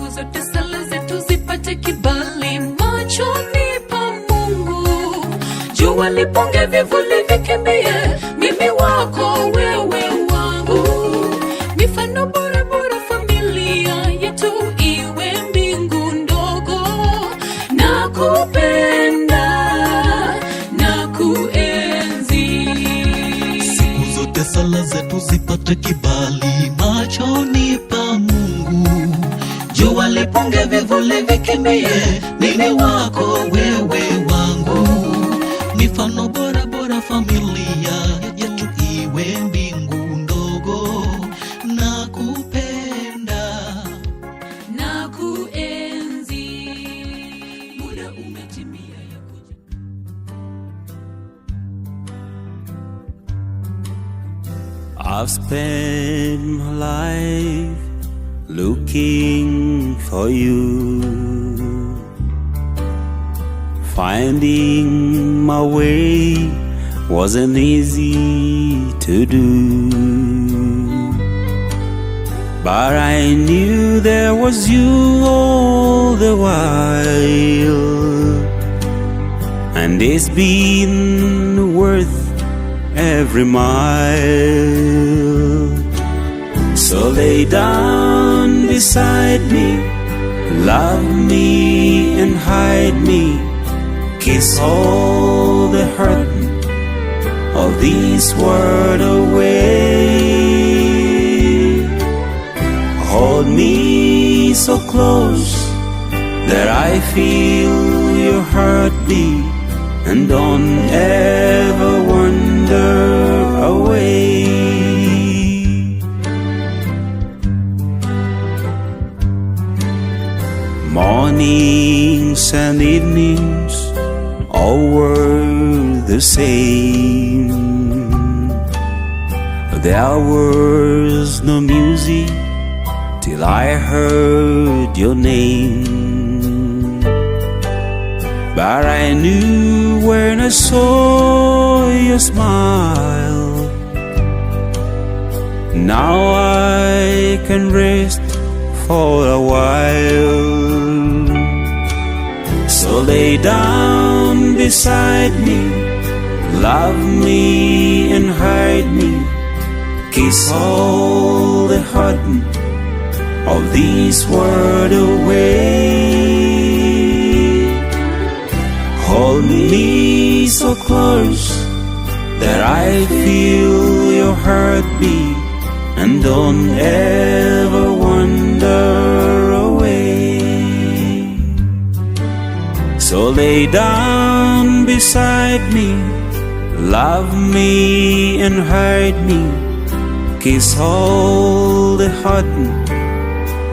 siku zote sala zetu zipate kibali machoni pa Mungu. Jua lipunge, vivuli vikimbie, mimi wako wewe wangu. Mifano bora bora, familia yetu iwe mbingu ndogo. Nakupenda na kuenzi, siku zote sala zetu zipate kibali machoni pa Mungu. Jua lipunge, vivuli vikimbie, mimi wako wewe wangu. Mifano bora bora, familia yetu iwe mbingu ndogo. Nakupenda na kuenzi, muda umetimia ya kuja. I've spent my life looking for you, finding my way wasn't easy to do, but I knew there was you all the while, and it's been worth every mile. So lay down beside me, love me and hide me, kiss all the hurt of this world away. Hold me so close that I feel your heartbeat, and don't ever wander away. Mornings and evenings all were the same. There was no music till I heard your name, but I knew when I saw your smile, now I can rest for a while. So lay down beside me, love me and hide me, kiss all the hurt of this world away. Hold me so close that I feel your heartbeat, and don't ever wander away. So lay down beside me, love me and hide me, kiss all the hurt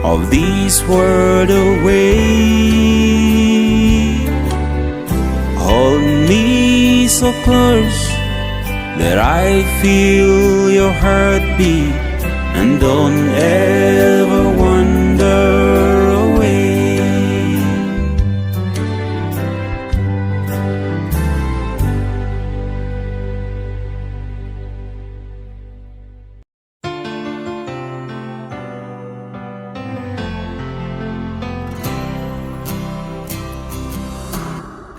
of this world away. Hold me so close that I feel your heartbeat, and don't ever wander away.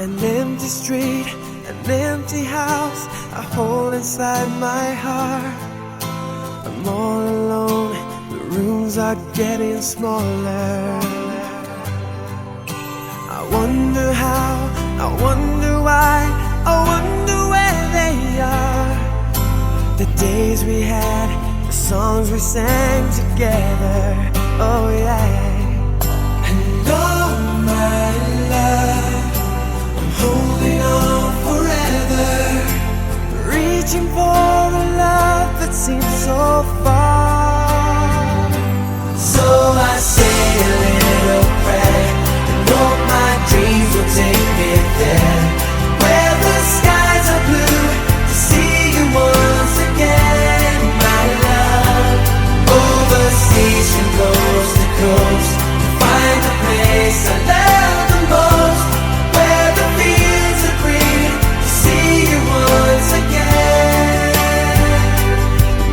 An empty street, an empty house, a hole inside my heart. I'm all alone, the rooms are getting smaller. I wonder how, I wonder why, I wonder where they are. The days we had, the songs we sang together, oh yeah. And oh my love, holding on forever, reaching for a love that seems so far. So I say a little prayer and hope my dreams will take me there, where the skies are blue, to see you once again, my love. Overseas from coast to coast, to find the place I love the most, where the fields are green, to see you once again,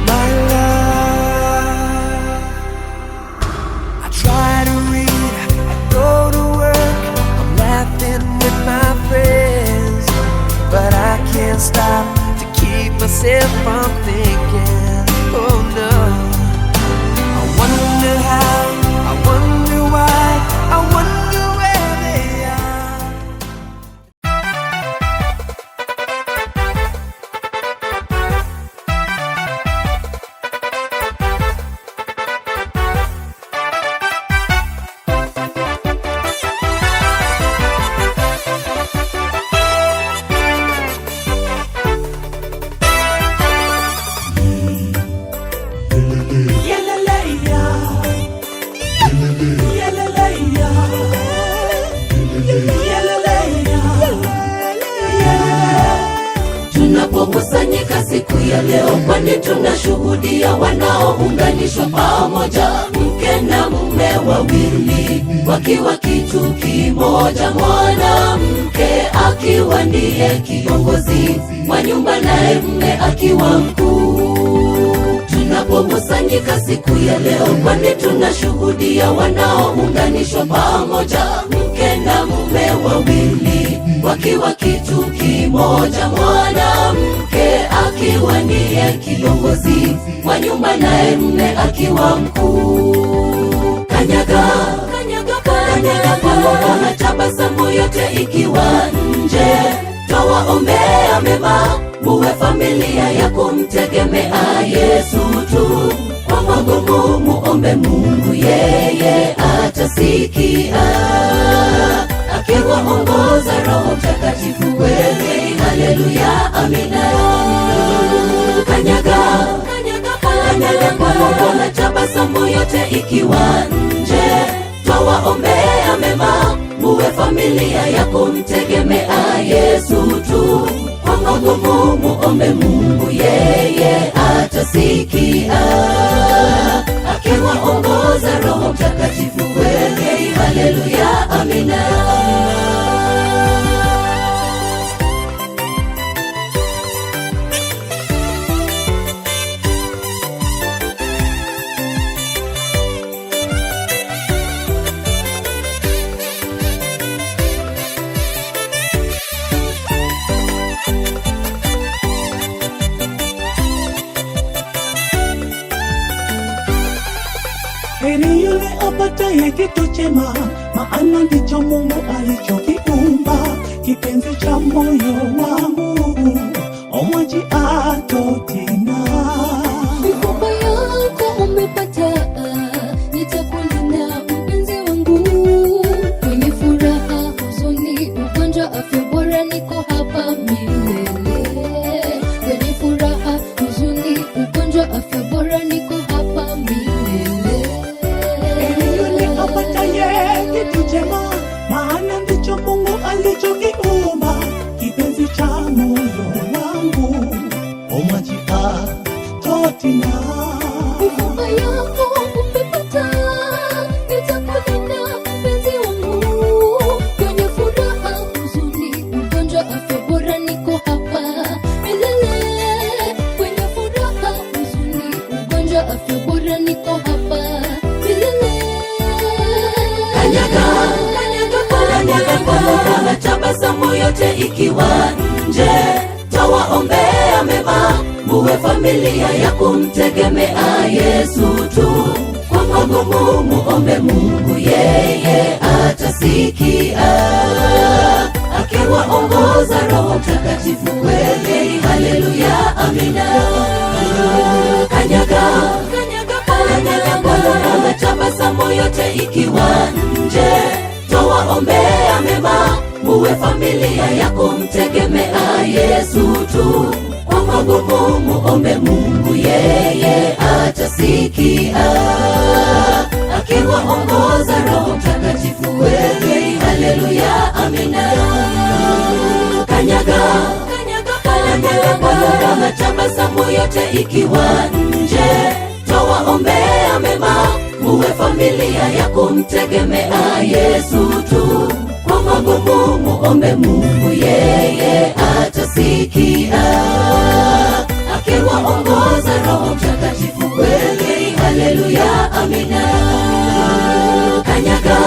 my love. leo, kwani tunashuhudia wanaounganishwa pamoja, mke na mume wawili wakiwa kitu kimoja, mwanamke akiwa ndiye kiongozi wa nyumba, naye mume akiwa mkuu. Tunapokusanyika siku ya leo, kwani tunashuhudia wanaounganishwa pamoja, mke na mume wawili wakiwa kitu kimoja, mwanamke akiwa ndiye kiongozi wa nyumba, naye mume akiwa mkuu. Kanyaga pamoja na tabasamu yote ikiwa nje, twawaombea mema, muwe familia ya kumtegemea Yesu tu. Kwa magumu muombe Mungu, yeye atasikia, akiwaongoza Roho Mtakatifu kweli. Haleluya, amina. Kanyaga pamoja na tabasamu yote ikiwa nje, twawaombea mema, muwe familia ya kumtegemea Yesu tu. Kwa magumu muombe Mungu, yeye atasikia, akiwaongoza Roho Mtakatifu kweli. Haleluya, amina. Heri yule apataye kitu chema, maana ndicho Mungu alichokiumba. Kipenzi cha moyo wangu, omwaji atotina. Mikoba yako umepata, nitakulinda mpenzi wangu. Kwenye furaha, huzuni, ugonjwa, afya bora, niko hapa milele. Kwenye furaha, huzuni, ugonjwa, afya bora, niko hapa milele. Kitu chema, maana ndicho Mungu alichokiumba. Kipenzi cha moyo wangu, omwaji atotina. Mikoba yako umepata, nitakulinda mpenzi wangu. Kwenye furaha, huzuni, ugonjwa, afya bora, niko hapa milele. Kwenye furaha, huzuni, ugonjwa, afya bora, niko hapa milele. Kanyaga pamoja na tabasamu yote ikiwa nje, twawaombea mema, muwe familia ya kumtegemea Yesu tu. Kwa magumu muombe Mungu, yeye atasikia, akiwaongoza Roho Mtakatifu kweli. Haleluya, amina. Kanyaga pamoja na tabasamu yote ikiwa nje, twawaombea mema, muwe familia ya kumtegemea Yesu tu. Kwa magumu muombe Mungu, yeye atasikia, akiwaongoza Roho Mtakatifu kweli. Haleluya, amina. Kanyaga pamoja na tabasamu yote ikiwa nje, twawaombea mema, muwe familia ya kumtegemea Yesu tu. Kwa magumu muombe Mungu, yeye atasikia, akiwaongoza Roho Mtakatifu kweli. Haleluya, amina. Kanyaga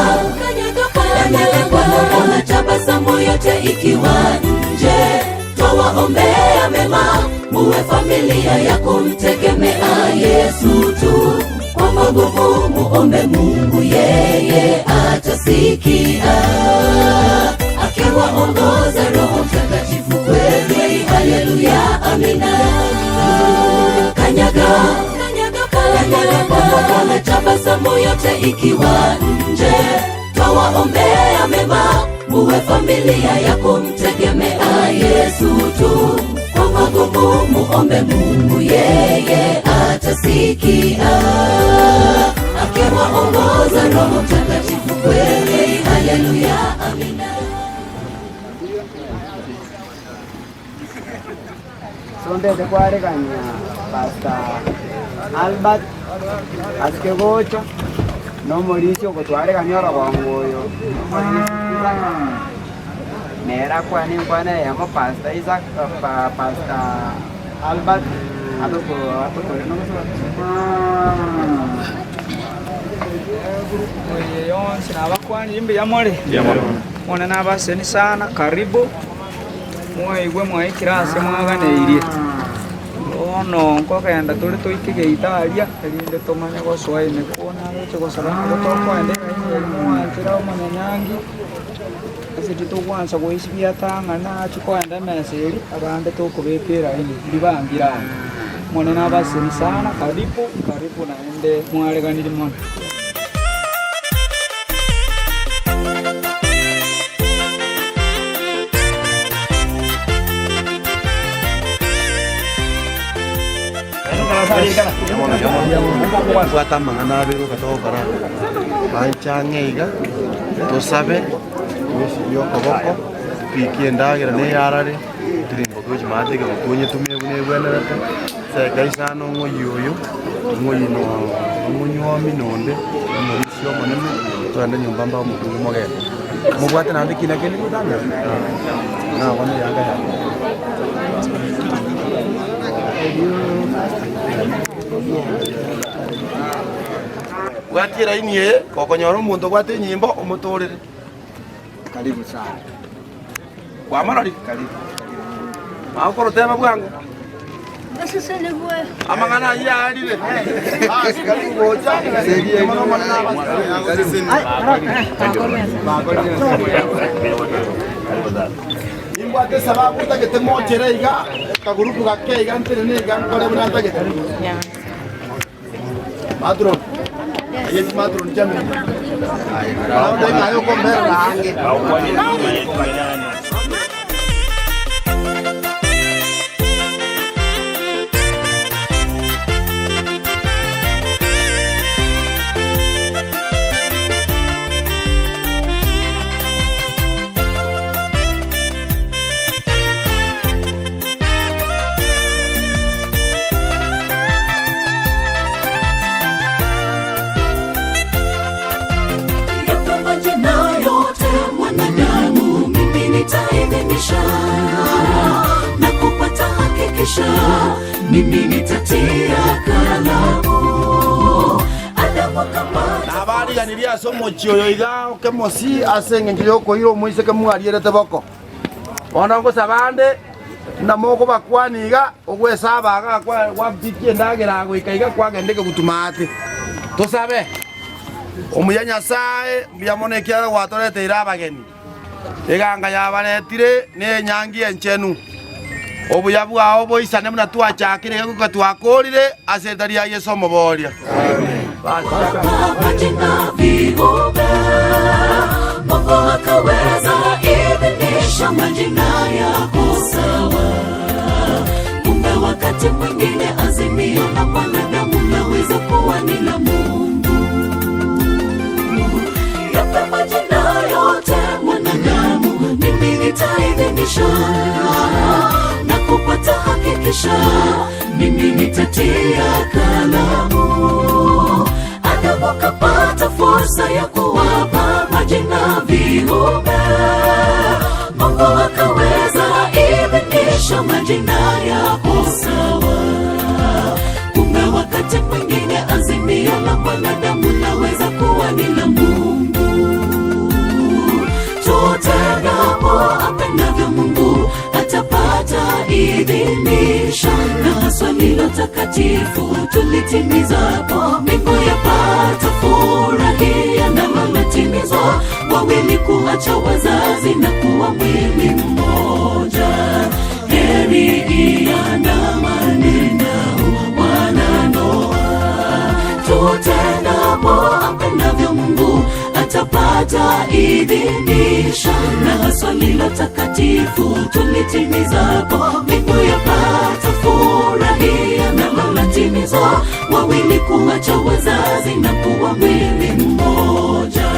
pamoja na tabasamu yote ikiwa nje, twawaombea mema, muwe familia ya kumtegemea Yesu tu. Kwa magumu muombe Mungu, yeye atasikia, akiwaongoza Roho Mtakatifu kweli. Haleluya, amina. Kanyaga pamoja na tabasamu yote ikiwa nje, twawaombea mema, muwe familia ya kumtegemea Yesu tu. Kwa magumu muombe Mungu, yeye atasikia, akiwaongoza Roho Mtakatifu kweli. Haleluya, amina. sonde de kware kanya Pastor Albert askegocho no Mauricio kutware kanya rogongoyo mera kwane yamo Pastor Isaac Pastor Albert ato no yon sinaba kwani imbe yamore mwana nabaseni sana karibu mwaigwe mwaikirase mwaganeire ono nkogenda turi tuikige Italia erinde tumanye goswaine kuona goche gosaba gotokwende mwanzira omunyanyangi asiti tukwanza goisi byatangana chikwenda meseri abande tukubekera ini libangira mwana nabaseni sana karibu naende mwaleganire mwana Kuata mangana biru katokara bancangeiga tosabe yo koboko pikiendagira ne yarare tirimbo kuji mate ke mutunye tumye bune bwenerete se kaisano ngoyoyo ngoyino ngonyo minonde morisio moneme twende nyumba mba mutunye mogete mugwate nande kina kene mutanga na wana yanga ya gwatira inie kokonyoro muntu gwate nyimbo umuturire karibu sana kwa marori karibu makoro tema bwangu Asisene bwe. amangana ya alile karibu gocha serie mono manana nyimbo ate sababu tagete mochera iga kagurupu gake iga ntene ne iga kore buna tagete madron yesi madron jame ay ayo kombera ange na kupata hakikisha mimi nitatia kalamu nabari ganiria somo chioyo iga kemosi asenge ngiyo koiro muise kemwariere teboko ona ngo sabande na moko bakwaniga ogwesabaga kwa bikie ndagira gwikaiga kwagendeke gutumate tosabe omuyanya sae biamonekiara gwatorete irabageni eganga yabaretire ne nyangi enchenu obuya bwao boisane muna twachakire guka twakorire asetari ya Yesu moboria majina viumbe Mungu akaweza idhinisha majina yako sawa. Kumbe wakati mwingine azimio la mwanadamu laweza kuwa ni la Mungu. Yape majina yote mwanadamu mimi nitaidhinisha na kupata hakikisha mimi nitatia kalamu. Adamu kapata fursa ya kuwapa majina viumbe. Mungu akaweza idhinisha majina yako sawa. Kumbe wakati mwingine azimio la mwanadamu laweza kuwa ni la Mungu. Tutendapo apendavyo Mungu atapata idhinisha, na haswa lilo takatifu tulitimizapo mbingu yapata furahia, na lolotimizwa wawili kuacha wazazi na kuwa mwili mmoja. Heri iandamane nao wanandoa. Tutendapo apendavyo Mungu atapata idhinisha, na haswa lilo takatifu tulitimizapo mbingu yapata furahia, na lolotimizwa wawili kuacha wazazi na kuwa mwili mmoja.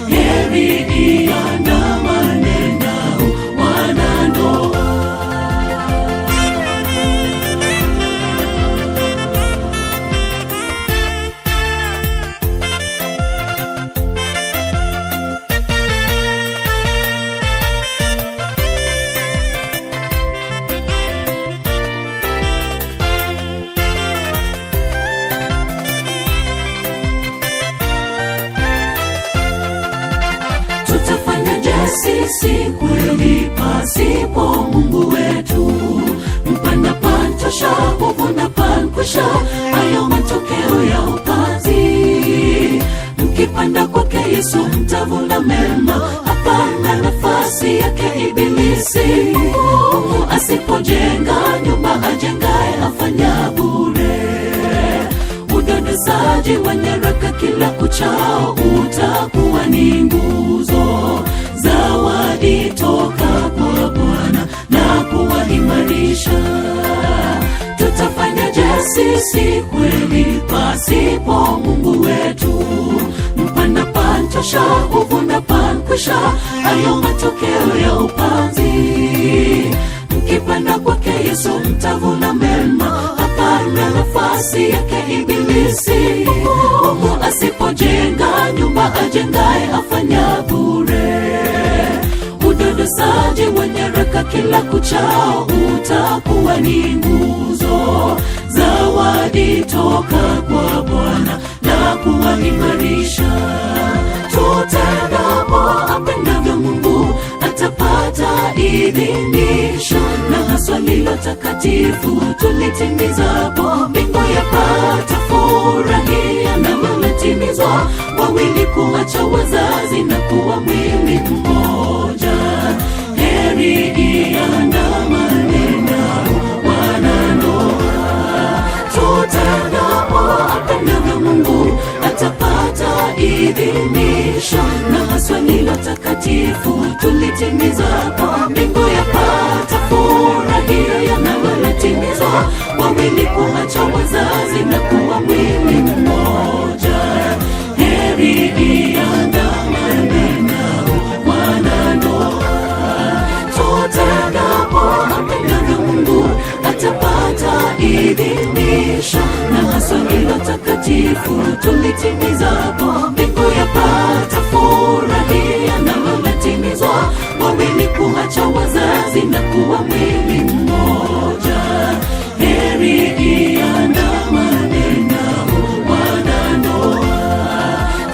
Heri iandamane nao wanandoa. si kweli pasipo Mungu wetu. Mpanda pantosha, huvuna pankwisha, hayo matokeo ya upanzi. Mkipanda kwake Yesu mtavuna mema, hapana nafasi yake ibilisi. Mungu asipojenga nyumba, ajengaye afanya bure. Udodosaji wa nyaraka kila kuchao utakuwa ni nguzo, zawadi toka kwa Bwana na kuwaimarisha. Tutafanyaje sisi kweli pasipo Mungu wetu? Mpanda pantosha, huvuna pankwisha, hayo matokeo ya upanzi. Mkipanda kwake Yesu mtavuna mema, hapana nafasi yake ibilisi. Mungu asipojenga nyumba, ajengaye afanya bure. Udodosaji wa nyaraka kila kuchao utakuwa ni nguzo, zawadi toka kwa Bwana na kuwaimarisha. Tutendapo apendavyo Mungu atapata idhinisho, na haswa lilo takatifu tulitimizapo mbingu yapata furahia. Na limetimizwa wawili kuacha wazazi na kuwa mwili mmoja. Heri iandamane nao wanandoa. Tutendapo apendavyo Mungu atapata idhinisho, na haswa lilo takatifu tulitimizapo mbingu yapata furahia. Na limetimizwa wawili kuacha wazazi na kuwa mwili mmoja. Heri iandamane nao wanandoa. Tutendapo apendavyo Mungu atapata idhinisho, na haswa lilo takatifu tulitimizapo mbingu yapata furahia. Na limetimizwa wawili kuacha wazazi na kuwa mwili mmoja. Heri iandamane nao wanandoa.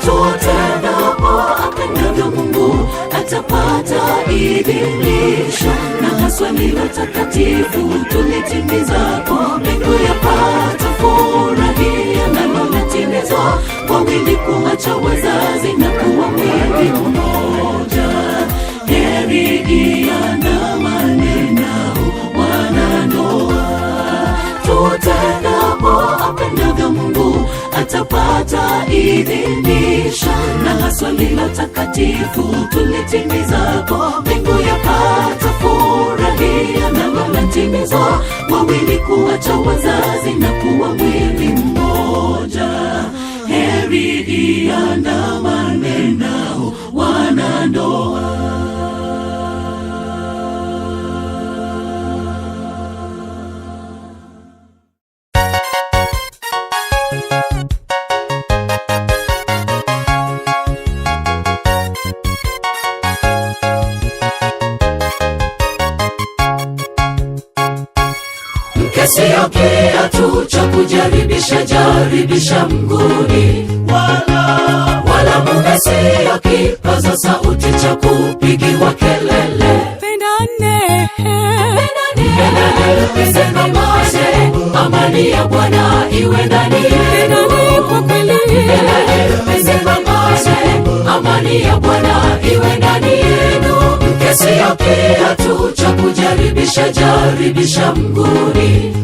Tutendapo apendavyo Mungu atapata idhinisho, na haswa lilo takatifu tulitimizapo mbingu yapata furahia. Na limetimizwa wawili kuacha wazazi na kuwa mwili mmoja. Heri iandamane nao wanandoa. Tutendapo apendavyo Mungu atapata idhinisho, na haswa lilo takatifu tulitimizapo mbingu yapata furahia. Na limetimizwa wawili kuacha wazazi na kuwa mwili mmoja. Heri iandamane nao wanandoa. Sio kiatu cha kujaribisha jaribisha mguni, wala mume sio kipaza sauti cha kupigiwa kelele. Pendane, pendane maze, amani ya Bwana iwe ndani yenu. Kwa kweli, pendane maze, amani ya Bwana iwe ndani yenu. Mke sio kiatu cha kujaribisha jaribisha mguni,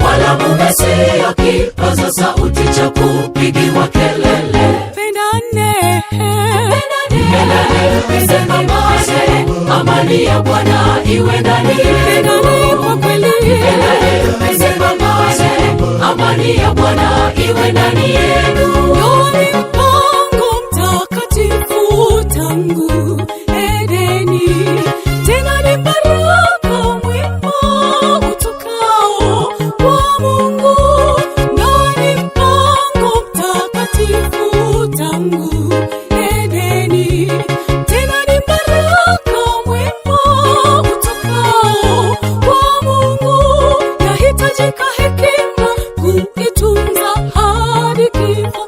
wala mume sio kipaza sauti cha kupigiwa kelele. Pendane, pendane maze, amani ya Bwana iwe ndani yenu. Kwa kweli, pendane maze, amani ya Bwana iwe ndani yenu. Ni mpango mtakatifu tangu Edeni, tena ni baraka mwema utokao kwa Mungu. Ni mpango mtakatifu tangu Edeni, tena ni baraka mwema utokao kwa Mungu. Yahitajika hekima kuitunza hadi kifo.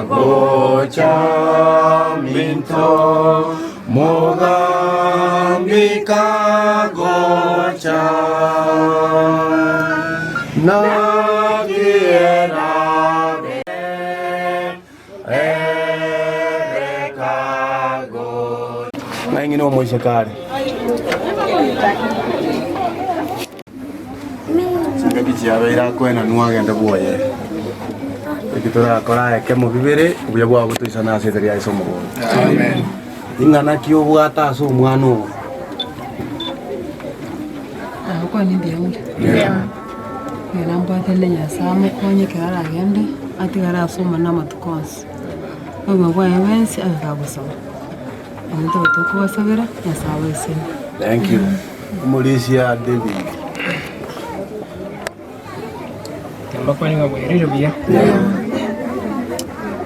gocha minto Mozambique gocha na kiera na ingine wa mwisho kale singa kichia ira kwena nuagenda buoye ikitora kora eke mubibere ubuya bwa butuisana aseteri ya isomo amen ingana kiyo bwata so mwano kwa ni ndiye era mbwathele nyasamu konye kirara agende atigara asoma na matukonsi oyo bwa ebensi akagusoma ando tukubasabira nyasawe ese. Thank you Mauricia David Tamba kwa ninga bwerero bia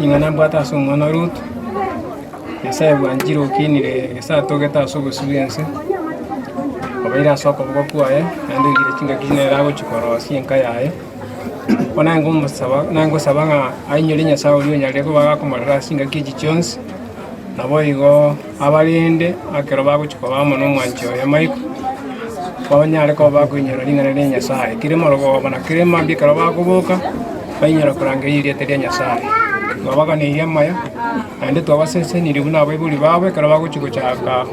ingana mbata asoma na Ruth nyasaye bwanjiro kinire sa togeta so gusubiense abaira soko bwokuaye ande gire kinga kinera go chikoro sienka yaye ona ngomba saba nango sabanga ainyole nyasaye uriyo nyale ko baga kumarira singa kiji Jones naboigo abalinde akero bago chikoba mono mwancho ya Mike kwanyale ko bago inyoro lingana ne nyasaye kirimo rogo bana kirema bikaro bago boka bainyoro kurange iri teria nyasaye babaga ne yamaya ande twabasese ni ribuna bayibuli bawe karo bago chiko chaka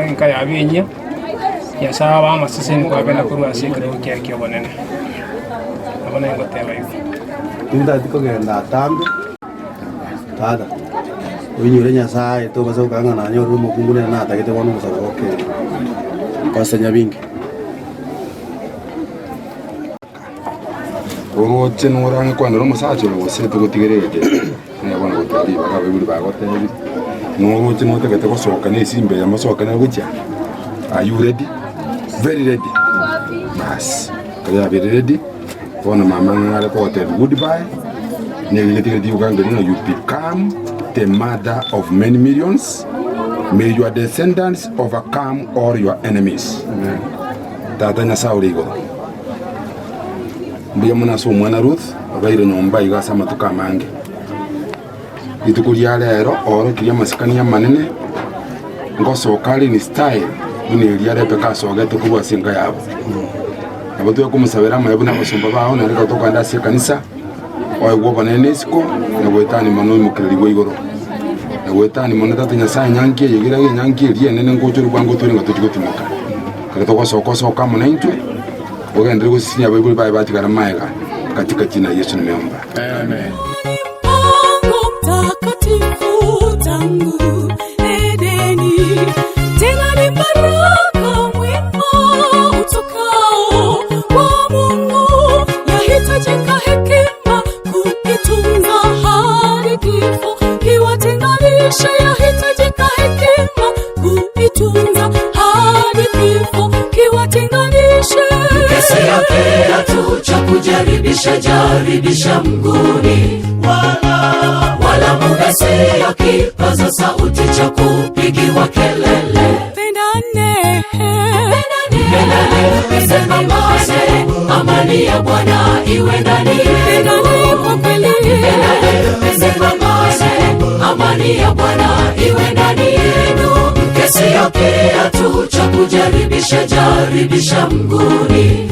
inka ya binya yasaba amasese ni kwabena kurwa sikiro kyakyo bonene abona ngo tela yo inda diko genda tambe tada unyure nyasaye to baso kanga na nyoru mukungule na takete wanu musaboke kwasanya bingi Oro chenora kwano ro musacho ro se to tigerete ne bana ko tadi baga bibuli bago tebi no cheno takete ko soka ne simbe ya masoka na gucha. Are you ready? Very ready. Bas kaya very ready bona mama ngale ko te goodbye ne ngete di uganga no you become the mother of many millions. May your descendants overcome all your enemies. Amen. Tata na saurigo. Mbiya muna so mwana Ruth abaire nyomba igasa matuka mange. Itukulia lero oro kiya masikani ya manene. Ngoso kali ni style ni iliare peka so gato kuwa singa yabo. Abatu yakumusabira mayabu na basumba baho na reka toka ndasi kanisa. Oyo goba na Nesco na wetani mano mukiriri igoro. Wetani mona tata nyasaye nyankie yigira nyankie rie nene ngochuru bwango turi ngo tujigotimoka kato kwa soko mona intwe ogende gosinya bayibuli baye batigara maega katika jina Yesu nimeomba amen. Jaribisha mguni wala mungase ya kipaza sauti cha kupigiwa kelele pendane sema moja amani ya Bwana iwe ndani pendane kwa kweli sema moja amani ya Bwana iwe ndani yenu mkesi yake atu cha kujaribisha mguni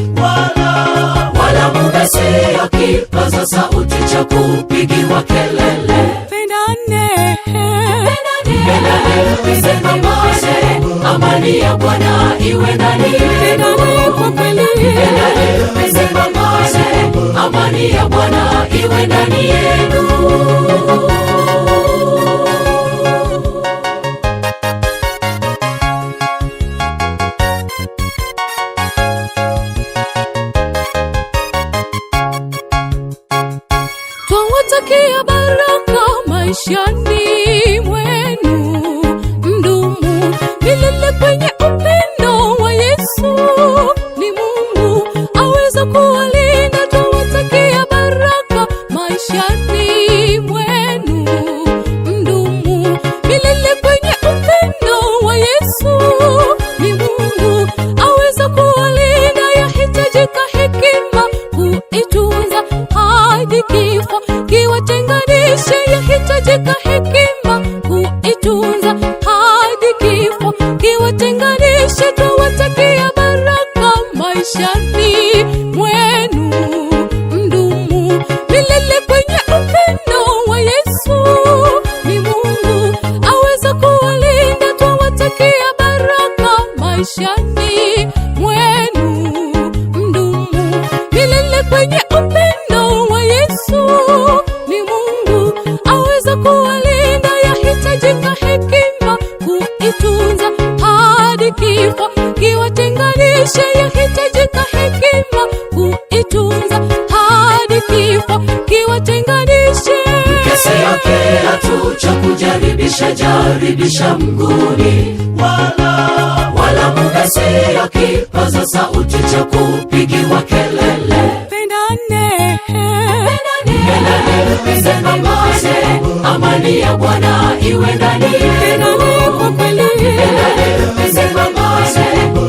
wala mungase ya kipaza sauti cha kupigiwa kelele pendane sema moja amani ya Bwana iwe ndani pendane kwa kweli sema moja amani ya Bwana iwe ndani yenu. Twawatakia baraka maishani mwenu, mdumu milele kwenye upendo wa Yesu. Ni Mungu aweza kuwalinda. Twawatakia baraka maishani mwenu, mdumu milele kwenye upendo wa Yesu. Ni Mungu aweza kuwalinda. Yahitajika hekima kuitunza hadi kifo kiwatenganishe. kujaribisha jaribisha mguuni, wala muda sio kipaza sauti cha kupigiwa kelele. Pendane, pendane, amani ya Bwana iwe ndani yenu. kwa kweli,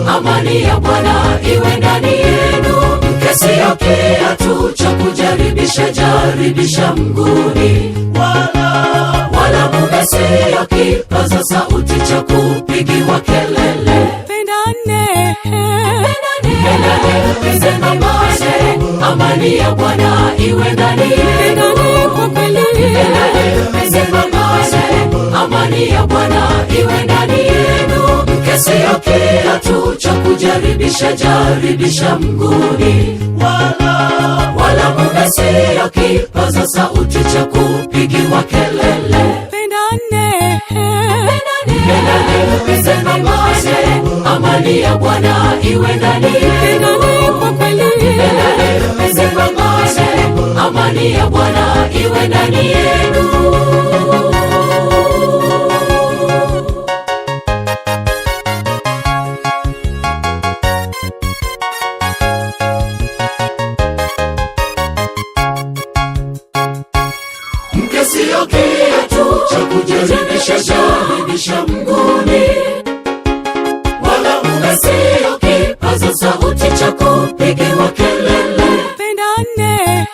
amani ya Bwana iwe ndani yenu. Mkesio kiatu cha kujaribisha jaribisha mguuni, wala muda sio kipaza sauti cha kupigiwa kelele. pendane, amani ya Bwana iwe ndani yenu. kwa kweli, amani ya Bwana iwe ndani yenu. Mkesio kiatu cha kujaribisha jaribisha mguuni, wala muda sio kipaza sauti cha kupigiwa kelele. pendane, amani ya Bwana iwe ndani yenu. kwa kweli, amani ya Bwana iwe ndani yenu. Mkesio kiatu cha kujaribisha jaribisha mguuni, wala muda sio kipaza sauti cha kupigiwa kelele. pendane,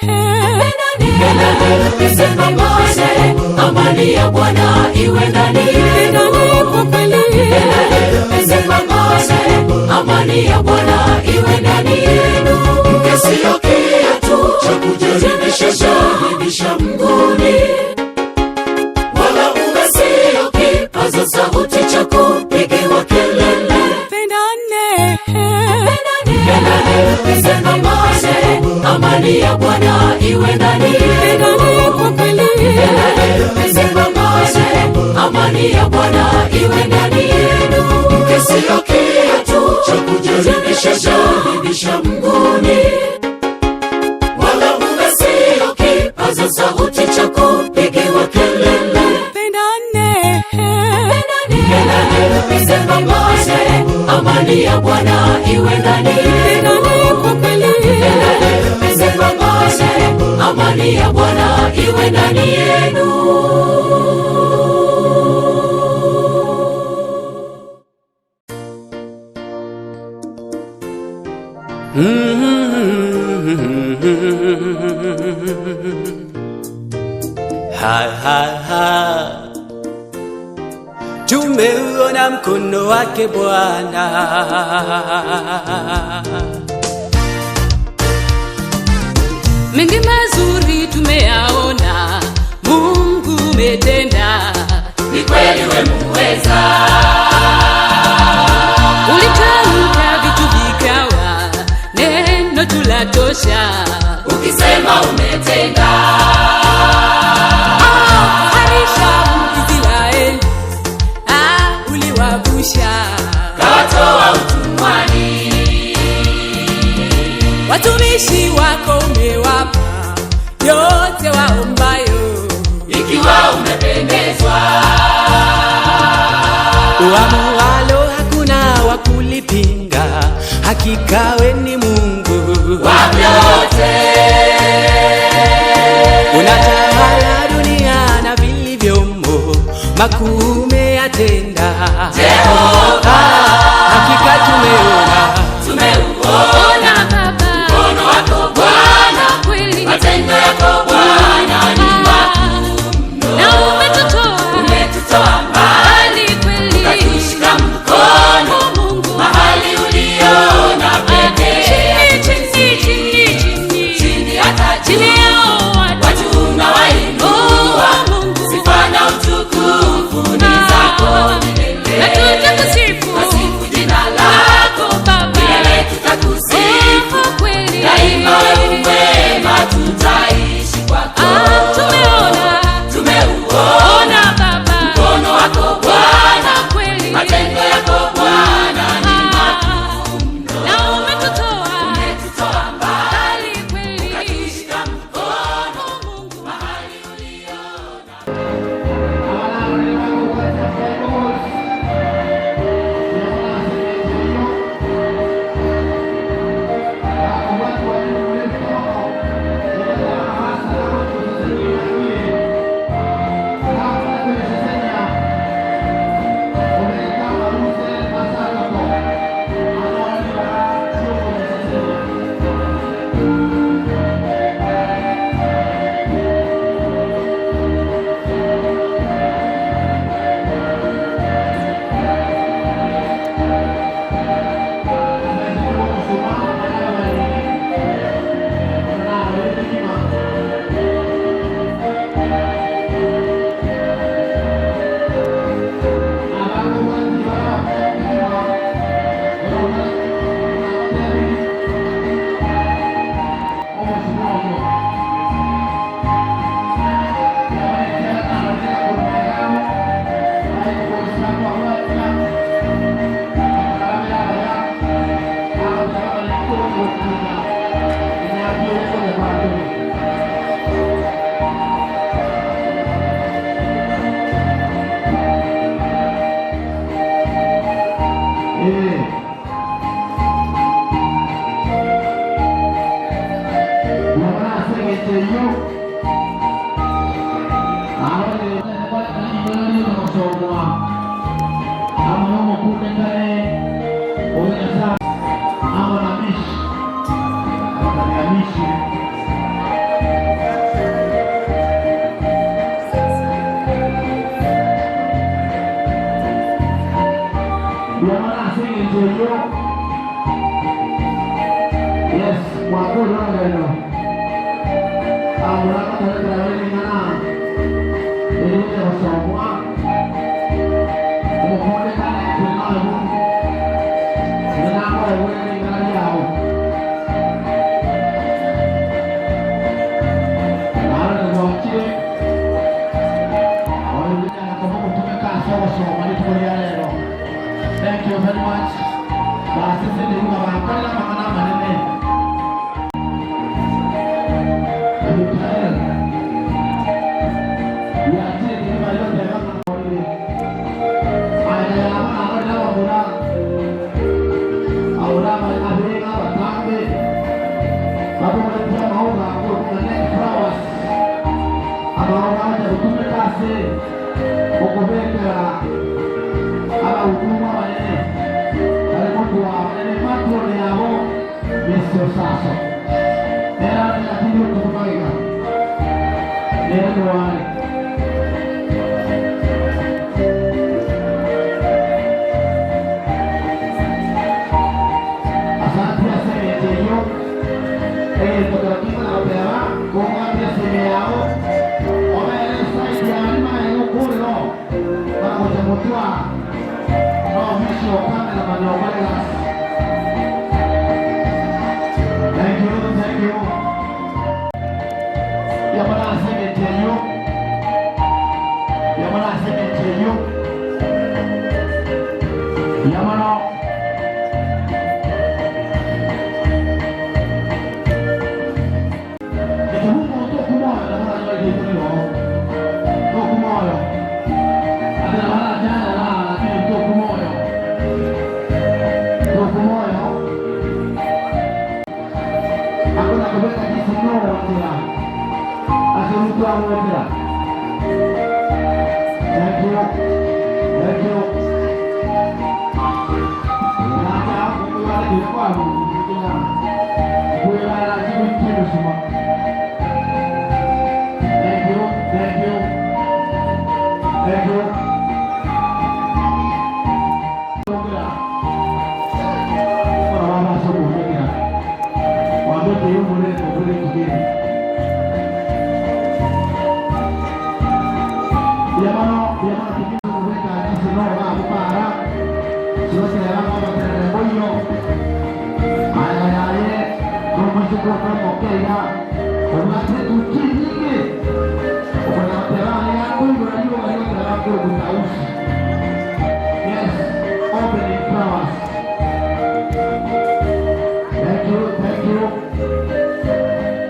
amani ya Bwana iwe ndani yenu. kwa kweli, amani ya Bwana iwe ndani yenu. Mkesio kiatu cha kujaribisha jaribisha mguuni, wala muda sio kipaza sauti cha kupigiwa kelele. pendane, amani ya Bwana iwe ndani yenu. kwa kweli, amani ya Bwana iwe ndani yenu. Mkesio kiatu cha kujaribisha jaribisha mguuni, wala muda sio kipaza sauti cha kupigiwa kelele. pendane, amani ya Bwana iwe ndani yenu. kwa kweli, amani ya Bwana iwe ndani yenu. Tumeuona mkono wake Bwana, mengi mazuri tumeyaona, Mungu umetenda, ni kweli wewe muweza. ulitamka vitu vikawa, neno tulatosha, Ukisema umetenda. harisha Israeli, uliwavusha, Kawatoa utumwani. watumishi wako umewapa yote waombayo, Ikiwa umependezwa. uamualo hakuna wa kulipinga, hakika we ni Mungu wa vyote. unatawala dunia na vilivyomo, makuu umeyatenda Jehova. hakika tumeuona Tumeuona Baba, mkono wako Bwana, kweli, matendo yako Bwana ni makuu na umetutoa umetutoa mbali, kweli, ukatushika mkono Mungu, mahali uliona pekee. chini Hata chini yao watu unawainua, Mungu, sifa na utukufu ni zako milele. na tutakusifu Yes, wapo orang itu. Orang ada berada di mana? Ini yang semua. Mohon kita berlalu. Kenapa ini nggak jauh? Ada bocil. Orang ini yang kamu butuhkan kasih mari kuliah lero. Thank you very much. Bahasa sendiri nggak bakal nama-nama ini. Thank you. Yang mana sementeryo? Yang mana sementeryo? Yang mana? Itu hukum untuk kumar, ada mana lagi itu loh? Untuk kumar, ada mana jangan lah, tapi untuk kumar, untuk kumar. Aku nak berkata di sini orang dia. Asal itu orang dia. Thank you, thank you. Nanti aku keluar di depan, kita boleh lagi bikin semua. Thank you, thank you, thank you. Orang masuk rumah dia. Waktu dia boleh begini. Dia mana kita mereka di sini orang para sudah selera apa terhadap boyo. Ayah, rumah juga kan oke ya. Rumah itu tinggi. Orang terang yang aku berayu ayu terang aku tahu. Yes, opening flowers. Thank you, thank you.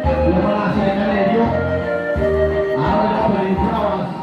Dia mana saya kali dia. Ada opening flowers.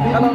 Kalau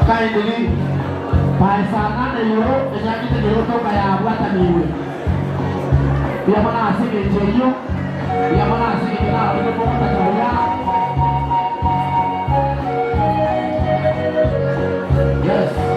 Kindly, by Sana Euro, the Yankee Euro by Abuataniwe. We are not singing to you, we are not singing out of the Bota. Yes.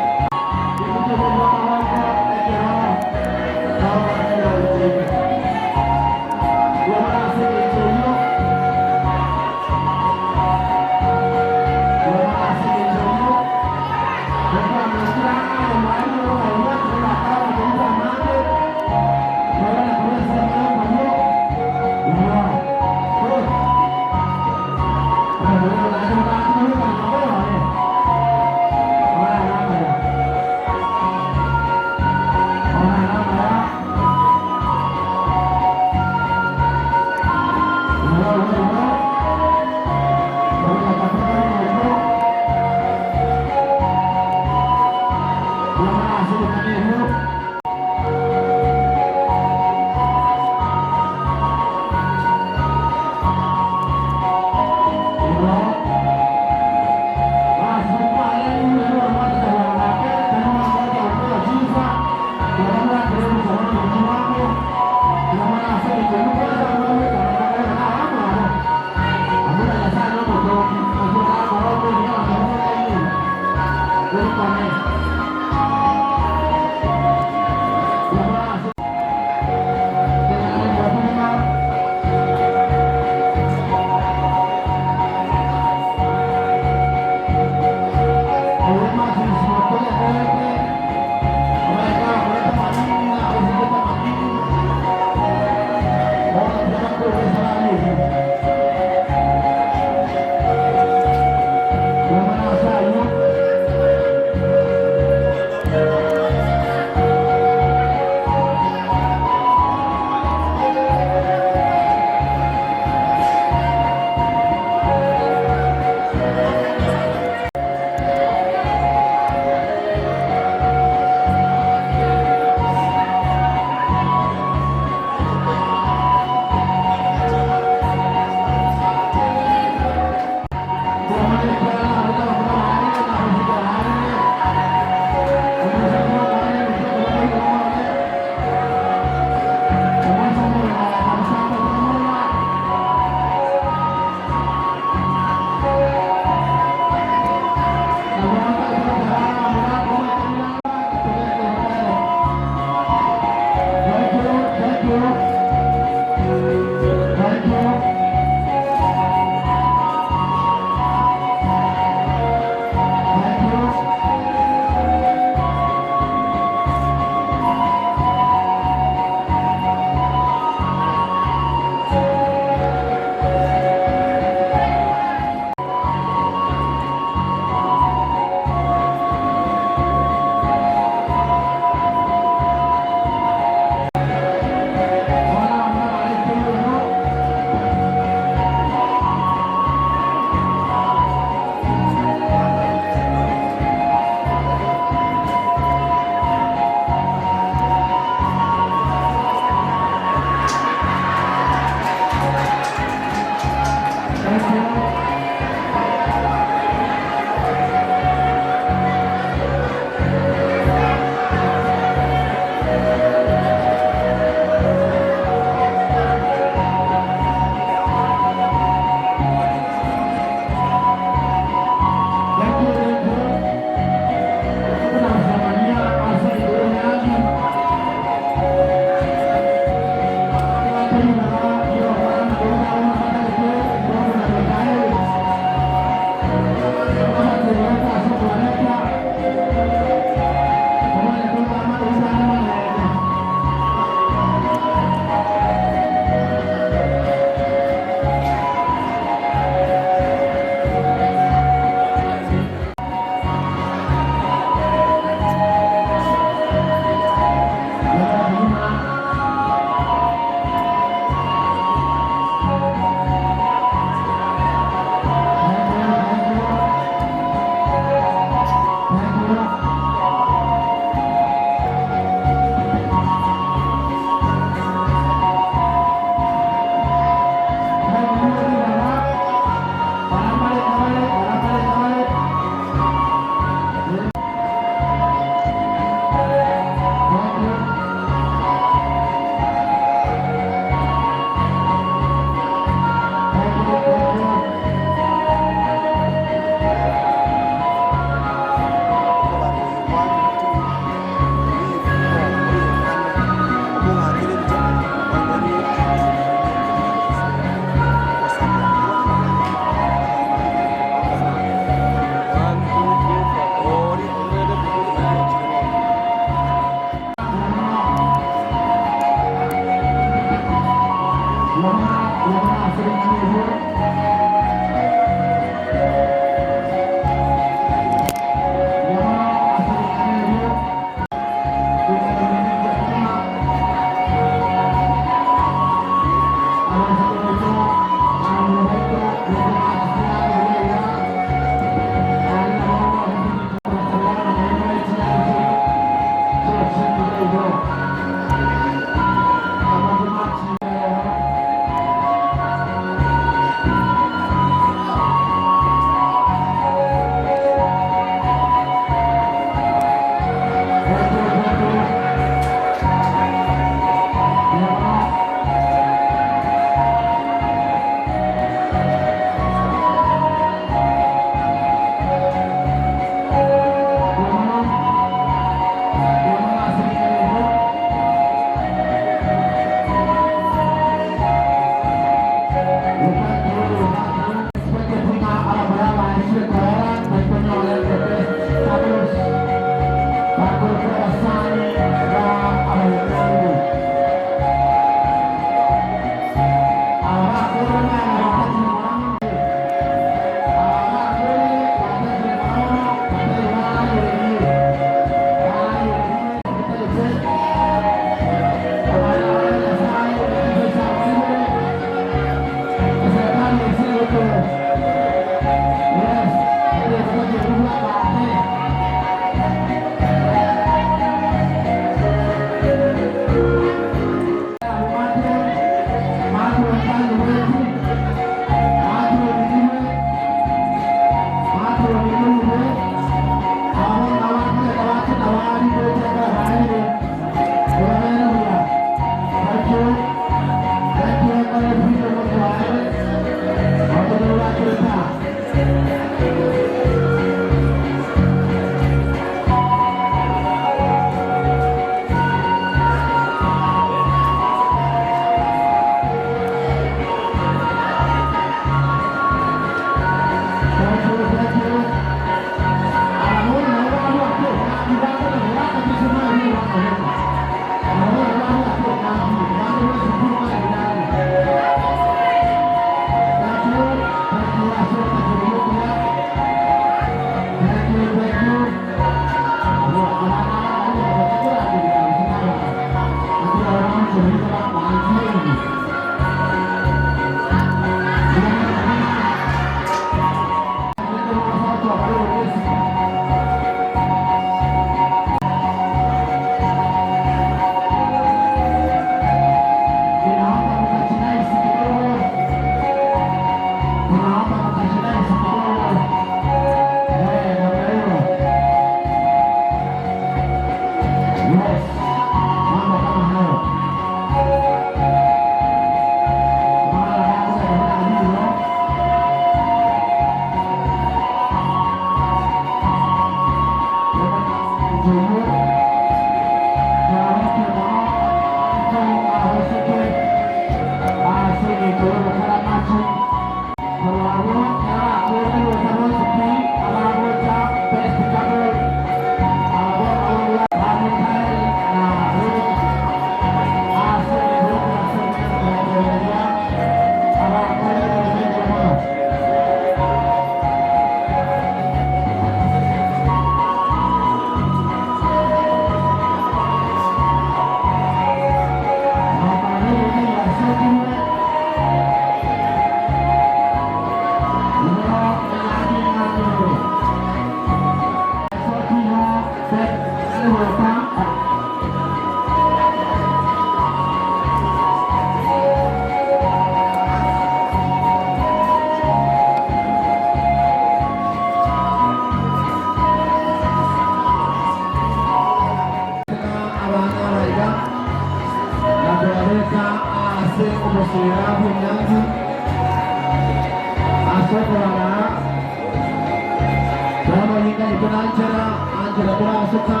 Angela Brasuka.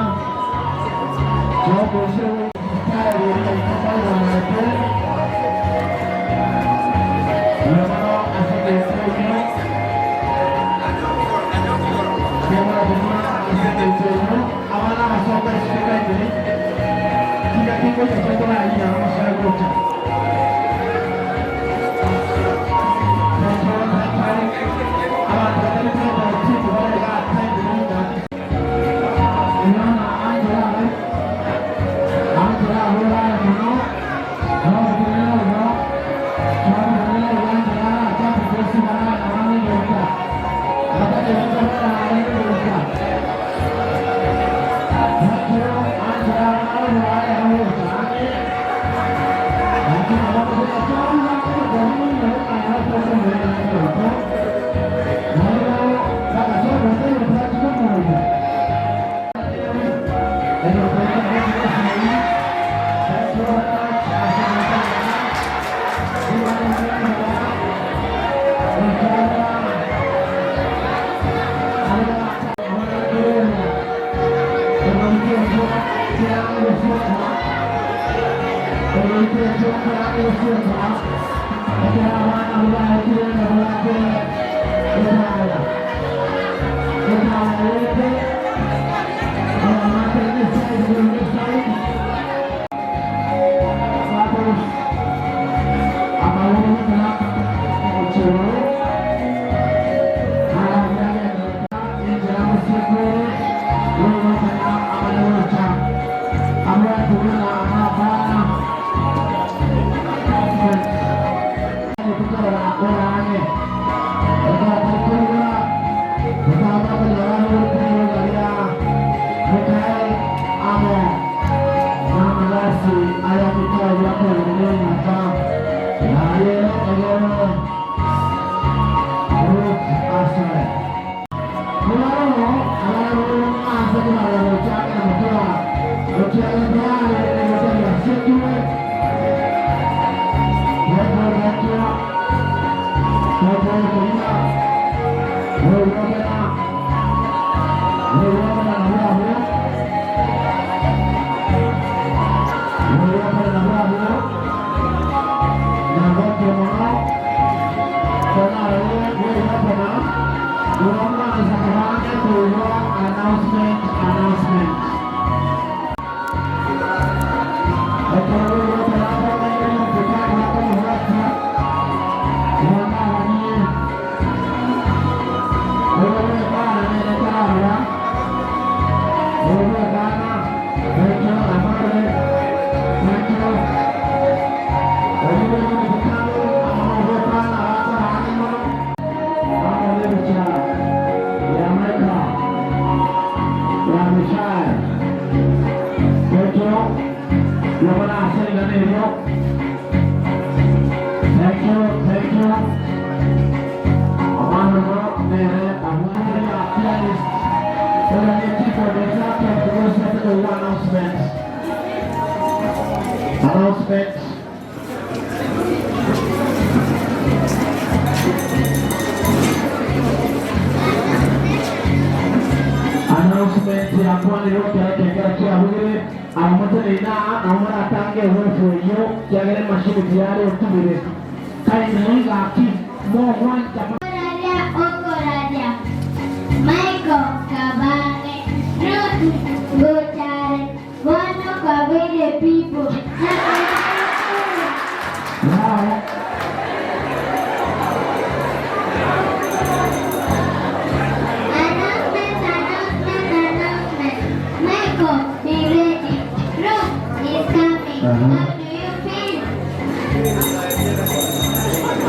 Jogo show. Kaya kaya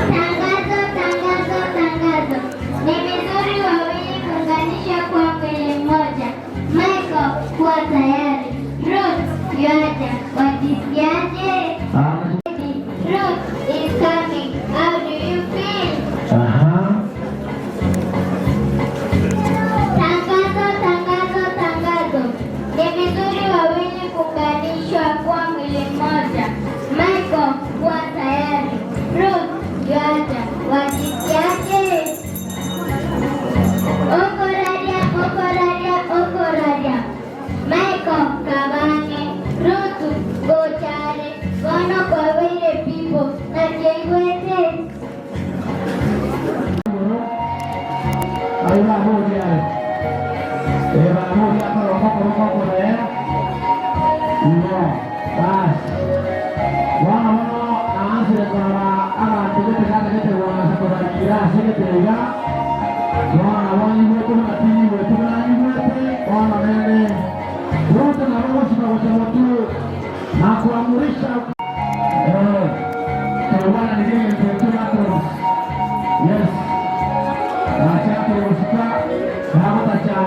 Tangazo, tangazo, tangazo. Aina moja. Eva moja kwa leo. Ndio. Basi. Wana aanze kwa tugete kana kete wana kwa kila siku tega. Wana wetu na timu wetu na wetu wana nene. Wote na wote kwa watu na kuamurisha wana nigeni mtoto. Yes. Machato usika hapo cha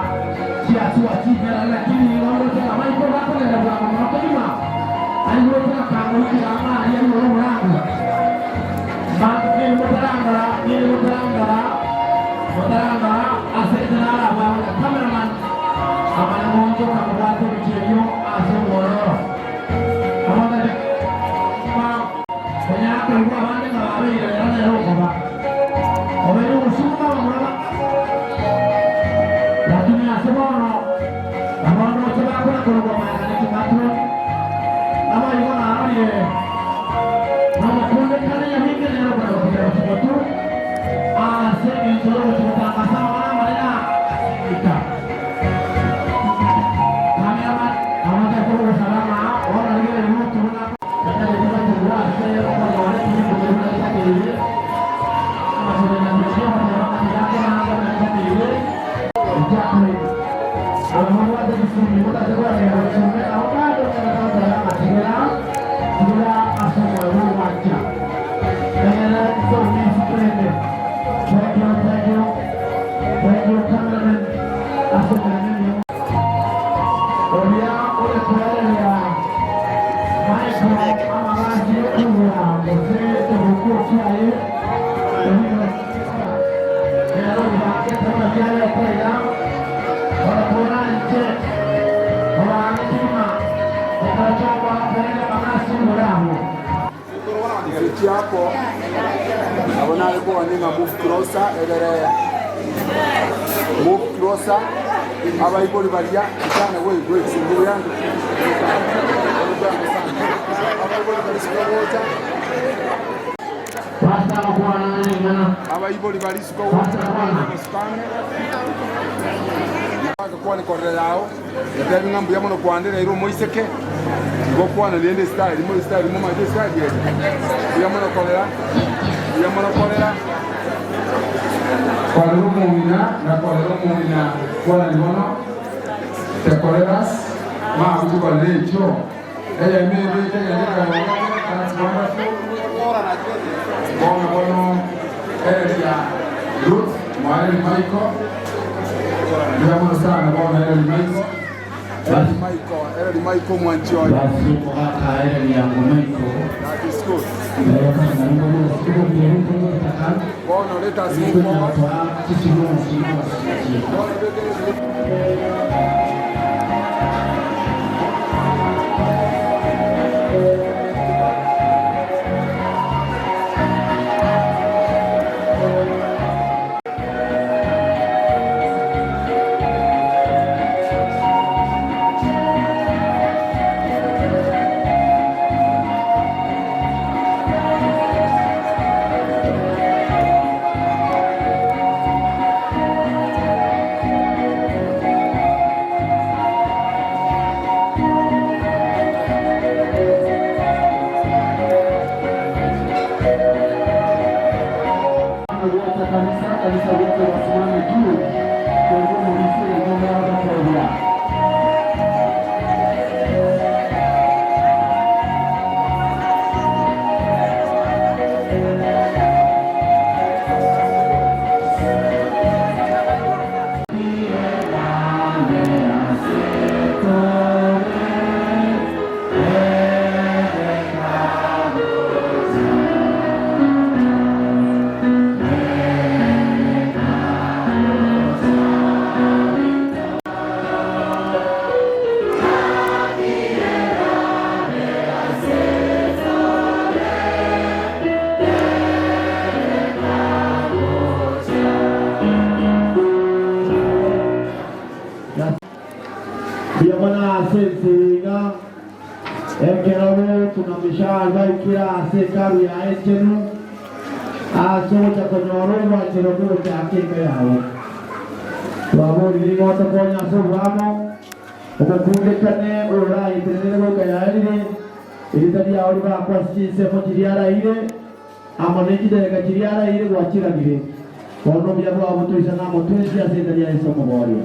sia tua chini lakini wao tena maiko hapo na mapema. Aliweza kamuki ama yeye wangu. Basi mutaranga asetana wa cameraman ama mmoja kama watu mchezo asomoro. Kama kwa yako kwa wale na wale yana roho ba. Omeru usuka mwana. Lakini asomoro. Kama mmoja wako kwa maana ni kimatro. Ama yona ale. Mama kunde kale ya mingi leo kwa watu. Sehemu nzuri tunataka sana mara ita. Kamera anaanza kwa salama wala ile mtu na ndio ndio kwa sasa kwa wale ni kwa ile kama tunajua kwa yake na ile ndio alamu watu kifuni kwa sababu ya kusomea au bado kwa sababu ya kila asomo huacha. Na ndio ni sprende. Thank you, cameraman. Asante. Olia, ole kuelewa. Michael, amaraji kuwa, mzee mkuu kiaye. Leo ni kama jana kwa ya. Wala nje. Wala antima. Nikachapa kwenda basi mlango. Sisi hapo abona alikuwa ni move closer elere move closer aba iboli balia sana wewe singo yangu aba iboli balisikia wote basta kwa nani bwana aba iboli balisikia wote kwa spame kwa ni korelao ndio ngambu yamono kwandera iro moiseke ngo kwana liende style mo ma style yeye yamono korela kwa rumuna na kwa rumuna kwa limono te koleras ma mtu kwa lecho ella mimi tena bueno ella Ruth Mael Michael Diamo sana bona ella Michael Eri Michael Mwanchoi. Basi mwaka eri ya Michael. That is good. Leo kama ndio siku ndio tutakan. Bona leta siku kwa sisi ndio kanisa wote wasimame juu kwa mulisi ngoma ya Bwana. Biyamana sensinga ekerawe tunamisha kila sekaru ya etenu aso cha konyoro wa cherokuro cha kike yao Wabori lingota konya sobamo. Okukunde kane ora iterere go kayari. Ilitadi ya oliba kwa sisi motiriara ile. Amoneki de kachiriara ile gwachira gire. Kono bya bwa buto isana motwezi ya senda ya somo bori.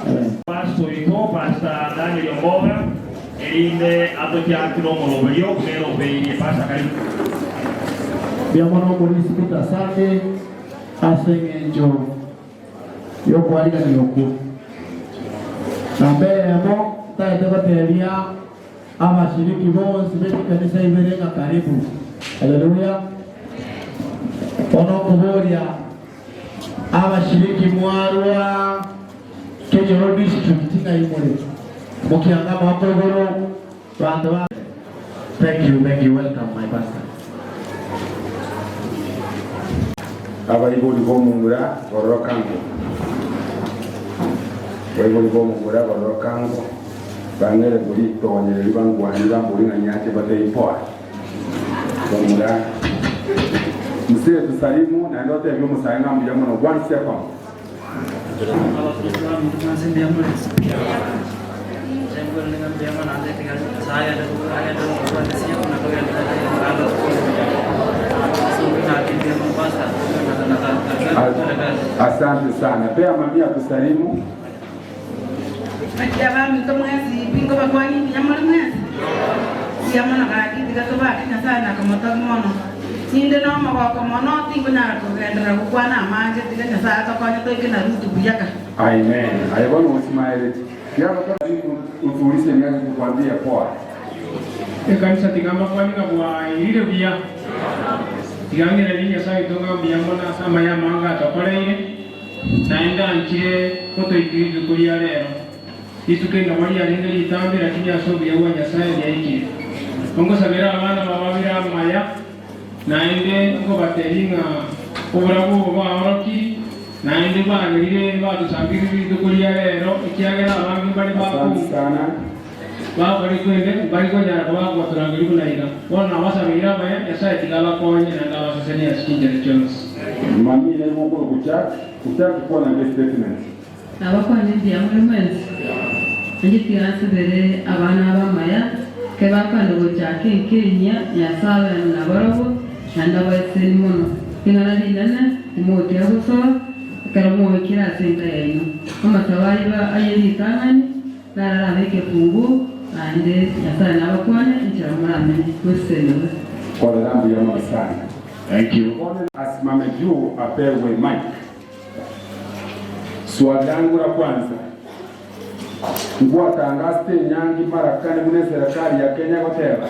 Amen. Pastor iko Pastor Daniel Yomboga. Elinde adokia kilomo lobeyo kero beyi pasa karibu. Biamono polisi pita sake asengenjo yoko alika ni yoku nambe emo taite bateria ama shiriki bonsi beti kanisa iberenga karibu. Haleluya. Ono kuboria ama shiriki mwarua Kenya district tinga imole mukianga makogoro bantu. Thank you, welcome my pastor. Abaibuli bomungura borokango baibuli bomungura borokango bangere buri tonyere bangwanira buri nganyate bateipoa bomungura msee tusalimu na ndote vyo musaina mjamo na 1 second Asante sana. Pea mamia kusalimu. Majaba mito mwezi pingo bakwani nyamala mwezi. Siyamana kaki digatoba kina sana kamoto mono. Sinde no mawako mono tingo na kugenda kukwana manje diganya saa takwanya toike na rutu buyaka. Amen. Ayabona usimaele. Yaba kama ufundishe ngazi kukwambia poa. Kanisa tigamba kwani kabwa ile bia. Tigangira linya sai tonga biyamona sama ya manga tokoleire naenda nchie koto ikirizu kulia leo ituke ngamali ya nende litambe lakini asobi ya uwa nyasaye ya iki Mungu sabira abana bababira maya naende ngo bateringa oburabu ba oroki naende bagirire badusangire bidu kulia leo ikiagera abangi bali baku bari kwende bari konyara kwa turangiri kunaira wana wasabira baya yasa tigala konye na ndawa saseni askinjere Jones mami ile moko kutaka kuwa na statement abakwa ndi amulments ngiti asibere abana bamaya ke bakanda gochake Kenya yasawe na barabo nanda waseni mono ingana dinana imoti abuso karamo kira senta yaino kama tawaiba ayeri tangani na rareke fungu ande yasana nabakwane ncharamurame kuselo kwa rambi ya masana. Thank you. Asimame juu apewe mic. Swali langu la kwanza. Ngua tangaste nyangi marakani mune serikali ya Kenya koteba.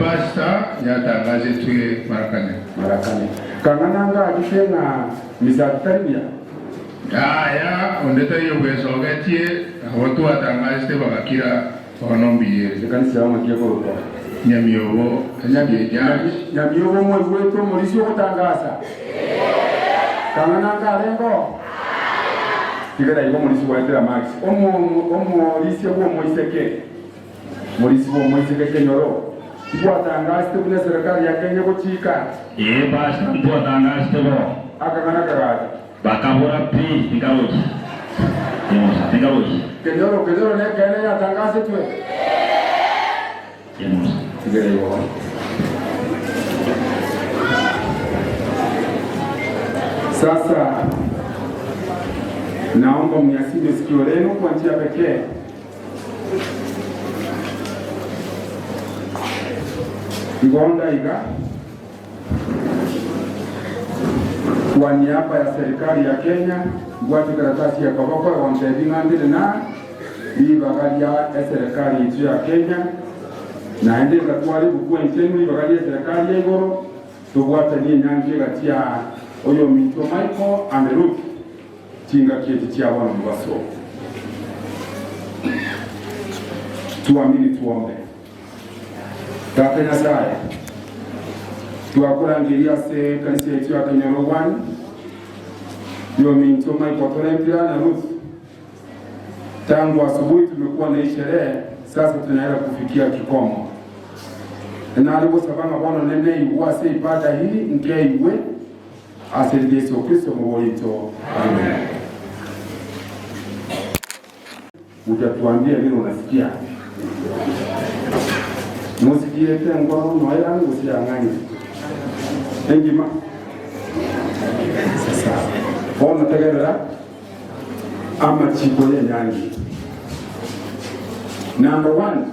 Basta ya tangaze tuwe marakani. Kangananga akisema misaktaribia. Ya ondeta yo wesogetie watu watangaste bakakira onombiye. Kanisa ya mkia kwa Nyamiobo Nyamiobo mwetu mulisi okutangaza kangananga alengo kigera ibo mulisi waendera max omulisi wo moiseke mulisi wo moiseke kenyoro ibwatangaste bune serikali ya Kenya kuchika basta mbwatangaste bo akangana karaja bakabura please tingaroji kenyoro ne kene ya tangaze twe Sasa naomba mniasije sikio lenu kwa njia pekee. Ngonda iga kwa niaba ya serikali ya Kenya ngwati karatasi ya kaboko ya wamtebingambile na ibagari ya serikali yetu ya Kenya naende katwali bukwe ntenu ibagari ya serikali ya igoro tubwatanye nyange gatia oyo minto Michael and Ruth tinga kieti cha wana mbaso tuamini tuombe. Tata Nyasaye tuakurangiria se kanisa yetu ya Kenya Rwanda yo minto Michael Tolempia na Ruth tangu asubuhi tumekuwa na sherehe, sasa tunaenda kufikia kikomo. Na alipo sabanga bwana nene iwase ibada hii ngeiwe asili Yesu Kristo mwoito. Amen. utatuambia vile unasikia. Musikie tengwa no yangu usianganye. Engima. Sasa. Bona tegerera ama chiko ya nyangi. Number 1,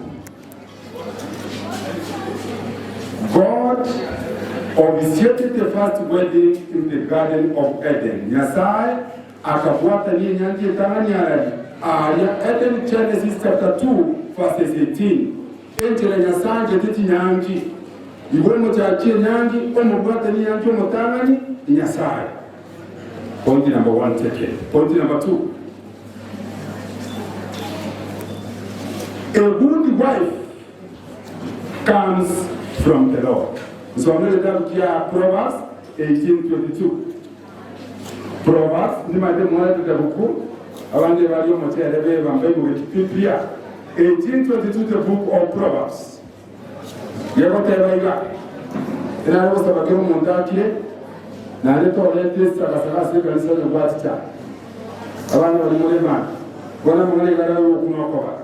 God officiated the first wedding in the Garden of Eden. Nyasaye akafuata ni nyangi tangani ya Eden, Genesis chapter 2 verse 18. Enjela Nyasaye titi nyangi. Iwe mchachie nyangi omufuata ni nyangi omutangani Nyasaye. Point number 1 taken. Point number 2. A good wife comes from the Lord. So I'm going to tell you Proverbs 18:22. Proverbs, ni made mwana tutabuku. Abande bali omuterebe bambe mu Wikipedia. 18:22, the book of Proverbs. Yego tebaiga. Ina ro sabakero montakire. Na leto lete sakasaka se kanisa de gwatita. Abande bali mulema. Bona mwana gara okunokoba.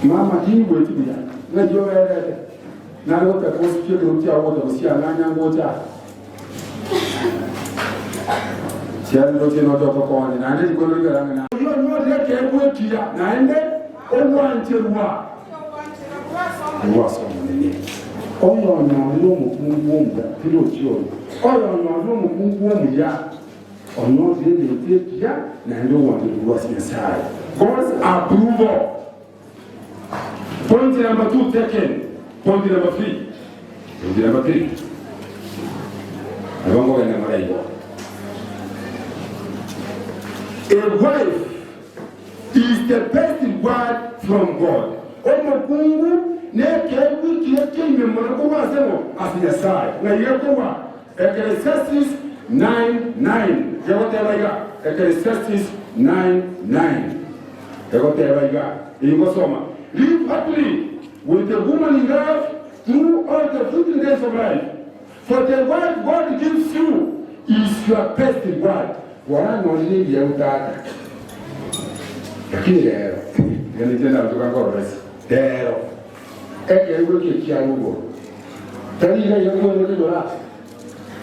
Mama hingwe tibia na jowere na lota ko su ke ruti awo da usia na nyango ta sia ndo te no to ko ni na ndi ko ri gara na yo no de ke ko tiya na ende o wa ncheruwa wa so ni o yo no lo mu kungu mu da tilo tio o yo no lo mu kungu mu ya o no de de te ya na ndo wa de wa sai God's approval. Point number 2 taken. Point number 3. Point number 3. A wife is the best word from God. Omokungu ne kewi kieke imemwako wasemo asiyasai. Na yekowa Ecclesiastes 9:9. Yagotebaiga Ecclesiastes 9:9. Yagotebaiga ingosoma. Live happily with the woman you love through all the 15 days of life. For the word God gives you is your best word. Wana nonini ya utaka. Lakini leo, yani tena kutoka kwa resi. Leo. Eke uwe kia ugo. Tani ile yangu ile dola.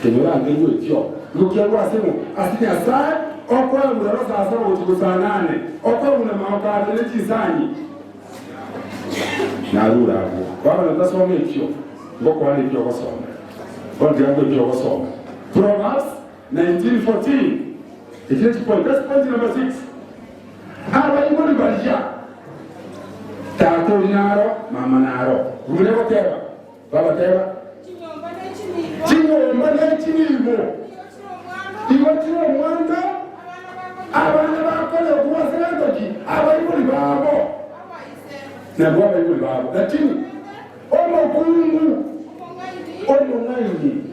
Kenyola ndio tio. Lukia kwa sema asini asai okwa murasa asaba utukusanane. Okwa una maoka ile tizani. Na rura hapo. Baba natasoma hicho. Ngoko wale hicho kusoma. Kwa yangu hicho kusoma. Proverbs 19:14. It's point. That's point number 6. Aba ingoni barisha. Tato naro, mama naro. Umule koteba. Baba teba. Chingo mbane chinimo. Iwatiro mwanda. Abana bakole kuwasendoki. Aba ingoni babo. Na baba ingoni babo. Lakini omokungu. Omongaini.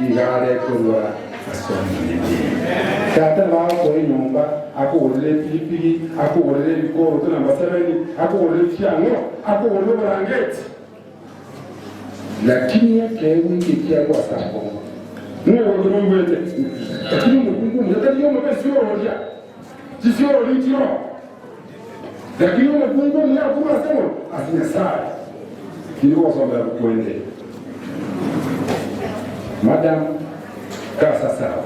Igare kulwa. Tata wako nyumba akugorere pilipili akugorere bikoro to namba 7 akugorere cyango akugorere barangeti lakini yake wingi kia kwa sako mwe ngomwete lakini mkungu mtati yomo besi yoja sisi olitio lakini mkungu ni akuma sema asinya sare kilikuwa somo la kuende madam kasa sawa.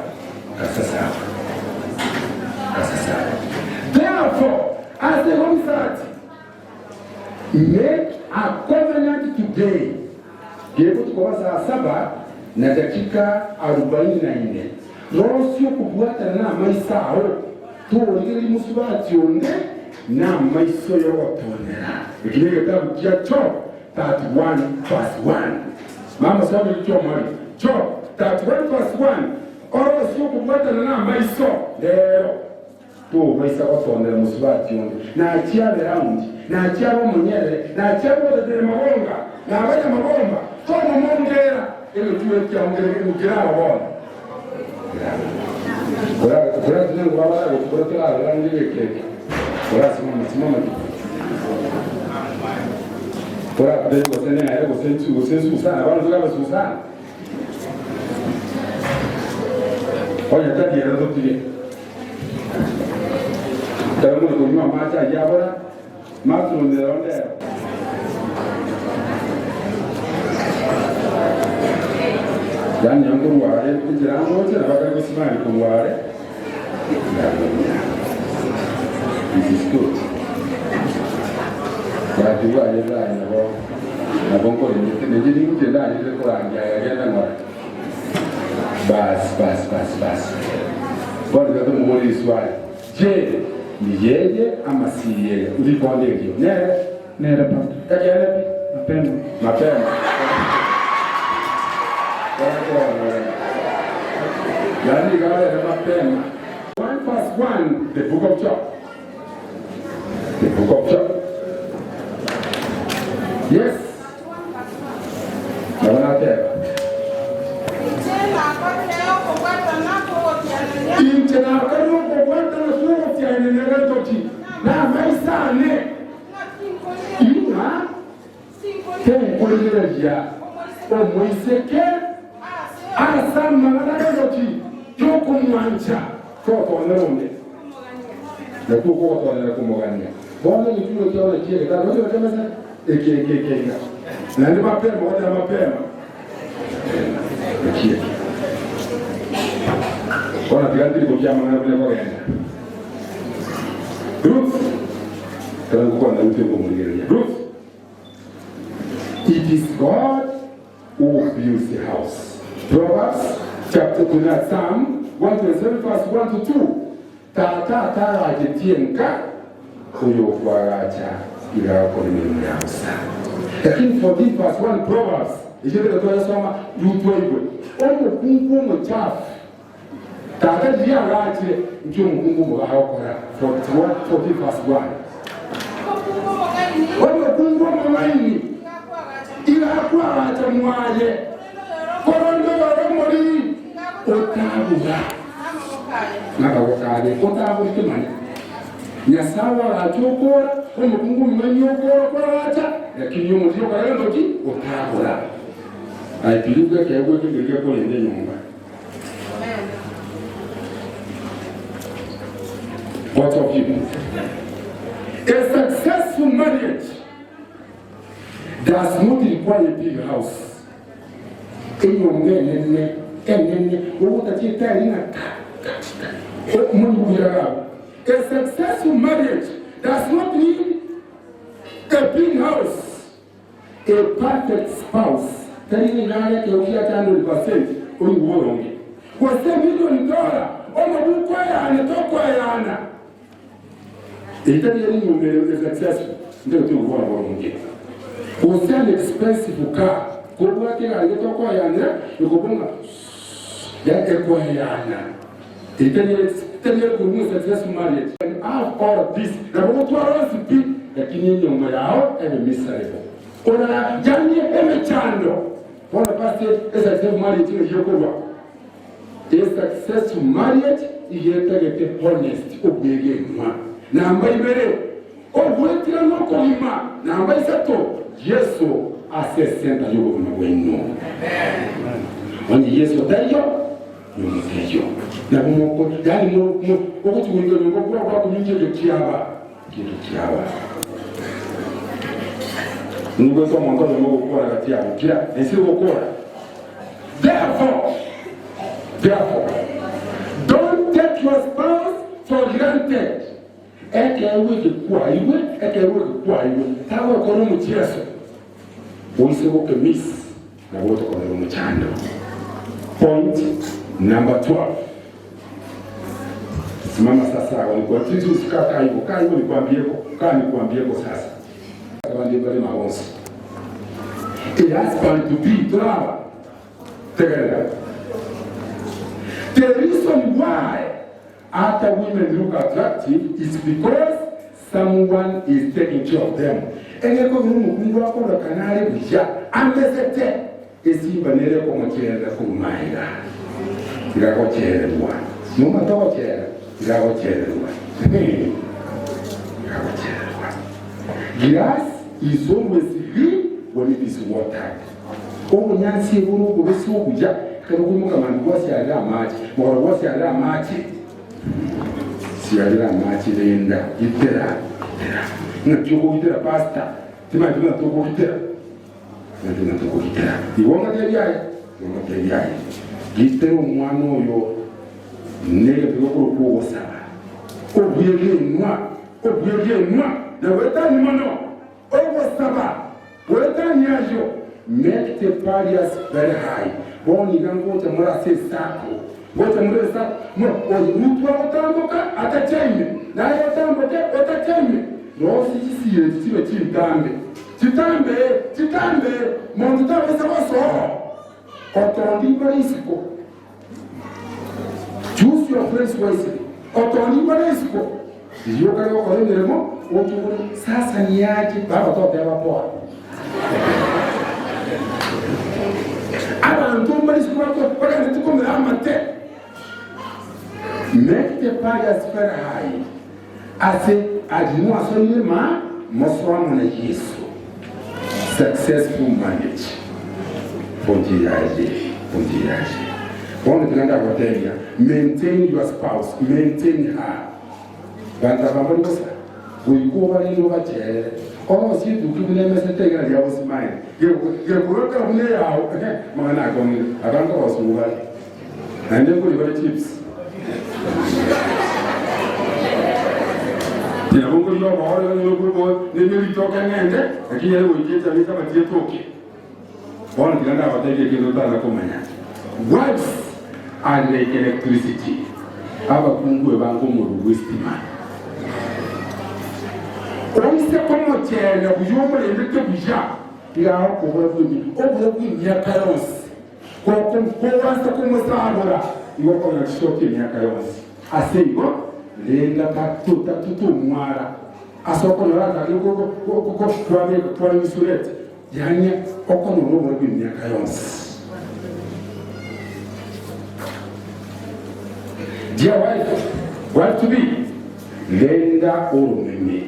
Therefore, as a home church, make a covenant today. Kieko tukowa saa 7 na dakika 44. Rosio kubuata na maisao. Tuolili musubati onde na maiso ya watonera. Ikilege tabu kia Job 31:1. Mama sabi likiwa mwari. Job 31:1. Oro sio kubwata na maiso lero to maisa otondera musubati onde na achia round na achia munyere na achia de mabonga na abanya mabomba to mumongera ile tuwe kia ongere mukira wabona kura tunengo baba ko kura tala randi keke kura simama kura bado kosene ayo kosensu sana bana tukabe susana. Oye, tati ya roto tuli. Taramu kunywa macha yabora macho nderonde. Dan yang ware penjelasan aja bakal kesimani ware. This is good. Baju aja lah na bongo ni jadi ni jeda ni kurang ya nang. Bas. Bora kata muli swali. Je, ni yeye ama si yeye? Uliponde hiyo. Nere pata. Kajana pi? Mapema. Yani gawa ya mapema. 1:1, the book of Job. The book of Job. Yes. Naona tena. Inchena kanu kuwata na suo tiane negatoti. Na maisa ne. Ina. Tena kulireja. O moiseke. Asa magatoti. Joko mwancha. Kwa nene. Na kwa nene kumogania. Bwana ni kile kiona kile. Kama ndio kama sasa eke. Na ni mapema. Eke. Ona tigandi kukia mangana bila kwa yenda. Ruth. Kana kwa na mtu kumlilia. Ruth. It is God who builds the house. Proverbs chapter 2, Psalm 127 verse 1 to 2. Tata ajetienka huyo kuaracha ila kwa nini house. Lakini for this verse 1 Proverbs, ijebe natoa soma yutwa hivyo. Omo kungu mchafu. Tata jia rache ndio mungu mwahokora 40 verse 1. Omo kungu mwaini ila kwa racha mwaje. Korondo yoromori otabura. Naka wakade otabura kimani. Nyasawa rachokora omo kungu mwanyokora kwa racha lakini yomo zio karendo ki otabura. I believe that everything will get going in the nyumba. What of you? A successful marriage does not require a big house. A successful marriage does not need a big house. A perfect spouse. Tani nane keukia 100% uongo. Kwa $1 million omabuko anatoka yana. Itali ni numero successful. Ndio tu uongo. It's an expensive car. Kwa kile alitoka yana ukubonga ya ekwa yana. Itali ni successful marriage. And have all of this. Na watu wasipi lakini nyumba yao ni miserable. Ona jani emechando. Bona pase a successful marriage in Yokoba. A successful marriage is a honest obligation. Namba ibere. Ogwetira no kolima. Namba isato. Yesu asesenta yuko na wenu. Wani Yesu dayo. Yumuteyo. Na mumoko yani mo okutuwinga ngo kwa kuminje kiaba. Kiaba. Nous sommes encore le mot pour la terre. Et c'est au corps. Therefore, don't take your spouse for granted. Et que vous de quoi il veut, et que vous de quoi il veut. Ça va comme un tierce. Vous savez que miss, la votre comme un chando. Point number 12. Simama sasa walikuwa titu sikaka hivyo. Kaa hivyo nikwambie kwa sasa. A husband to be drama. Together. The reason why other women look attractive is because someone is taking care of them. Ene ko mungu wako ndo kanali bija ambezete esimba nere ko mchenda ko maiga. Ngako chere bwa. Mama to chere. Ngako chere bwa. Ngako chere bwa. Grass is always green when it is watered. Omo nyansi uru ko besi okuja kero ko muka manduwasi ala maji. Moro wasi ala maji. sialira machirinda itera na chuko itera pasta tima tuna tuko itera na tuna tuko itera iwonga teyai itero mwana oyo nege tuko ko sala obuyegenwa na wetani mono ogo saba wetani yajo make the parias very high boni gango te mora se sako wote mure sa mo mtu watamboka atacheme na yatamboke atacheme no sisi siwe chitambe mondo tawe sawaso otondi barisiko choose your friends wisely otondi barisiko yoka yoko nderemo otukuri sasa ni yaje baba tote wapoa abantu barisiko bakana tukomera amate make the parias very high ase adinu asonye ma moswa na Yesu successful marriage pontiaje bonne tenda hotelia maintain your spouse maintain her banta bamosa uyikuba lelo bajere ono si dukubile mesetega ya osimai yekuroka mune yawo mana komile abantu basuba nande kuli bale chips ya bongo yo bora no grupo ne mi toka ngende akija leo ikita ni kama tie toke bona tilanda batege kilo tala komanya wives are like electricity aba kungwe bango mu wistima onse komo chele buyomo le ndike buja ya ko bo ya kayos ko wasa komo sabora yo ko na shoki ya kayos asego lenga tatu mwara asoko norata ko kwa misurete yani oko no bo bi ya kayos dear wife to be lenga orumeme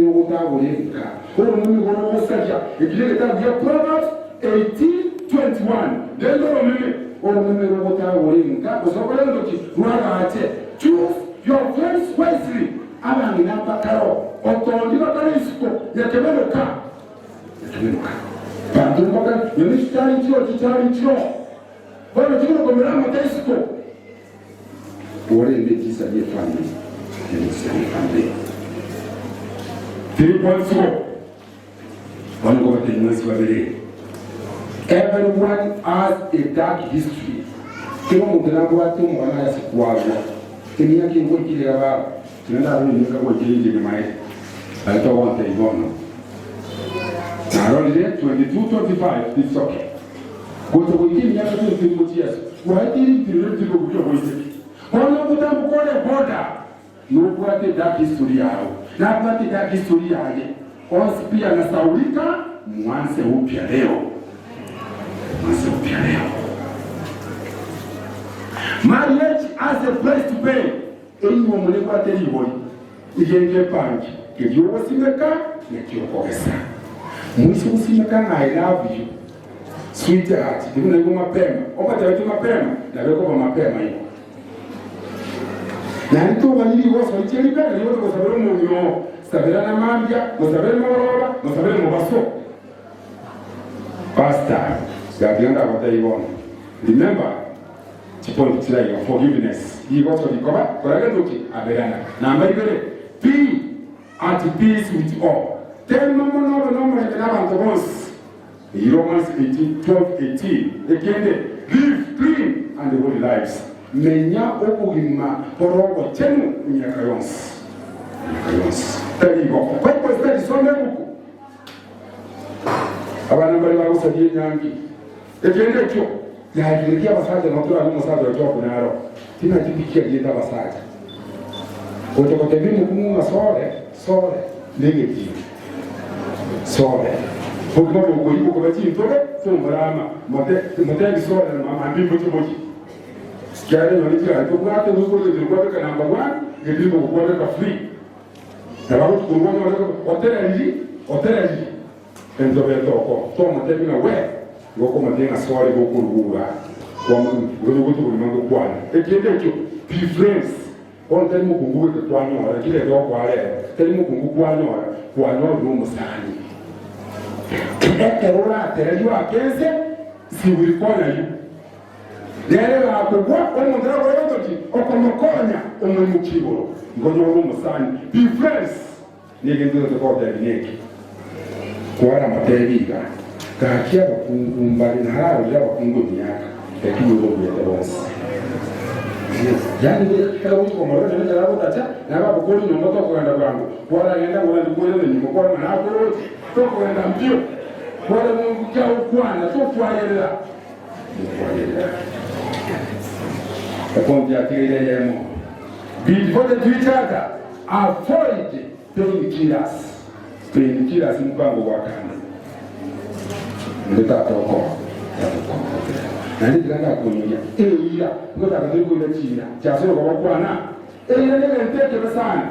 yokutabuleka orumeme gono musajja ekile tabya Proverbs 18:21 lenga orumeme yokutabuleka osokola ndoki mwagaate choose your friends wisely abangi nambakaro otondi bakalisiko yakebeloka bantu mbaka yonishitali chiro bwana chiro komera mataisiko ore ndekisa ye family ndekisa ye family 3.4 wango batenwesi babere everyone has a dark history kimo mutango watu mwana ya sikwago kini yake ngo kile baba tunaenda rudi nika kwa kile ni mai alitoa wante ibono na rodi 22:25 it's okay kote wengine yako tu kimutias waitiri tirudi kwa kujohoise kono kutambu kole boda nukwate dark history yao na kwate dark history yake ospia na saulika mwanze upya leo marriage as a price to pay eyiwo mune kwate liboi igenge panki kebyo wasimeka nekiyokogesa mwisi usimeka na I love you sweetheart ndivuna yuko mapema okatawetu mapema nabeko mapema hiyo na nito balili woso icheli bega niwo ko sabero munyo sabera na mambya no sabero morora no sabero mobaso pastor gabianda batayibona remember point tira your forgiveness he got to recover korage doki aberana na mbere be at peace with all tell mama no na bantu bose Romans 18:12-18 ekende live clean and holy lives menya okugima porogo chenu nyakayons tarigo kwa kwa some buku abana bali bagusabye nyangi ekende cyo yagirikia basaje notura ni musaje cyo kunaro tina tipikia genda basaje otokote bimu kumunga sore negative sore Pokno ko yi ko bati ntoke to marama mote bisora na mambi mochi kyale no nikira to kwa to ko le ko ka number 1 ngedi ko ko ka free na ba ko ko no oteraji endo be to ko to mote bina we go ko mote na sore go ko ruwa kwa ngono goto kulimango kwana ekende ekyo difference on tell mukungu ke kwanyo ara kile ndo kwale tell mukungu kwanyo ndo musani ora terajua kense si ulikona yu lele ba kugwa omo ndara ko yototi okomokonya omo mukibolo ngono ndo musani difference nigendo ko ta bineki kwara matebiga kakia bakumbali na hao ya bakungu myaka lakini uko byatabasi yani kala uko kwa mara nenda hapo tata na hapo kwa nini ngoto kwenda kwangu wala nenda kwa ndugu ni kwa na hapo to kwenda mbio wala Mungu kwa kwana to kwaela kwa ndia kile yemo before the Twitter avoid painkillers mpango wa kanda ndeta toko na ndi kanga kunyia eira ngoda ka ndiko ile chira chaso kwa kwana eira ndeke nteke sana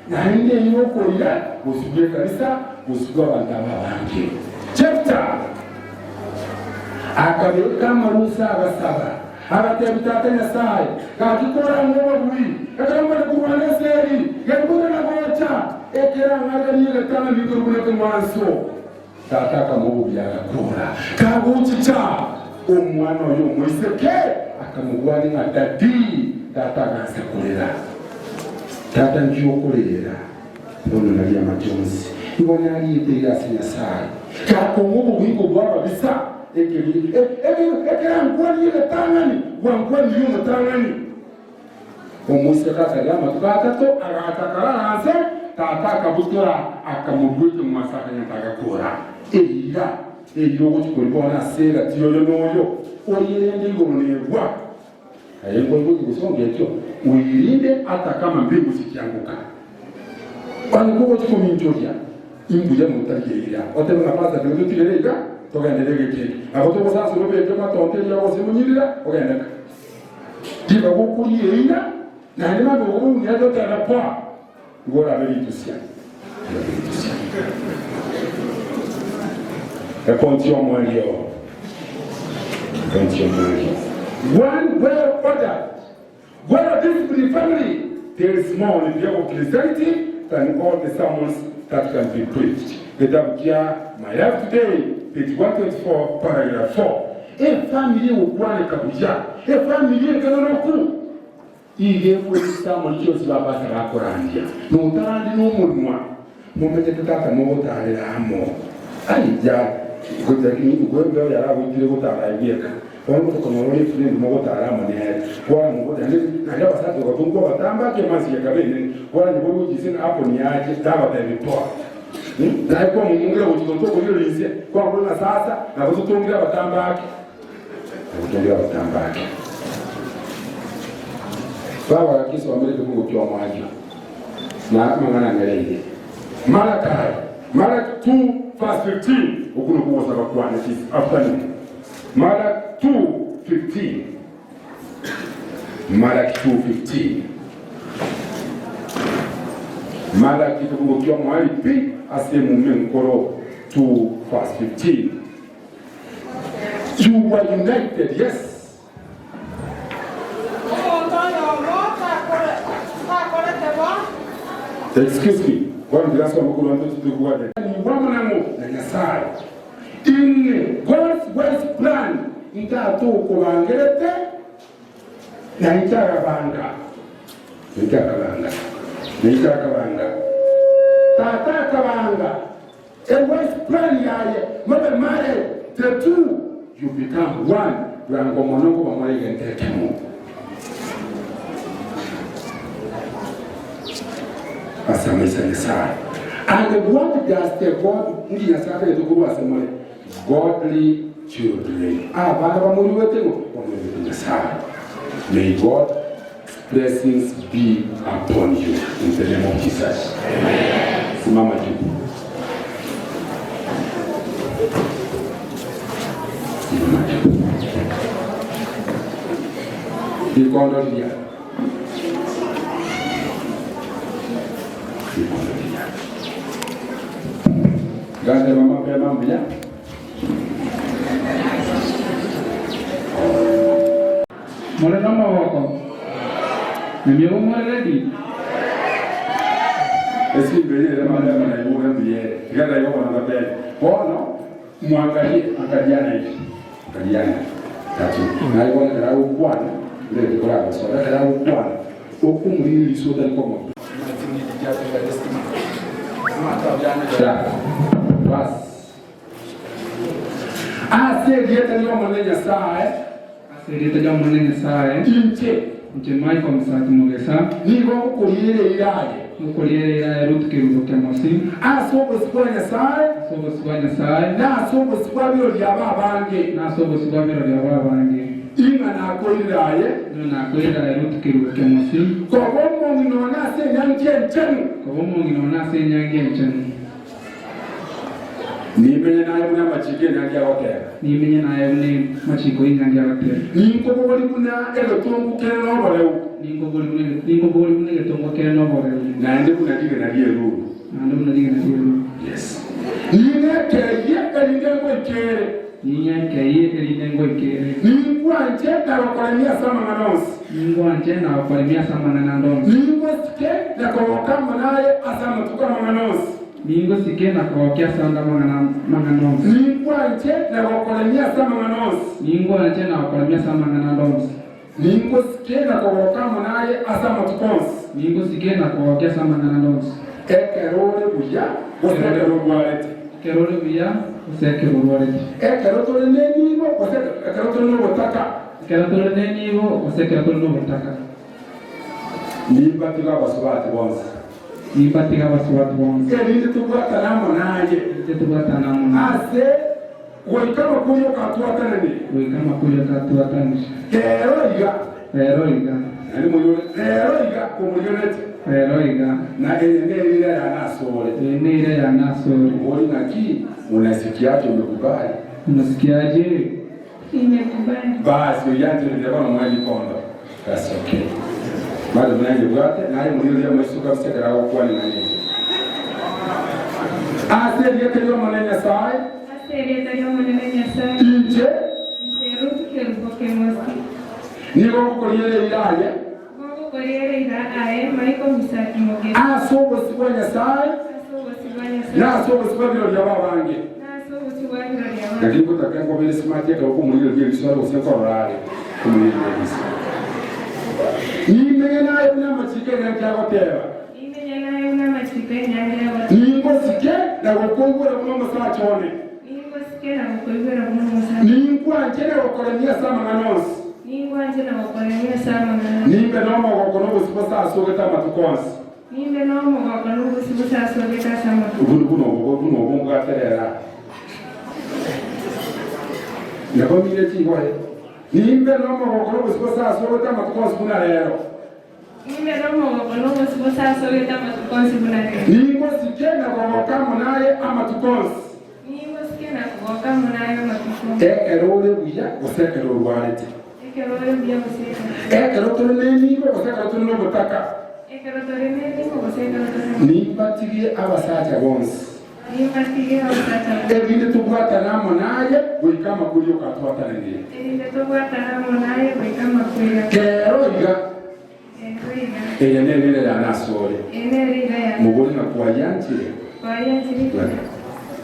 na ndi yoko ila usije kanisa usije bantaba bangi chapter akabeka marusa abasaba abatemtatenya sai kakikora ngowi akamba kuwana seri yakubona na gocha ekera ngagani gatana bikuru kuna mwanso tataka mubu byakora kabuchicha umwana yo mwiseke akamugwani ngatadi tataka sekulera tata njiyo kulera bono nali amajonzi ibona ali itega sinyasai kako mubu bwiko bwaba bisa ekera ngwani gatangani wangwani yo mutangani umuseka kagama tukatato agatakara hanze tataka butora akamugwike mu masaka nyatagakora eira eyo kuchikubona sera tiyoyo noyo oyirende ngonewa ayeko kusonga ekyo uyirinde hata kama mbingu zikianguka bango kuchikomintokya imbuya mutakiira otema pasta ndio tigerega togenderege kindi akoto sasa robeke matonte ya wose munyirira ogenda diba kukuyeira na ndima ngo nyato tarapa ngora beritusia Continue Mario. One well ordered, well disciplined family, there is more in the of Christianity than all the sermons that can be preached. The Dabukia, my life today, page 124, paragraph 4. A family will want a kabuja, a family canonoku. Ihe kwesa mwancho zibaba sarakorandia. No tarandi no murmwa. Momete tutata mo tare amo. Aija kutaki kwenda yara kutire kutara yeka. Wano kutokomori free mo tara mane. Kwa mo tande na ya basatu kwa tungo batamba ke masi ya kabene. Kwa ni bobu jisina hapo ni aje taba tabipoa. Na kwa mungira utoto ko ile lise. Kwa mbona sasa na kutungira batamba yake. Kutungira batamba yake. Baba yakisi wa mbele Mungu kwa mwaji na mangana ngelele Malachi 2 verse 15 ukuno kuwa sababu kwa nisi after Malachi 2:15 Malachi 2:15 Malachi Mungu kwa mwaji pi asemu mkoro 2 verse 15 You were united, yes. Excuse me. One glass of water to the water. In God's West plan, itatu kubangerete na itakabanga. Tata kabanga. A West plan yaye. Mother married the two, you become one. Rango monoko mamari gentekemo. And what does the God godly children? May God's blessings be upon you in the name of Jesus. Amen. Mama Ganda mama pe mama ya. Mole noma wako. Mimi mole ready. Esi mbele ile madama na yuwe mbele. Gada yuko na mbele. Bono muangalie angaliana hivi. Angaliana. Tatu. Na yuko na rawu bwana. Ndio kwa so na rawu bwana. Okumuri soda komo. Bas. Asiyeta leo mwenye saa asiyeta leo mwenye saa nje mai kwa msati mogesa nigo kuliele ilaye rutu kiruko kemosi asobo sibanya saa na asobo sibabiro lya babange inga na koiraye rutu kiruko kemosi kobomo nginona se nyange nchenu nimenye naye muna machike nyange awotera nimenye naye mune machiko nyange awotera ninko boli muna egotongu kene noboreu ninko boli muna egotongu kene noboreu nande muna dige na lieru yes nine keye elinde ngwekere ningwanje narokolemia sama nganosi ningwesike nakowokamba naye asama tukama nganosi Ningo sikena kwa kiasa manganosi. Ningo anje na wakolemia sama nganosi. Ningo anje na wakolemia sama nganosi. Ningo sikena kwa kama naye asama tukonsi. Ningo sikena kwa kiasa manganosi. Ekerole buya, osekero walete. Kerole buya, osekero walete. Ekerole nenibo, osekero no botaka. Kerole nenibo, osekero no botaka. Nimbatiga basubati bonse. Nibatiga basubati bonse. Elinde tubata namo naye. Ase wekama kuyo katuatanani. Eroiga. Ani muyo eroiga kumuyonete. Na enele ya nasore. Woli naki unasikiaje umekubali? Unasikiaje? Nimekubali. Basi uyanze ndio mwali kondo. That's okay. Bado mnaje bwate naye muyo ya masuka msekera kwa ni nani? Ase yake leo maneno sai. Inje nigo kukoliyele ilaye asobo sibanya sai nasobo sibabiro lya babange lakini kutakengo bile smart yake huko mulilo bile biswali usekorale kumulilo bisi nimenye naye una machikene yakoteba ningo sike na gukongora mu masachone Ningwa njene wakolemia sama nganosi. Nimbe nomo wakonobo siposa asogeta matukonsi. Ubuno bunga terera. Yako mile chingwe. Nimbe nomo wakonobo siposa asogeta matukonsi kuna lero. Ningo sikena kwa wakamo naye ama tukonsi. Ekerole buya osekero rwalete. Ekero toleni ko osekero tolno botaka. Nibatigie abasacha bonse. Ebinde tubwata namo naye wikama kulyo katwata nende. Keroiga. Eyenele ya nasore. Mugoli na kwa yanchire.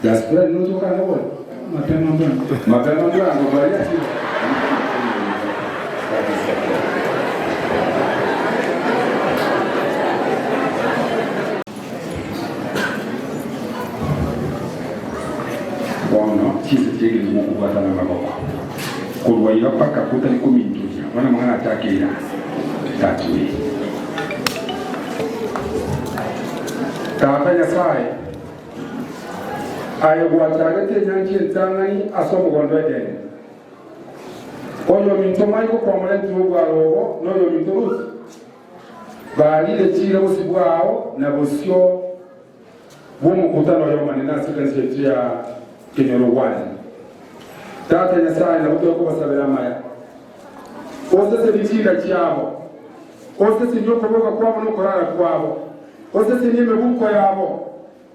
Gaspar no toca na bola. Mapema bwana ngobalia tu. Bono kisi tege ni Mungu kwa na maboko. Kulwa yopa kakuta ni kumintuja. Wana mwana atakira. Tatui. Tafanya sai. Ayo guatarete nyanki ntangani asomo gondwede. Oyo minto maiko kwa mlentu bwaro no yo minto ruth. Bali le chira busibwao na bosyo bomu kutano yo manena sekensi ya kinero 1. Tata ya sai na uto ko basabira maya. Ose se bitinda cyabo. Ose se nyo kuboka kwabo no korara kwabo. Ose se nyime buko yabo.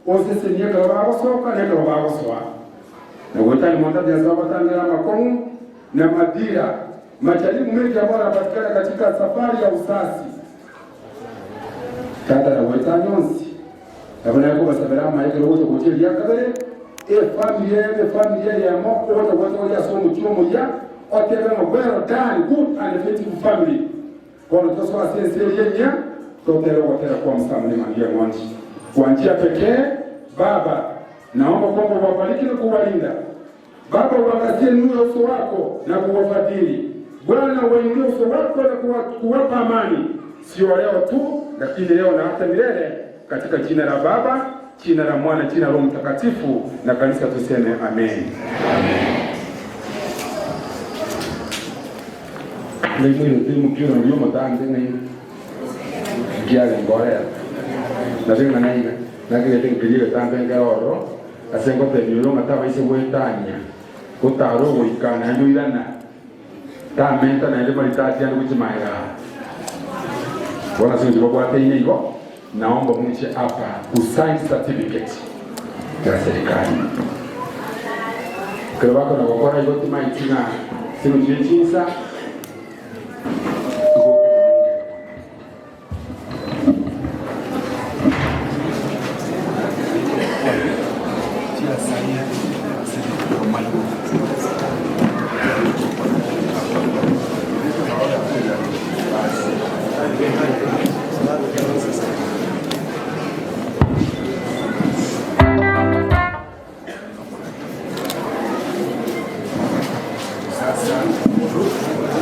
Ose se nyeka babo soka neka babo soa. Na weta ni monta ya sababu tanga makomu na madira majaribu mengi ambayo yanapatikana katika safari ya usasi. Kata na weta nyonsi. Abana yako basabira maikero wote kutili ya kabere. Family ya moko wote ya somo chumo ya. Otebe mabero dan good and effective family. Kwa nini tosa sense yenya? Totele wote kwa mstamani mandia mwanchi. Kwa njia pekee Baba, naomba kwamba wabariki na kuwalinda. Baba, uangazie nuru ya uso wako na kuwafadhili. Bwana, wainulie uso wako na kuwapa amani, sio leo tu, lakini leo na hata milele, katika jina la Baba, jina la Mwana, jina la Roho Mtakatifu, na kanisa tuseme amen. Amen. Leo ni mkio na mlio mtani tena kiasi ngorea. Na tena naiga, na kile kile tambe ngaro, asengo te mlio mtava ise wetanya. Kutaro wikana yuilana. Tamenta na ile malitati yangu kuchimaira. Bwana sisi kwa tena hivyo, naomba mniche hapa usign certificate ya serikali. Kwa wako na kokora yote maitina sio jinsa. Sasa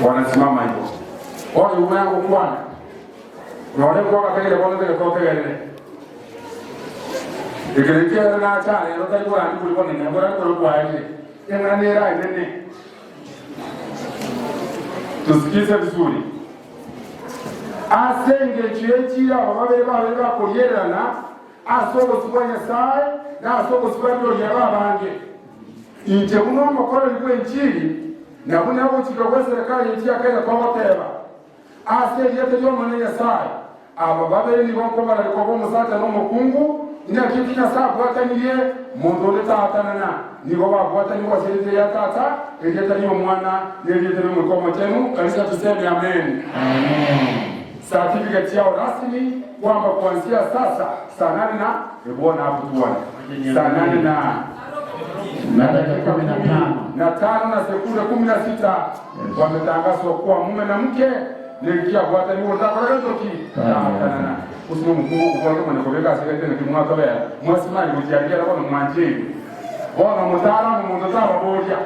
wanasimama hivyo. Wale uwe yangu kwana. Na wale kwa kakile kwa ndio kwa tegele. Ikirikia na achane ndio kwa ndio kulikuwa ni ngora kwa ile. Yana ni rai nene. Tusikize vizuri. Asenge chiechira bababe bakoyerana asoko sibanya sai na asoko sibanya yababange. Inje uno makora libwe nchiri na kuna buchika kwa serikali yetu yakenda kwa whatever. Asenge yete yo manenya sai. Aba bababe ni bako bala kwa musata no mukungu ina kitu na sababu hata niye mondo leta atanana ni baba bwata ni wasirite ya tata eleta ni mwana eleta ni mkomo tenu kanisa tuseme amen. Amen. Certificate yao rasmi kwamba kuanzia sasa saa 8 na ebona hapo tuone saa 8 na dakika 15 na sekunde 16 wametangazwa kuwa mume na mke nilikia bwata ni wanda kwa ndoki na usimu mkuu kwa kama nikobeka sekete ni kimwa tobe mwasimali kujialia kwa mwanjini bona mtaalamu mtazama boja.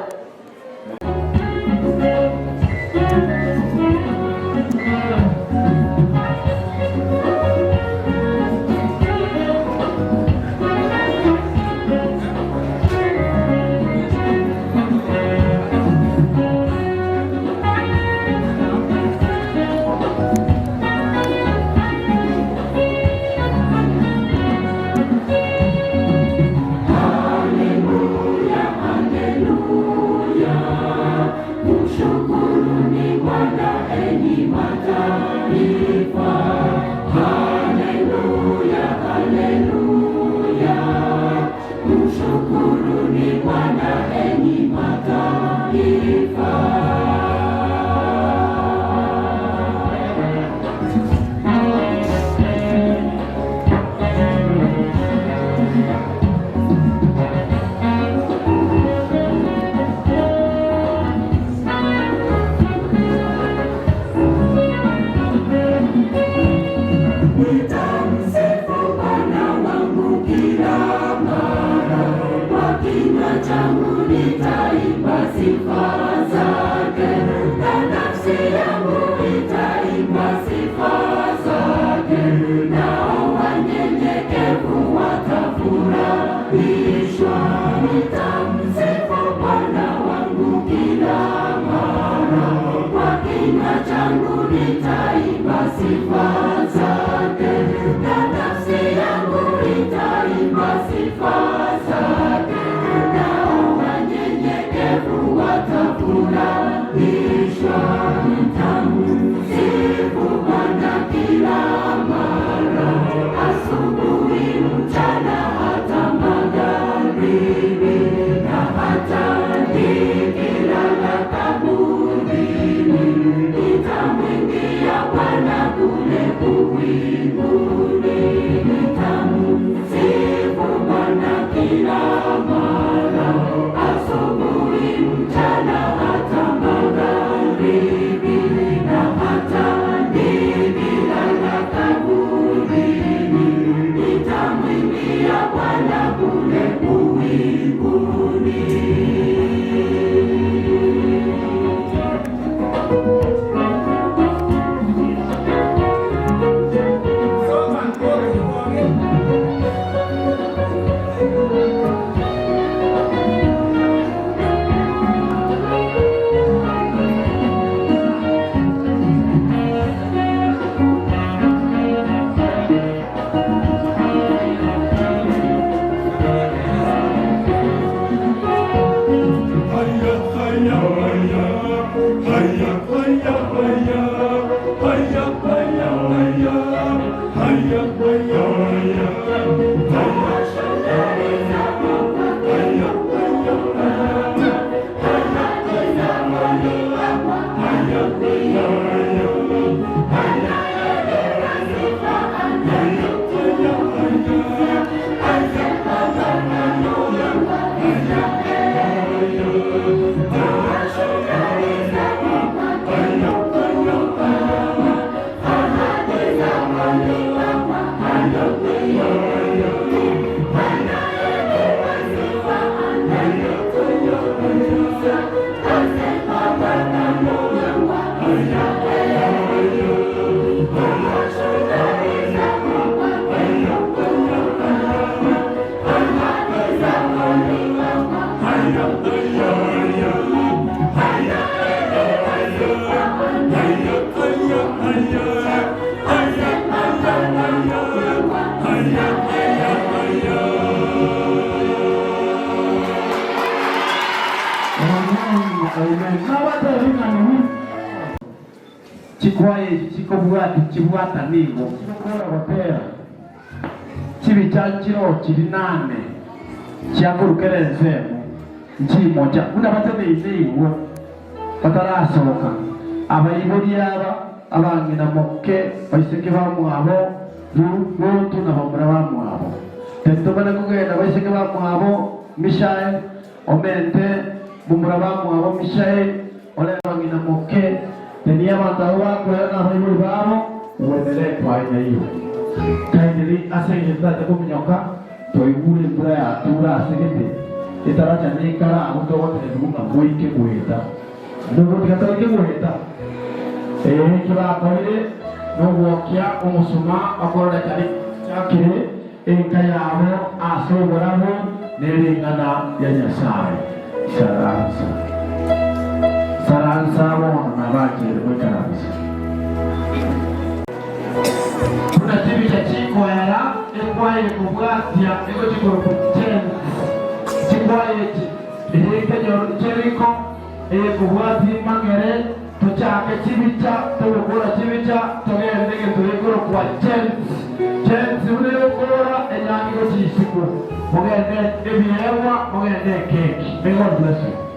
chikwaye chikobwati chibwata nigo kora gotera chibi chachiro chirinane chiakurukerenzemo nchimoja kuna batene iziwo batarasoka abayiburiaba abangina mokke baiseke bamwabo n'utu nabamura bamwabo tetumana kugenda baiseke bamwabo Mishael omente mumura bamwabo Mishael ole bangina mokke tenia bandao bako na bayiburi babo uendelee kwa aina hiyo kaidiri asenge ndate kumunyoka toibure mbura ya tura asegete itaracha nikara amutogote ndunga mwike gwita ndugu tikatoke gwita kirakorire n'ugwokia umusuma akorora cyane cyakire enka yabo asoboramo n'eringana ya Nyasaye saransa bona bakirwe karansa tunatibija chikwera ekwaye kubwatia ego chikoropoten chikwaye ekenyo cheriko kubwati mangere tuchake chibicha tubukura chibicha tugende getulekoro kwa chance ule ukora enyango chisiku mugende ebiyewa mugende keki may God bless you.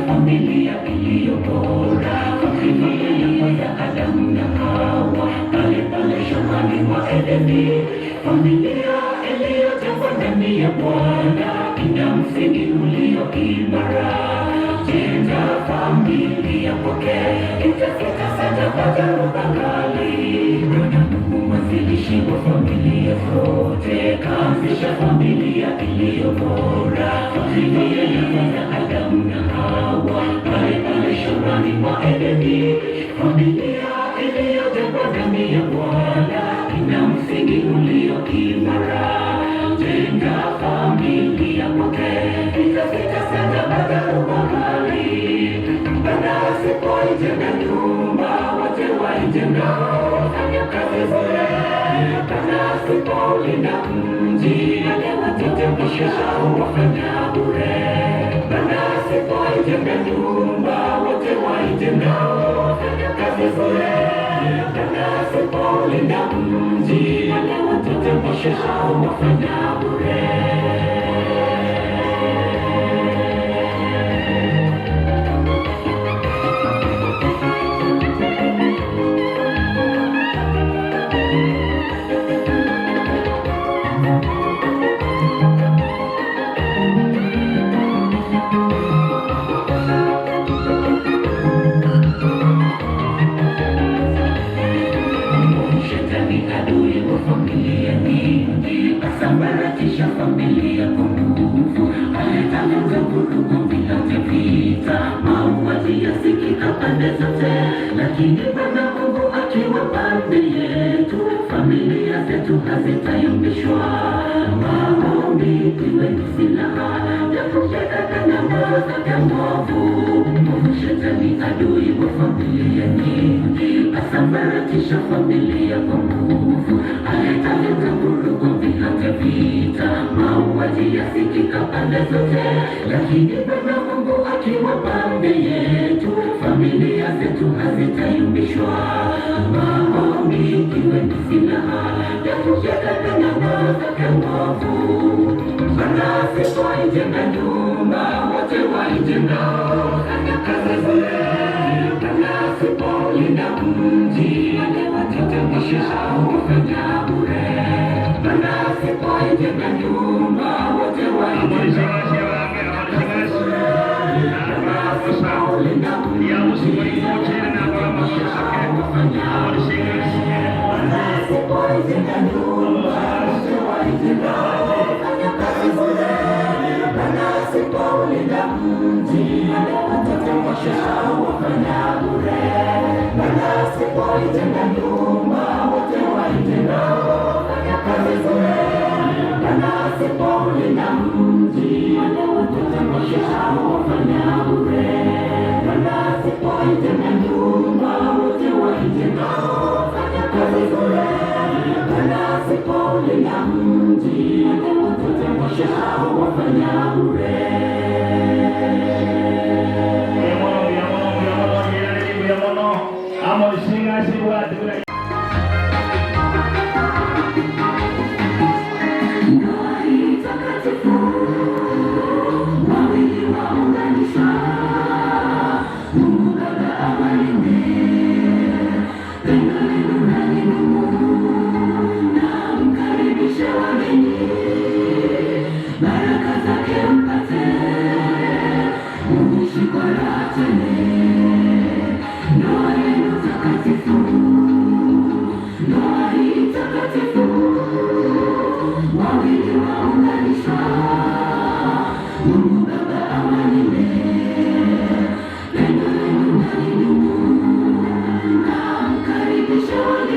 Familia iliyo bora, Adamu na Hawa, pale pale shambani mwa Edeni, familia iliyojengwa ndani ya Bwana, ina msingi ulio imara. Jenga familia kwake, itakita sana madharuba kali. Bwana Mungu mwanzilishi wa familia zote, kaanzisha familia iliyo bora. Familia ya Adamu na Hawa, pale shambani mwa Edeni. Familia iliyojengwa ndani ya Bwana, ina msingi ulio imara. Jenga familia kwake, itakita sana madharuba kali. Bwana asipoijenga nyumba, wote waijengao fanya kazi bure. Bwana asipolinda mji, wale watoto mashao wafanya bure. Bwana asipoijenga nyumba, wote waijengao fanya kazi bure. Bwana asipolinda mji, wale watoto mashao wafanya bure. Asambaratisha familia kwa nguvu, aleta vurugu bila vita, mauaji yasikika pande zote, lakini Bwana Mungu akiwa pande yetu, familia zetu hazitayumbishwa. Maombi iwe ni silaha ya kushindana na nguvu za mwovu. Shetani adui wa familia nyingi, asambaratisha familia kwa nguvu, aleta vurugu bila vita, mauaji yasikika pande zote, lakini Bwana Mungu akiwa pande yetu, familia zetu hazitayumbishwa. Maombi iwe ni silaha ya kushindana na nguvu za mwovu. Bwana asipoijenga nyumba, wote waijengao fanya kazi bure. Bwana asipolinda mji, wale watoto mashao wafanya bure. Bwana asipoijenga nyumba, wote waijengao fanya kazi bure. Bwana asipolinda mji, wale mashao wafanya bure. Bwana asipoijenga nyumba, wote waijengao fanya kazi bure. Bwana asipolinda mji, wale watoto mashao wafanya bure. Bwana asipoijenga nyumba, wote waijengao fanya kazi bure. Bwana asipolinda mji, wale watoto mashao wafanya bure. Bwana asipoijenga nyumba, wote waijengao fanya kazi bure. Bwana asipolinda mji, wale watoto mashao wafanya bure. Show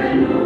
When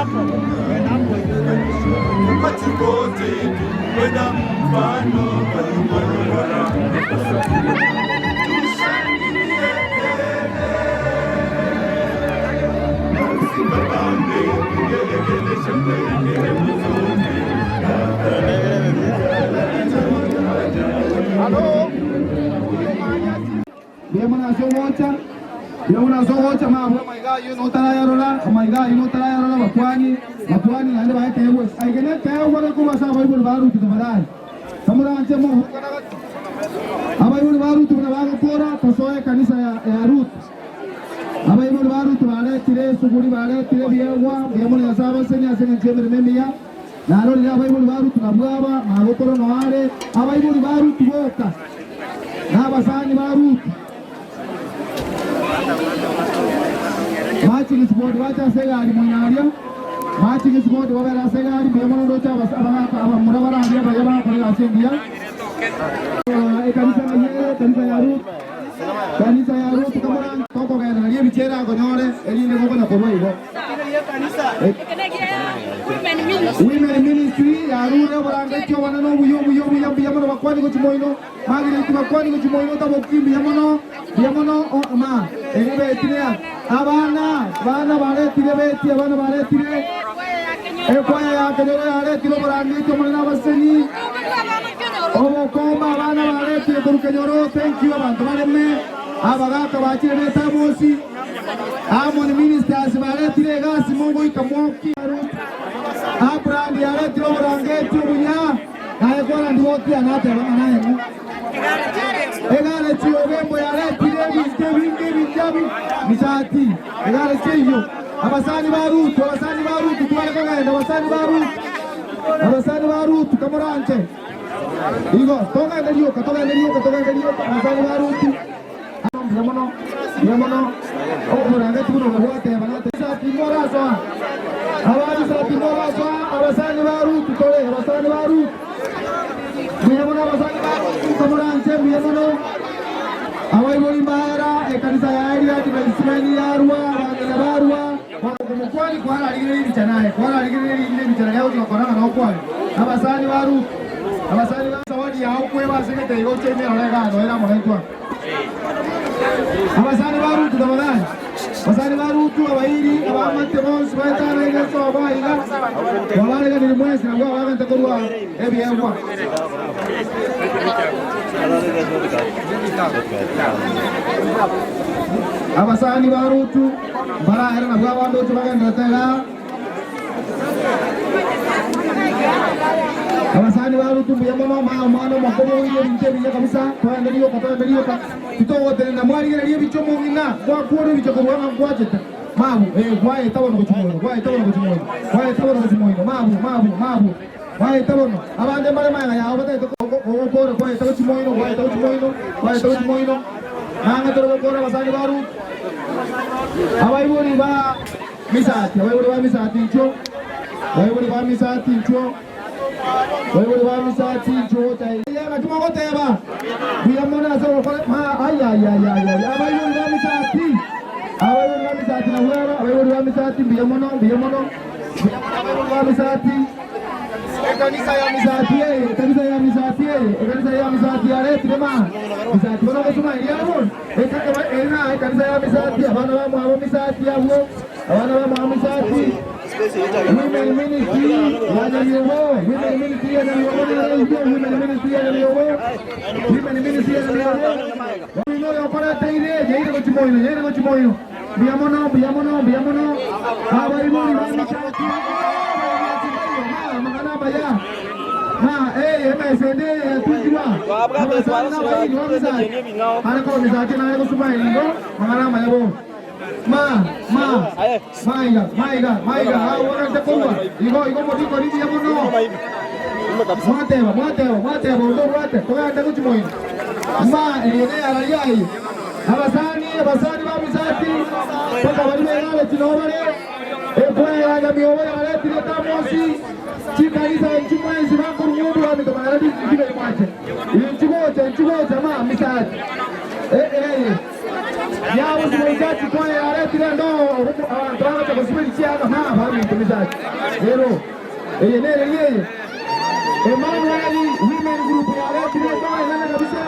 Hapo Machikote wenda mfano Biamana somocha mambo maiga yuno tarayarora maiga yuno tarayarora bakwani nande baike yewe aigene kayo wala kuma sa baibul baru tu badai samura anche mo abaibul baru tu baga pora tosoe kanisa ya Ruth abaibul baru tu bale tire suguri bale tire biawa biamana saba senya chemere memia naro ya abaibul baru tu nababa magoporo noare abaibul baru tu boka na basani baru Matching is what wacha segari monyaria matching is what wabera segari bemono docha basaba murabara andia bayaba kore asendia kanisa ya Ruth kama toko gana lia bichera konyore elinde koko na kobo ibo women ministry ya Ruth baranga cho wana no buyo biyamono bakwani ko chimoino magire bakwani ko chimoino tabo kimbi biyamono ma ebe tiria abana bare tire beti abana bare tire ekwaya ya kedere ale tiro baranga cho mana baseni obo koma abana bare tire por kenyoro thank you abantu bareme abagaka bakire beta mosi amoni ministers bare tire gasi mongo ikamoki abrandi ale tiro baranga cho bunya naye kwa ndioti anate bana naye mu egale tiro bembo yale tire bijabi misati egale chiyo abasani barutu twale kagenda abasani barutu kamoranche igo toga ndelio abasani barutu yamono okuranga tuno ngwate banate sati moraso abadi sati moraso abasani barutu tole abasani barutu yamono abasani barutu kamoranche yamono abaiboli mbara ekanisa ya area timesimani yarwa barwa kwani kwala aligire bichanaye bichana yao tunakorana na kwani abasani barutu sawadi yao kweba sekete igo cheme olega no era moletwa abasani barutu tabagani abasani barutu abairi abamate bons baitana ile so baiga wala ni mwezi na wao wakanta korwa ebiengwa abasani barutu bara era na bwa ndo tubaganda tela abasani barutu biyamama mwana makomo ile binje kabisa kwa ndio tutowo tena mwali ile bichomo ngina kwa kuona bichoko bwana kwacheta mabu kwae tabono kuchimoyo mabu kwae tabono abande mare maya ya obata ko kwae tabono kuchimoyo nanga toro ko basani baru abaiburi ba misati cho tai ya batuma ko teba biyamona so ko ma ay abaiburi ba misati na wera abaiburi ba misati biyamono ba misati kanisa ya misati are trema misati bono ko suma ya bon kanisa ya misati abana ba misati abo abana ba misati women ministry ya chimoyo biyamono abaiburi ba misati magana baya MSD tujiwa abasana bayi wamisa arako misati na arako suma ingo magana mayabo maiga awara takowa igo modiko ni biyamono mwateba ndo mwate toya taku chimoyo ene arayai abasani ba misati paka bali ngale tinobale ekwaya ya miyobo ya tire tamosi chikanisa chimwezi bakurumundu wa mitomara dikibe mwache inchigocha ma misati yawo zimejati kwa ya tire ndo abantu bakosibiri chiana ma bari misati rero yeye Emmanuel Women Group ya leo tunaenda kabisa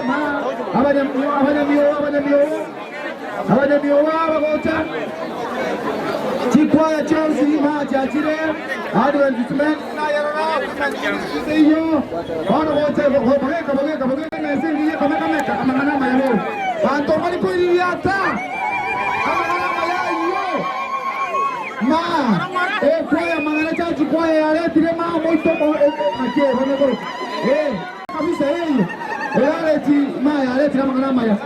abanyamiowa bagota Chikwaya Chelsea match achire advertisement na yarona iyo bana bote bageka nesingiye kameka amana mayo banto mali ko iliata amana mayo ma kwaya mangana cha chikwaya yale tire ma moito ake bana ko kabisa hiyo yale ti ma yale tire mangana mayo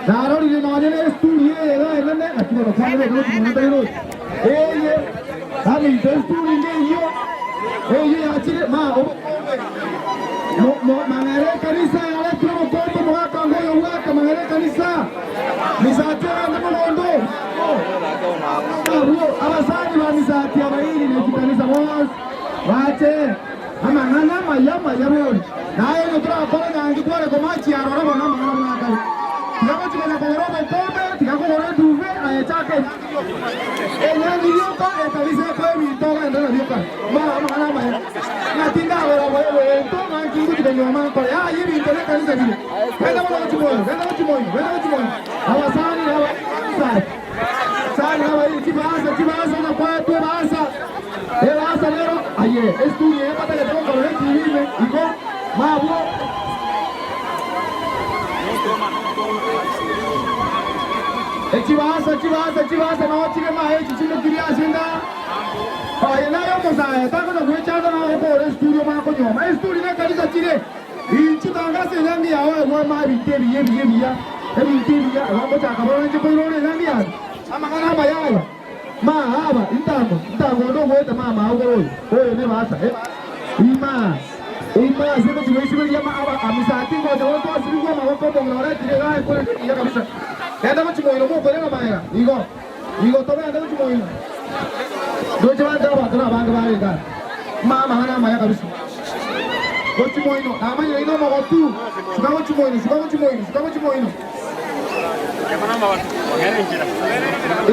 Daro ni no ne studio ne akino ko ne ko ni ndiro ami studio ngeyo achire ma mangere kanisa yale tuno ko mwaka ngoyo waka mangere kanisa misatera ndamondo abasani ba misati abayiri ne kanisa mos wache amangana mayama yaboni naye no tukakora ngangi kwale ko machi arora bona mangana Tikako chikona kogoroba kombe, tikako kogoroba duve, ayachake. Enyangi yoka, etalise kwe mitoka, endona yoka. Mama, natinda wewe, entonga kingu tikanyoma kwa. Ya, yiri intone kanisa vile. Wenda chimoyo. Awasani, Sani, chibasa na kwa tu basa. Basa lero, aye, estuye, pata le tengo kogoroba TV, iko, mabu. Chibasa na ochile ma chichile kiria sinda. Na yo mosaya, tako na kuechana na ko studio ma ko nyoma. Studio na kanisa chile. Inchi tanga se nyangi ya wewe ma bitebi ya. Bitebi ya, wako chaka bora nje ko rone nyangi ya. Ama kana ma yaya. Ma haba, intango ndo mweta mama ogoro. Oyo ne basa. Ima sema tumeishi ya ma amisati ngoja watu asirikwa mawako ngora tire ga ko ya kabisa. Enda mchimoino mo kolena maera. Igo tobe enda mchimoino. Doje wanda wa tuna banga barega. Mama hana maya kabisa. Mchimoino, amanya ino mo tu. Shuka mchimoino.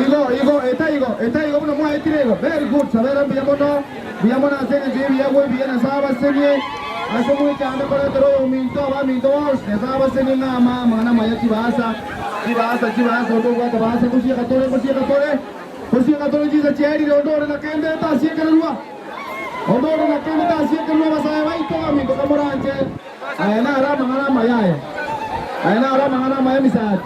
Igo mna mwa etirego. Very good. Sabera biyamona sene jebi ya gwe biyana saba senye. Asemwe chanda kora tero minto saba senye na mama na maya tibasa. Chibasa, ondo guata basa, kusia katore jiza cheri, ondo na kende ta siya kalua. Basa vai to ami to kamoranche. Ayana rama maya misat.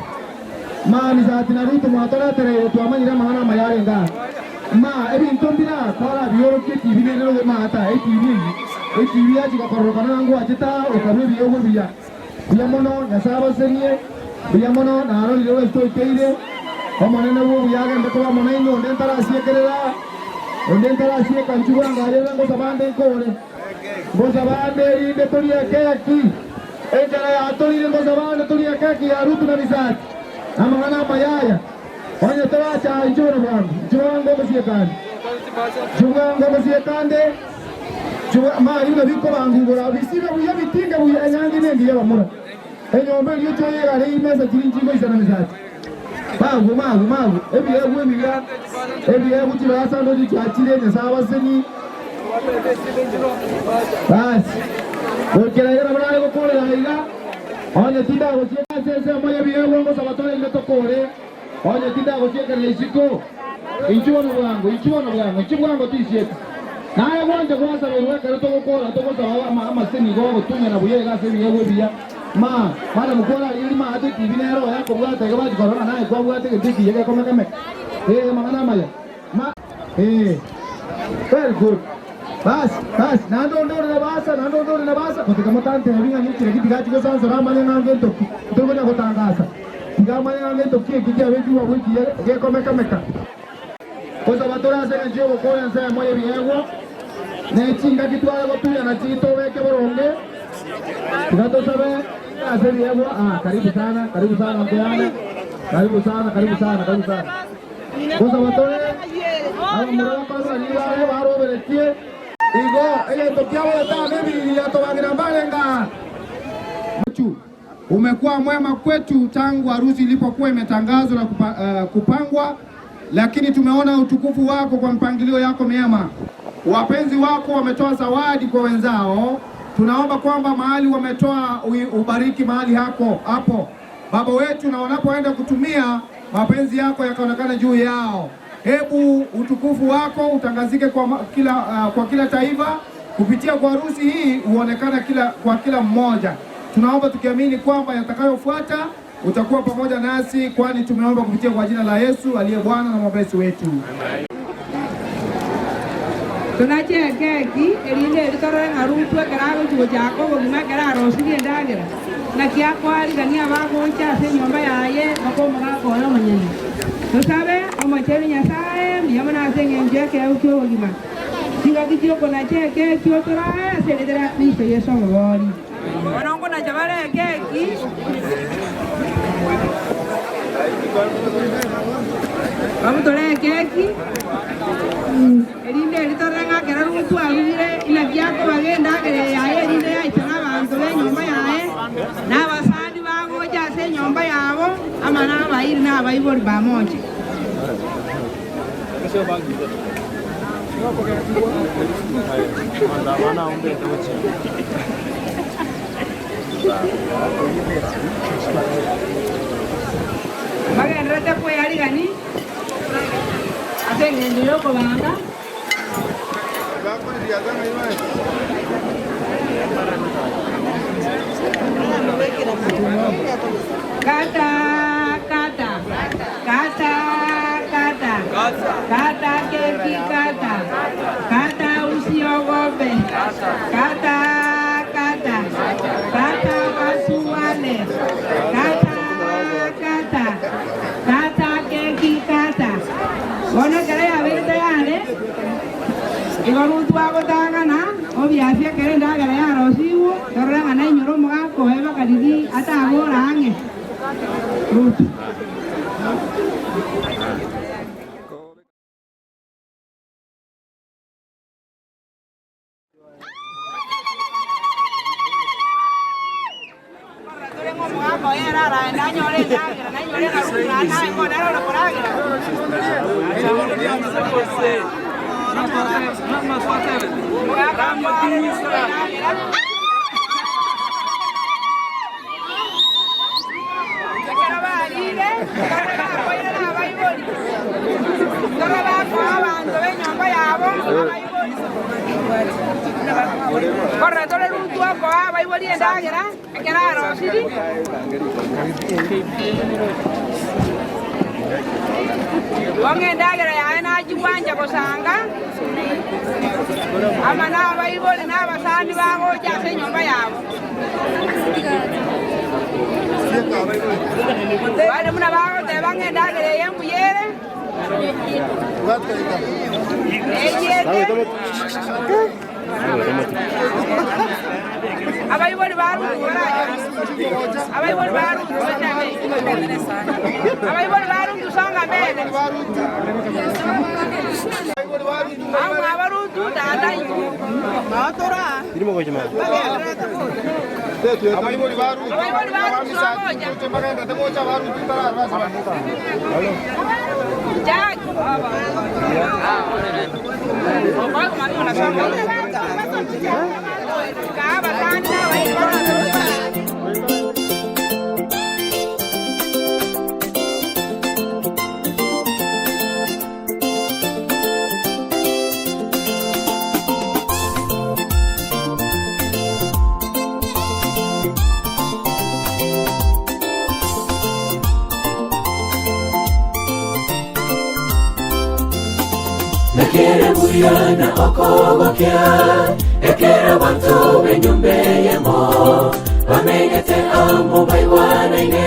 Ma misat na ruto matora tere to amani rama maya renga. Ma ebi intombira para bioro ke TV ne lo ma ata TV ya chika korro kana ngo achita o kabe biyo go biya. Biyamono nasaba serie Biyamono naro lilo esto ikeire omone na wo yaga ndakwa mona ino ndentara asiye kerera ndentara asiye kanchuwa ngare ngo sabande kore ngo sabande inde toria keki ejara ya toria ngo sabande toria keki ya rutu na misat amana mayaya onye toa cha injoro bwangu juango msiekande juwa ma ino biko bangu bora bisibe buya bitinga buya nyangi nendi ya bamura enyombe lyo toye gare imeza kirinjingo isana misati magu ebiye kutibasa ndo cyakire nesaba seni basi okera era bana ko kore aiga onye tinda ko sese moye biye ngo sabatore metokore onye tinda ko sese lesiko ichuono bwango tisiete naye gwanje kwasa beruwe kare to gukora to gusaba ama seni go tunya na buye ga seni yewe biya mana mukora ili ma ate TV nero ya ko bwate ga baji corona naye kwa bwate ke tiki yeke kome kame mangana maya very good bas nando na basa kutika motante vinga nyikire kitigachi ko sanso ramane nange toki to bona kutangasa ngama nange toki kiti aweji wa wiki ye kome kame ka ko sabatora se njo ko yansa moye biego ne chinga kitwala ko tuya na chito weke boronge Gato sabe hacer Diego, karibu sana mteana. Karibu sana. Cosa batone. Muraba pasa ni baro beretie. Igo, ele tokiao ta mimi ya tobagira mbalenga. Umekuwa mwema kwetu tangu harusi ilipokuwa imetangazwa na kupangwa, lakini tumeona utukufu wako kwa mpangilio yako mema. wapenzi wako wametoa zawadi kwa wenzao, tunaomba kwamba mahali wametoa ubariki mahali hapo Baba wetu, na wanapoenda kutumia mapenzi yako yakaonekana juu yao. Hebu utukufu wako utangazike kwa kila taifa kupitia kwa harusi hii, uonekana kwa kila mmoja. Tunaomba tukiamini kwamba yatakayofuata utakuwa pamoja nasi, kwani tumeomba kupitia kwa jina la Yesu aliye Bwana na Mwokozi wetu. Tunache keki elinde litoro ngarutwe karago chuo chako bogima kararo sigie ndagera na kia kwali kania babo cha se nyomba yaye makomo gako yo manyeni tusabe omacheni nyasaye miyamana sengenje ke utyo bogima singa kityo kona cheke kyo tora selidera Kristo Yesu ngori wanongo na jabale keki vamos tole keki elinde litorenga keraru mutu alire ina byako bagenda kere yaye elinde yaitana abantu benyomba yaye n'abasandi bagoja se nyomba yabo ama n'abayiri n'abayibori bamoja magenrete kwe yali gani ngendo yoko banga kata keki kata usiogope kata wasuane kata keki Bona kare abirte yane igorutu agotagana obiafia kare ndagara ya rosiwo toranga na nyoro muga ko heba kadidi ata agora ange rutu Corretore rutu ako baiboli endagera keraro siri Wange ndagera yae na jiwanja kosanga ama na baiboli na basandi bagoja se nyomba yabo Bale muna bago te bange ndagera yembuyere Abaiboli baru tusanga mbele abarutu dada matora irimo kujima abaiboli baru Ekere buyana okogokya Ekere bantu benyumbeyemo Bamenyete amo baiwanaine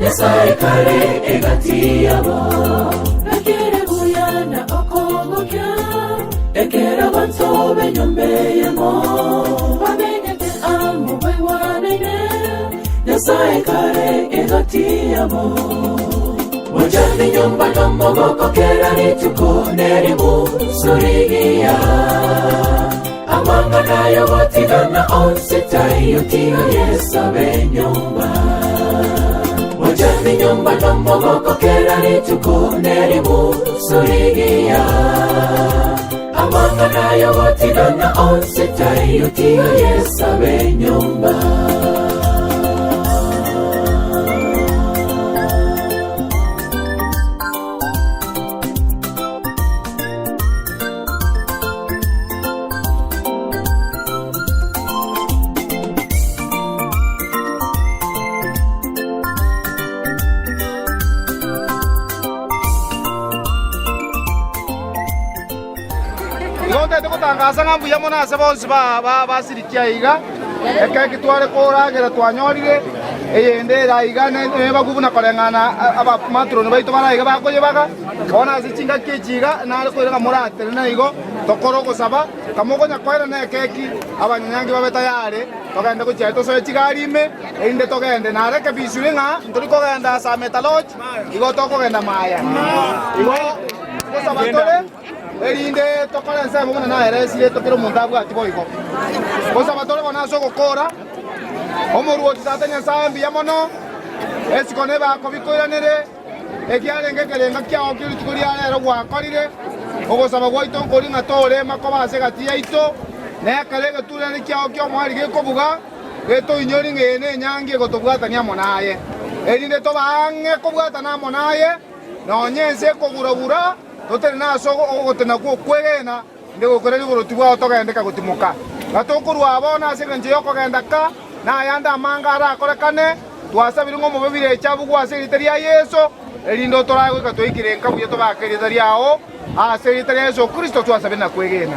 Nyasaye kare egati yabo Ekere buyana okogokya Ekere bantu benyumbeyemo Bamenyete amo baiwanaine Nyasaye kare egati yabo Wajani nyumba na mogoko kera ni tukone rimu surigia Amanga na yogotiga na onsita yotiga yesa be nyumba Wajani nyumba na mogoko kera ni tukone rimu surigia amanga nayo gotigana onse tayo tiyo yesabe nyumba. Tangaza ngambu ya mona sabonsi ba sirikia iga eka kitware kora gera twanyorire eyende raiga ne bagubuna korengana aba matro no baito baraiga bakoye baga ona zichinga kejiga na koira morate na igo tokoro gusaba kamoko nyakwera na keki abanyangi babeta yare togenda kucheto so chigarime inde togende na reke bisure nga nduri kogenda sa metaloch igo tokogenda maya igo gusaba tole erinde tokora nse mumuna na eresi yeto kiro mundabu atibo iko bosa batore bona so gukora omoruo titatanya sambi yamono esikone ba ko bikoranire ekiarenge kerenga kyao kiri tukuri arero gwakorire ogosaba gwaito nkori ngatore makobase gati yaito na karege turane kyao kyo mwari gekobuga geto inyori ngene nyangi gotobwatania monaye erinde to bange kobwatana monaye nonyense kogurabura totere na sogo ogotena ku kwegena ndego koreri borotibwa togendeka gutimuka gatokurwa abona segenje yoko gendaka na yanda mangara akorekane twasabire ngo mubibire cyabugu aseriteria Yesu erindo torago katoikire nkabuye to bakeriteria ao aseriteria Yesu Kristo twasabire na kwegena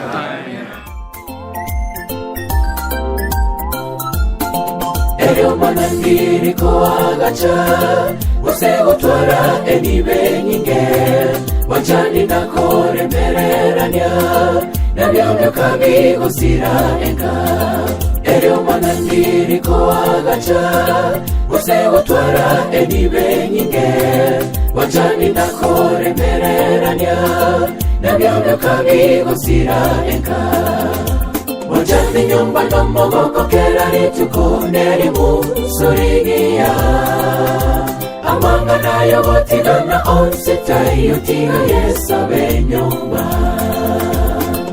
Elio manangiri ko agacha usego twara enibe nyinge wajani na kore mererania na vyamyo kabigo sira enka Elio manangiri ko agacha usego twara enibe nyinge wajani na kore mererania na vyamyo kabigo sira enka wajani nyumba no mogoko kerari tukone mu surigia amanga nayo gotigana onse tayo tiyo yesabe nyumba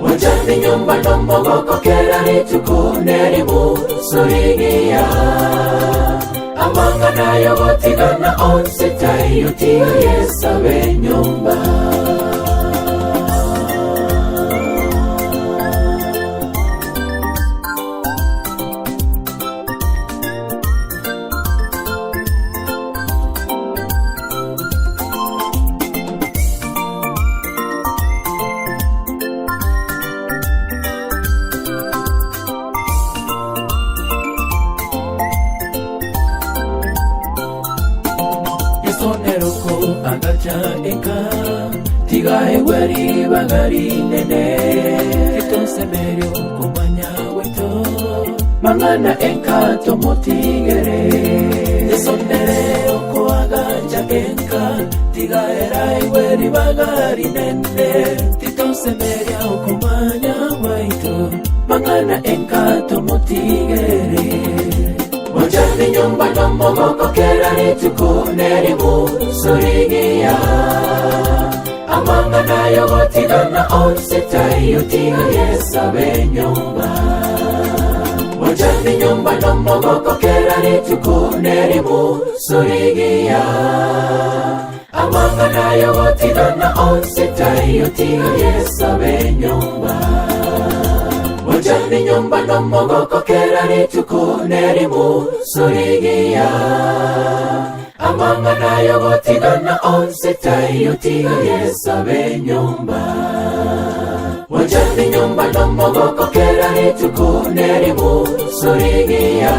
wajani nyumba no mogoko kerari tukone mu surigia amanga nayo gotigana onse tayo tiyo yesabe nyumba. Tigae weri bagari nene Kito semerio kumanya weto Mangana enka tomotigere Desondere oko agaja enka Tigae rai weri bagari nene Kito semerio kumanya weto Mangana enka tomotigere Wajani nyumba no mogoko kerari tukone mu surigia amanga nayo gotigana onse tayo tiyo yesabe nyumba wajani nyumba no mogoko kerari tukone mu surigia amanga nayo gotigana onse tayo tiyo yesabe nyumba wajani nyumba no mogoko kerari tukone mu surigia amanga nayo gotigana onse tayo tiyo yesabe nyumba wajani nyumba no mogoko kerari tukone mu surigia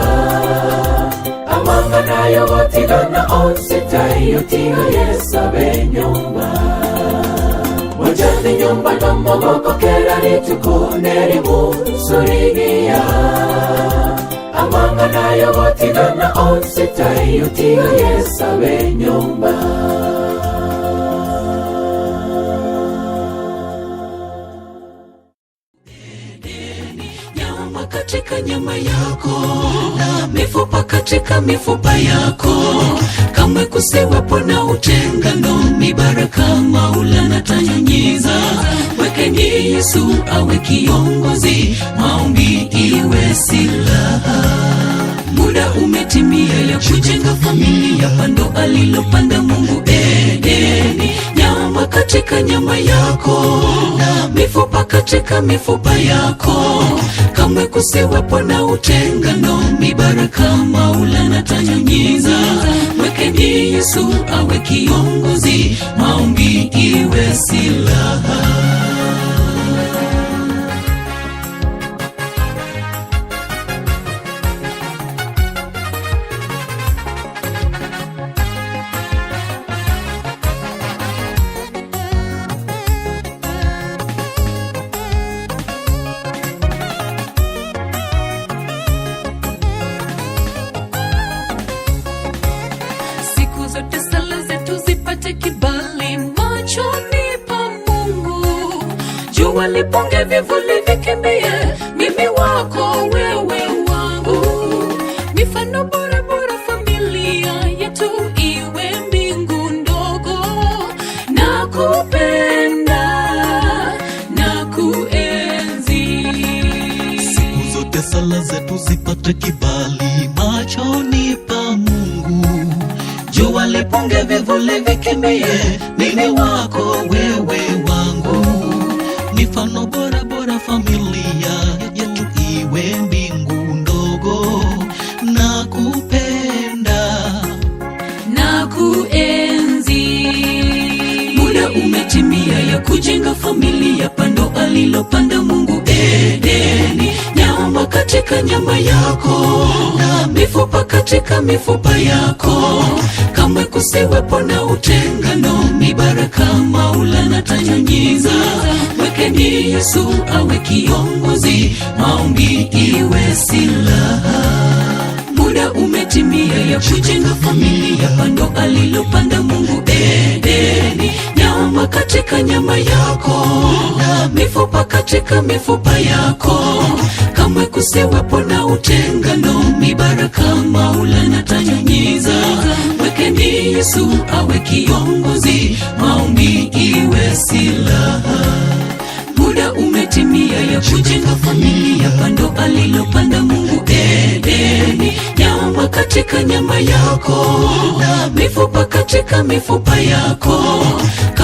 amanga nayo gotigana onse tayo tiyo yesabe nyumba wajani nyumba no mogoko kerari tukone mu surigia amanga nayo gotigana onse tayo tiyo yesabe nyumba. Nyama katika nyama yako na mifupa katika mifupa yako kamwe kusiwepo na utengano mibaraka Maulana tanyunyiza mwekeni Yesu awe kiongozi, maombi iwe silaha. Muda umetimia ya kujenga familia, pando alilopanda Mungu Edeni. Nyama katika nyama yako na mifupa katika mifupa yako, kamwe kusiwepo na utengano, mibaraka Maulana tanyunyiza. Mwekeni Yesu awe kiongozi, maombi iwe silaha. Walipunge vivuli vikimbie, mimi wako wewe wangu. Mifano bora bora familia yetu iwe mbingu ndogo. Nakupenda, nakuenzi. Siku zote sala zetu zipate kibali machoni pa Mungu. Jua lipunge vivuli vikimbie, mimi wako wewe wangu. Mifano bora bora familia yetu iwe mbingu ndogo. Nakupenda, nakuenzi. Muda umetimia ya kujenga familia, pando alilopanda Mungu Edeni. Nyama katika nyama yako na mifupa katika mifupa yako, kamwe kusiwepo na utengano, mibaraka Maulana tanyunyiza. Mwekeni Yesu awe kiongozi, maombi iwe silaha. Muda umetimia ya kujenga familia, pando alilopanda Mungu Edeni. Nyama katika nyama yako na mifupa katika mifupa yako, kamwe kusiwepo na utengano, mibaraka Maulana tanyunyiza. Mwekeni Yesu awe kiongozi, maombi iwe silaha. Muda umetimia ya kujenga familia, pando alilopanda Mungu Edeni. Nyama katika nyama yako na mifupa katika mifupa yako,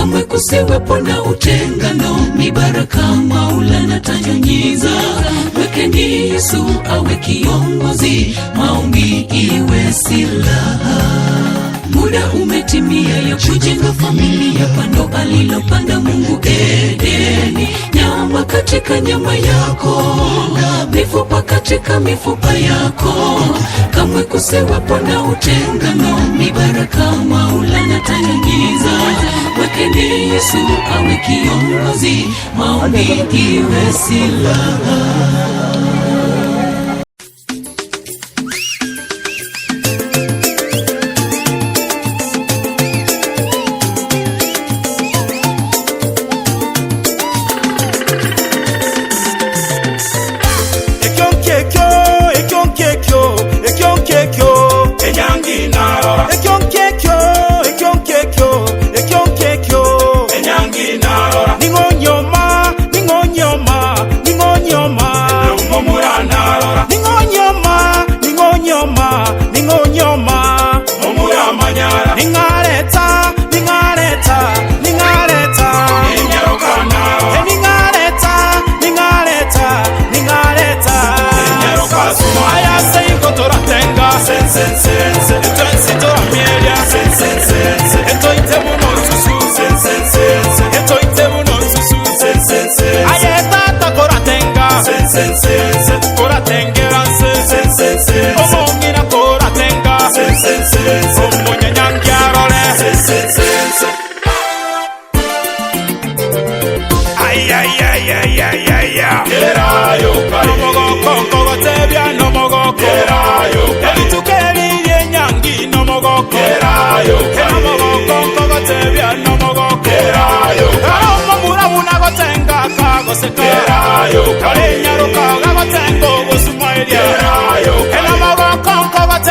kamwe kusiwepo na utengano, mibaraka Maulana tanyunyiza. Mwekeni Yesu awe kiongozi, maombi iwe silaha. Muda umetimia ya kujenga familia, pando alilopanda Mungu Edeni. Nyama katika nyama yako na mifupa katika mifupa yako, kamwe kusiwepo na utengano, mibaraka Maulana tanyunyiza. Mwekeni Yesu awe kiongozi, maombi iwe silaha.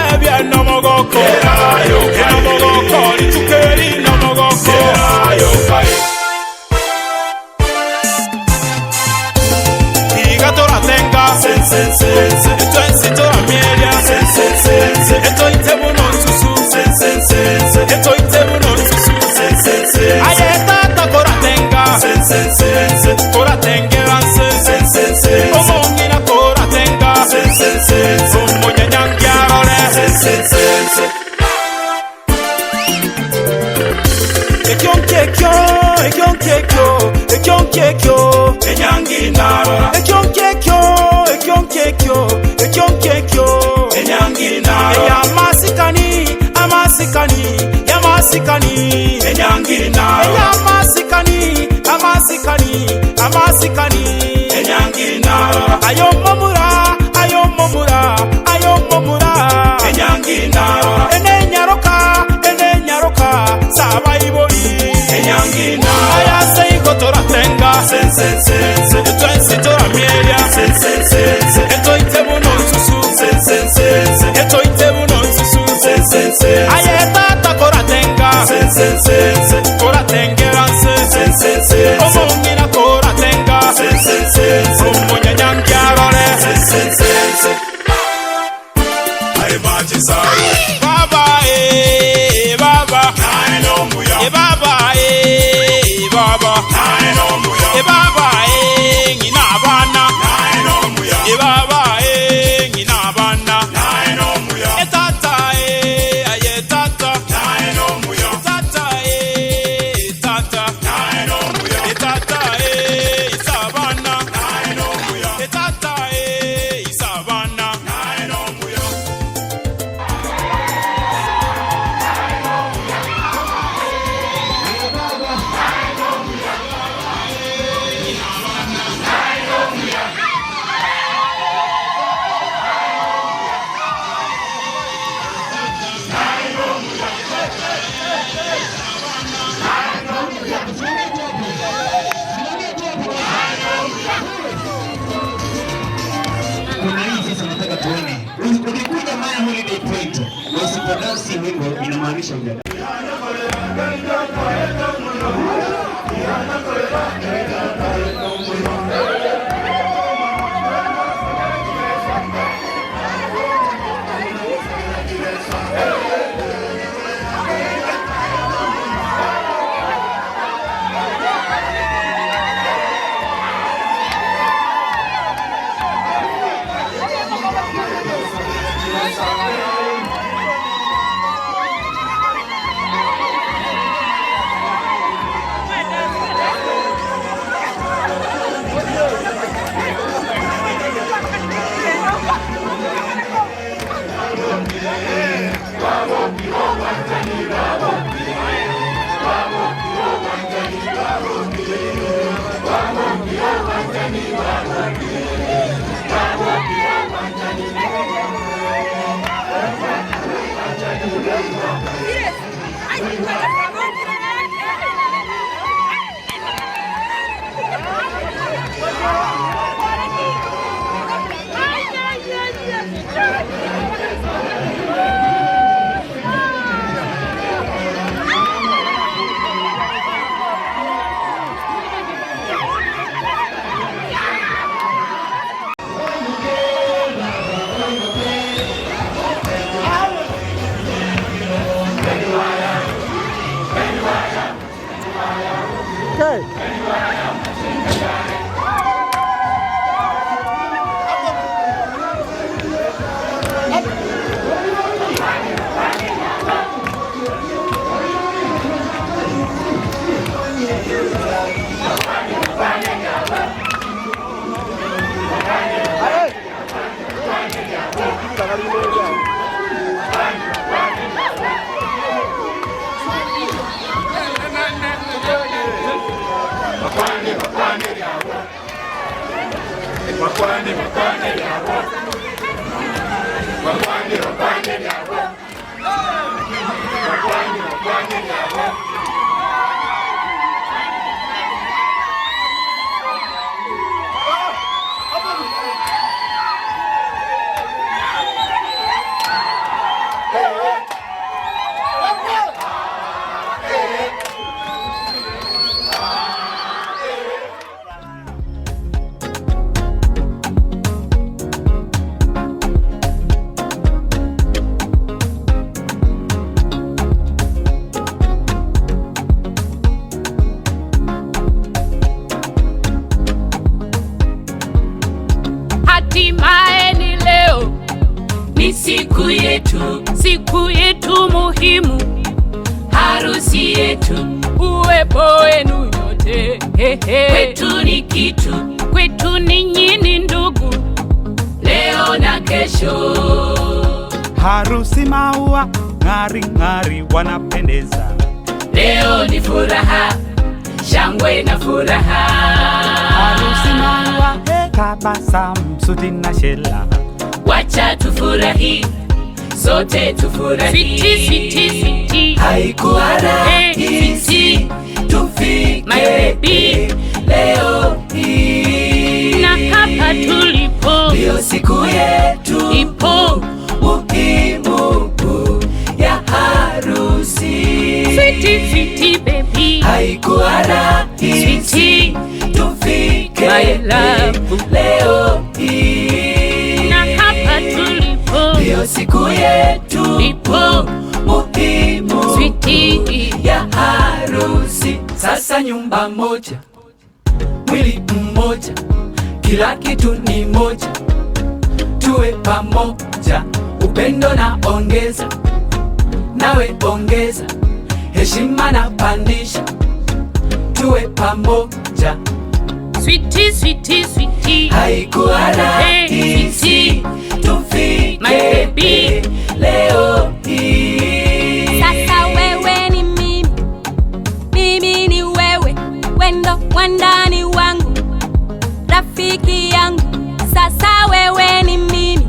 Kerayo, Eto ensito amielia. Eto itebu nonsusu. Eto itebu nonsusu. Ayeta koratenga. Koratengeranse. Omongina koratenga. Omonyanyangiarole. Ekyonkekyo, enyanginara. Ekyonkekyo, enyanginara. Eyamasikani, enyanginara. Eyamasikani, enyanginara. Ayomomura, enyanginara. Enenyaroka, sabaibori. Enyanginara. Ayase ikotora tenga. Eto ensito amielia. Eto itebu nonsusu. Eto itebu nonsusu. Ayeta koratenga. Koratengeranse. Omongina koratenga. Omonyanyangiarole. Baba, Baba. Baba, Baba. Baba, ngina abana. Baba, ngina abana. Etata, ayetata. Etata, etata. Etata, isabana. Etata, isabana. Kuna hii sasa nataka tuone. Ukikuja Maya Holiday Point, usipodansi wimbo inamaanisha ujana. hatimaye ni leo, ni siku yetu muhimu, harusi yetu, uwepo wenu nyote. Kwetu ni kitu, kwetu ninyi ni ndugu, leo na kesho. Harusi maua ng'ari ng'ari wanapendeza, leo ni furaha, shangwe na furaha. Harusi maua tabasamu, suti na shela, wacha tufurahi, sote tufurahi. Sweetie, haikuwa rahisi tufike my baby leo hii, na hapa tulipo ndio siku yetu ipo muhimu ya harusi. Sweetie baby, haikuwa rahisi tufike my love leo hii, na hapa tulipo ndio siku yetu ipo muhimu sweetie ya harusi. Sasa nyumba moja, mwili mmoja, kila kitu ni moja, tuwe pamoja, upendo na ongeza, nawe ongeza, heshima na pandisha, tuwe pamoja. Sweetie, haikuwa rahisi tufike my baby leo hii. Sasa wewe ni mimi, mimi ni wewe, wendo wandani wangu, rafiki yangu. Sasa wewe ni mimi,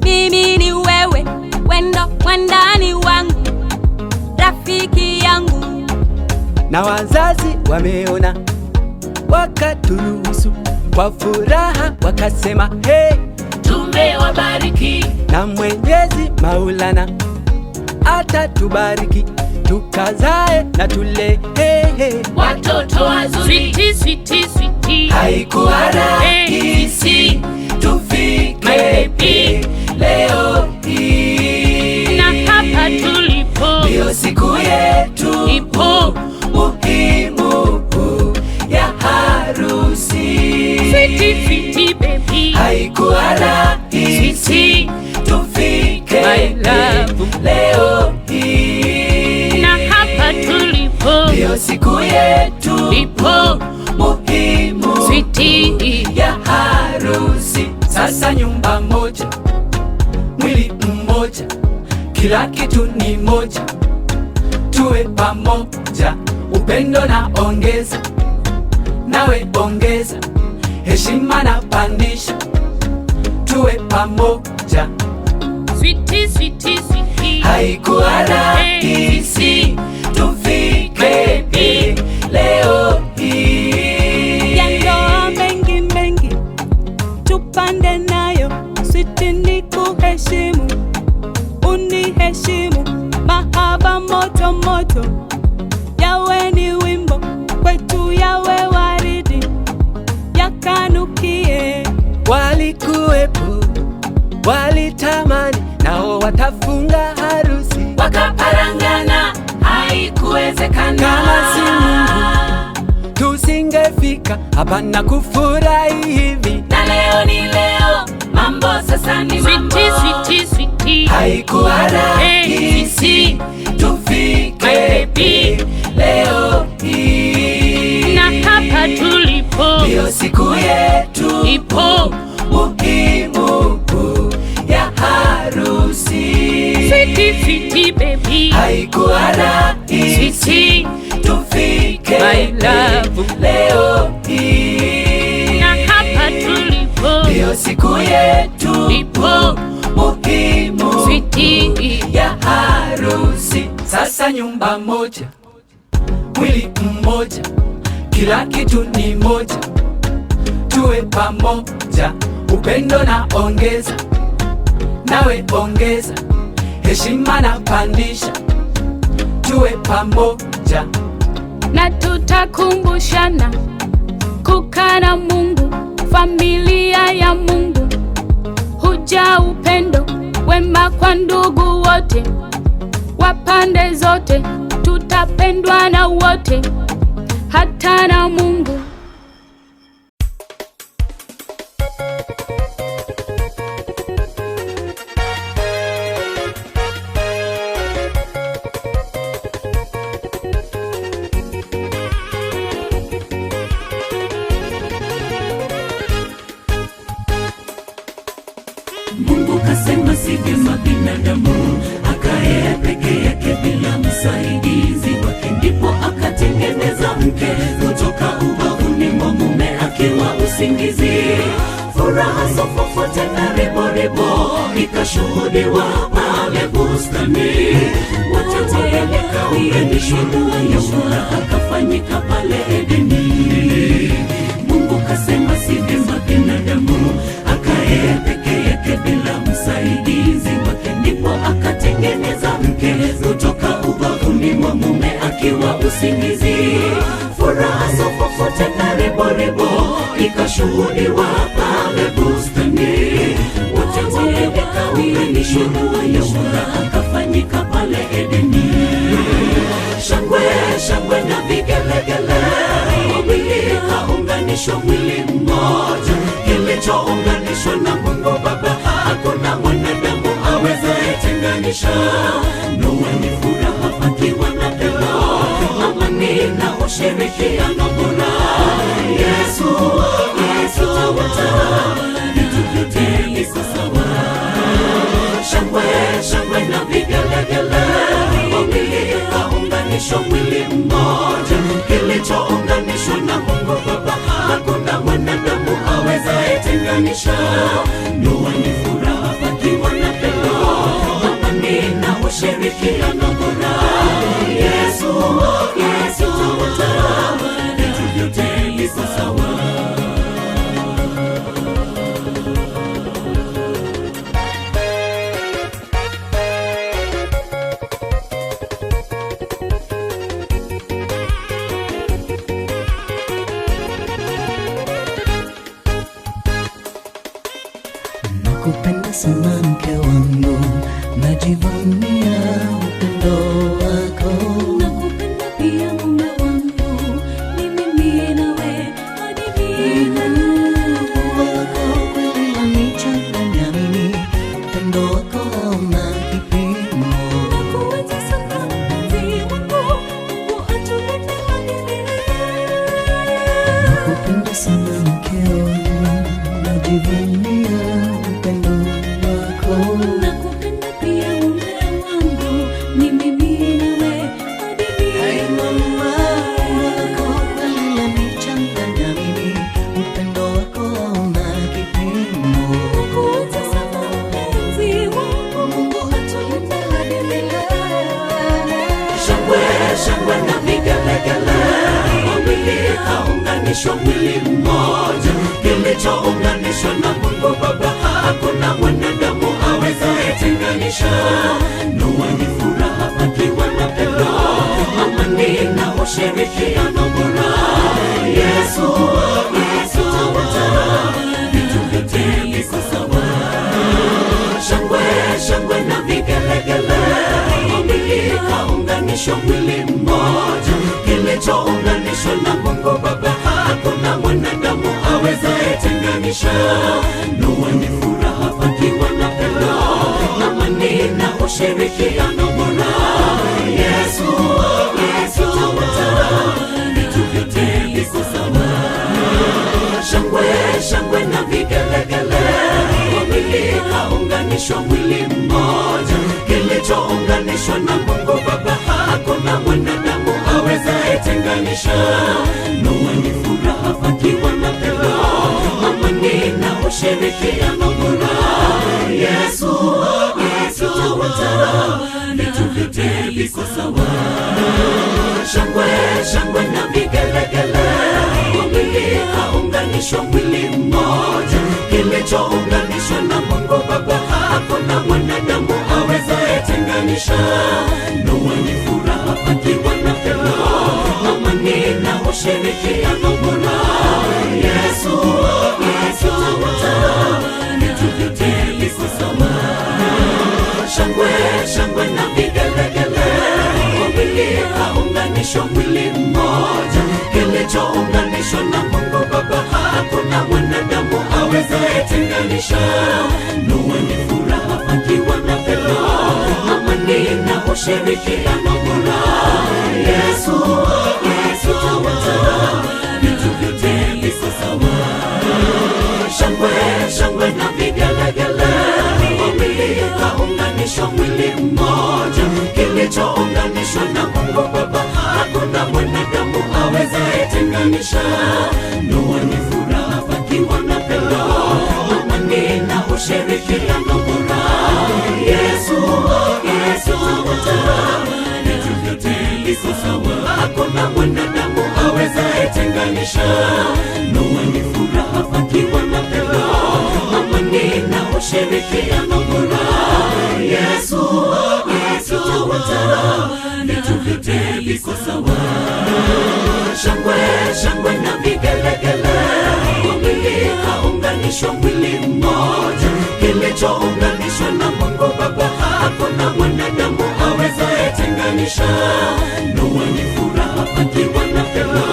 mimi ni wewe, wendo wandani wangu, rafiki yangu. Na wazazi wameona, wakaturuhusu kwa furaha, wakasema hey, tumewabariki. Na Mwenyezi Maulana atatubariki, tukazae na tule watoto wazuri. Sweetie, haikuwa rahisi tufike leo hii, na hapa tulipo ndio siku yetu ipo muhimu ya harusi. Sweetie baby, haikuwa rahisi tufike my love leo hii, na hapa tulipo ndio siku yetu ipo muhimu sweetie ya harusi. Sasa nyumba moja, mwili mmoja, kila kitu ni moja, tuwe pamoja, upendo na ongeza, nawe ongeza, heshima na pandisha, tuwe pamoja. Sweetie, haikuwa rahisi tufike leo hii, ya ndoa mengi tupande nayo, sweetie ni kuheshimu, uniheshimu, mahaba moto moto, yawe ni wimbo kwetu, yawe waridi, yakanukie. walikuwepo, walitamani, nao watafunga harusi, wakaparangana, haikuwezekana. Kama si Mungu tusingefika hapa na kufurahi hivi, na leo ni leo, mambo sasa ni mambo. Sweetie, haikuwa rahisi tufike leo hii, na hapa tulipo ndio siku yetu ipo muhimu ya harusi. Sweetie baby, haikuwa rahisi tufike my love leo hii, na hapa tulipo ndio siku yetu ipo muhimu sweetie ya harusi. Sasa nyumba moja, mwili mmoja, kila kitu ni moja, tuwe pamoja, upendo na ongeza, nawe ongeza, heshima na pandisha, tuwe pamoja. na tutakumbushana kukaa na Mungu, familia ya Mungu, huja upendo wema kwa ndugu wote, wa pande zote, tutapendwa na wote, hata na Mungu. Mungu kasema si vyema binadamu akae peke yake bila msaidizi wake, ndipo akatengeneza mke kutoka ubavuni mwa mume akiwa usingizi. Furaha sofofu tena riboribo ikashuhudiwa pale bustani, wote wakaunganishwa, ndoa ya furaha akafanyika pale Edeni. Mungu kasema si vyema binadamu akae peke yake bila msaidizi wake, ndipo akatengeneza mke kutoka ubavuni mwa mume akiwa usingizi. Furaha sofofu tena riboribo ikashuhudiwa pale bustani, wote wakaunganishwa, ndoa ya furaha akafanyika pale Edeni. Shangwe shangwe na vigelegele, wawili kaunganishwa mwili mmoja, kilichounganishwa na Mungu Baba hakuna mwanadamu awezaye tenganisha. Ndoa ni furaha pakiwa na pendo, amani na ushirikiano bora. Yesu tawala, vitu vyote viko sawa. Shangwe shangwe na vigelegele, wawili kaunganishwa mwili mmoja, kilichounganishwa na Mungu Baba hakuna mwanadamu awezaye tenganisha. Ndoa ni furaha pakiwa na pendo, amani na ushirikiano bora. Yesu tawala, vitu vyote viko sawa. Nakupenda sana mke wangu, najivunia upendo wako. Nakupenda pia mume wangu, ni mimi nawe hadi milele. Wako kweli wanichanganya mimi, upendo wako hauna kipimo. Nakuenzi sana mpenzi wangu, Mungu atulinde hadi milele. Nakupenda sana mke wangu, najivunia upendo wako. Nakupenda pia mume wangu, ni mimi nawe hadi milele. Mama wako kweli wanichanganya mimi, upendo wako hauna kipimo. Nakuenzi sana mpenzi wangu, Mungu atulinde hadi milele. Shangwe shangwe na vigelegele, wawili kaunganishwa mwili mmoja, kilichounganishwa na Mungu Baba hakuna mwanadamu awezaye tenganisha. Ndoa ni furaha pakiwa na pendo, amani na ushirikiano bora. Yesu tawala, vitu vyote viko sawa. Shangwe shangwe na vigelegele, wawili kaunganishwa mwili mmoja, kilichounganishwa na Mungu Baba hakuna mwanadamu awezaye tenganisha. Ndoa ni furaha pakiwa na pendo, amani na ushirikiano bora. Yesu tawala, vitu vyote viko sawa. Shangwe shangwe na vigelegele, wawili kaunganishwa mwili mmoja, kilichounganishwa na Mungu Baba hakuna mwanadamu awezaye tenganisha. Ndoa ni furaha pakiwa na pendo, amani na ushirikiano bora. Yesu tawala, vitu vyote viko sawa. Shangwe shangwe na vigelegele, wawili kaunganishwa mwili mmoja, kilichounganishwa na Mungu Baba hakuna mwanadamu awezaye tenganisha. Ndoa ni furaha pakiwa na pendo, amani na ushirikiano bora. Yesu tawala, vitu vyote viko sawa. Shangwe shangwe na vigelegele, wawili kaunganishwa mwili mmoja, kilichounganishwa na Mungu Baba hakuna mwanadamu awezaye tenganisha. Ndoa ni furaha pakiwa na pendo, amani na ushirikiano bora. Yesu tawala, vitu vyote viko sawa. Shangwe shangwe na vigelegele, inawatenganisha. Ndoa ni furaha pakiwa na pendo, amani na ushirikiano bora. Yesu vitu vyote viko sawa, hakuna mwanadamu awezaye tenganisha. Ndoa ni furaha pakiwa na pendo, amani na ushirikiano bora. Yesu vitu vyote viko sawa. Shangwe na vigelegele, wawili kaunganishwa mwili mmoja. Kilichounganishwa na Mungu Baba, hakuna mwanadamu awezaye tenganisha. Ndoa ni furaha pakiwa na pendo,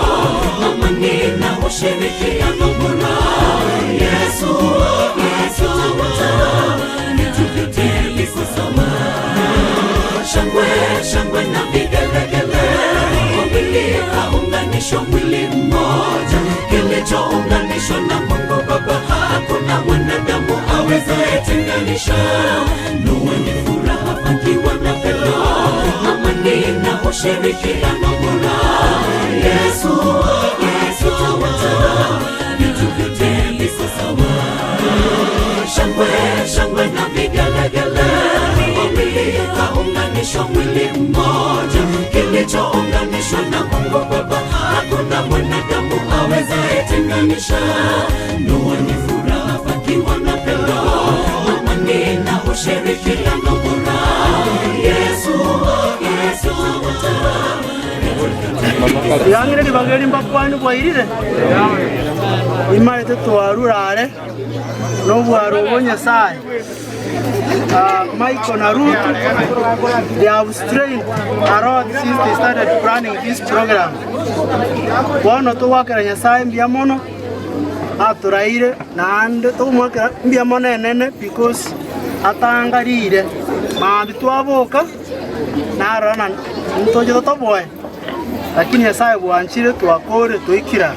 amani na ushirikiano bora. Yesu vitu vyote viko sawa. Shangwe na vigelegele, wawili kaunganishwa mwili mmoja. Kilichounganishwa na Mungu Baba, hakuna mwanadamu awezaye tenganisha. Ndoa ni furaha pakiwa na pendo, amani na ushirikiano bora. Yesu vitu vyote viko sawa. Shangwe na vigelegele, wawili kaunganishwa mwili mmoja. Kilichounganishwa na Mungu Baba, hakuna mwanadamu awezaye tenganisha. Ndoa ni furaha pakiwa na pendo, amani na ushirikiano bora. Yesu yangire libageri mbakwani bwairire imarete twarurare n'obwaro obonyasaye. Michael and Ruth, they have strained a lot since they started planning this program. Bono to work in Nyasai mbiamono aturaire na ande to mwaka mbiamono enene because atangarire mambi twaboka na rana ntoje to boy, lakini Nyasai bwanchire twakore toikira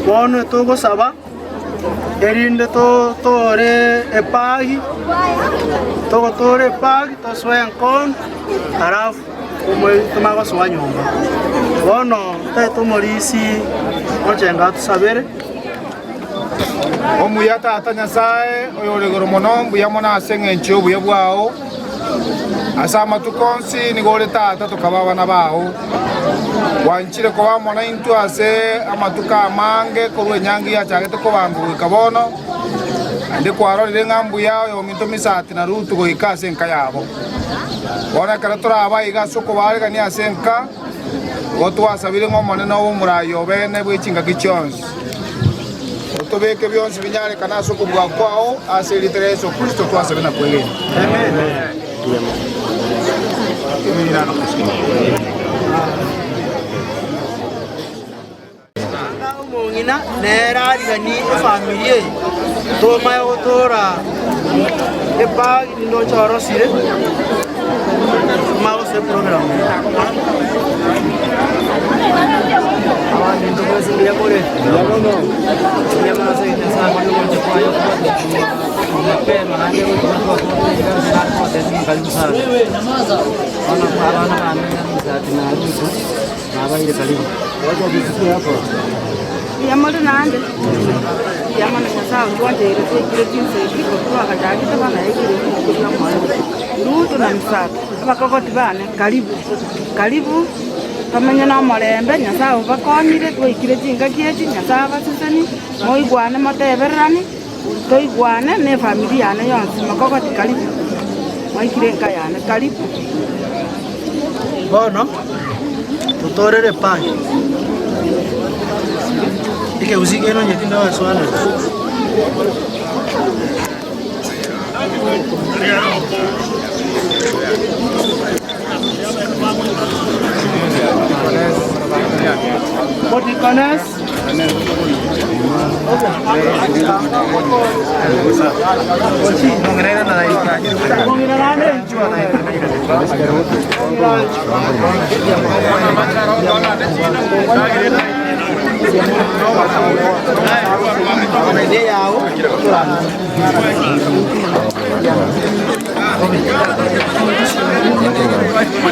bono to gosaba erinde tore epagi tore epagi toswen kon halafu tumago swa nyumba bono teto morisi ochenga tusabere omuya tata Nyasaye oyolegoro mono mbuya mona asenge ncho buya bwao asama tukonsi nigore tata tukaba bana bao wanchire ko mona intu ase amatuka mange korwe nyangi ya chagete ko bangu kabono ande kwaro lengambu yao yo minto misati na rutu go ikase nkayabo bona karatora abayiga soko barega ni asenka goto asabire ngomone no murayo bene bwichinga kichonzi otobeke byonsi binyare kana soko bwa kwao ase litereso Kristo twasabina kweli. Amen. Mongina nera gani familie to mayo tora e bag ndo choro sire mago se program awani ndo basi ndia kore no ya mana se ina sa mano ko kwa yo ko pe mahande ko ko sa ko de sin kalisa ana parana ana sa tinani ko aba ile kalibu wajo bisi hapo yamalo nande yamana Nyasaye tuanje ile kile kinse kiko kwa kadagi tabana ile kuna mwana ruto na msaka abakokoti bane karibu kamenya na marembe Nyasaye bakonire twikire jinga kiechi Nyasaye basisani moigwane mateberani toigwane ne familia yane yonse makokoti karibu moikire nkayane karibu bono tutorere pani ike uzike no nyetinda wa swala Potikanes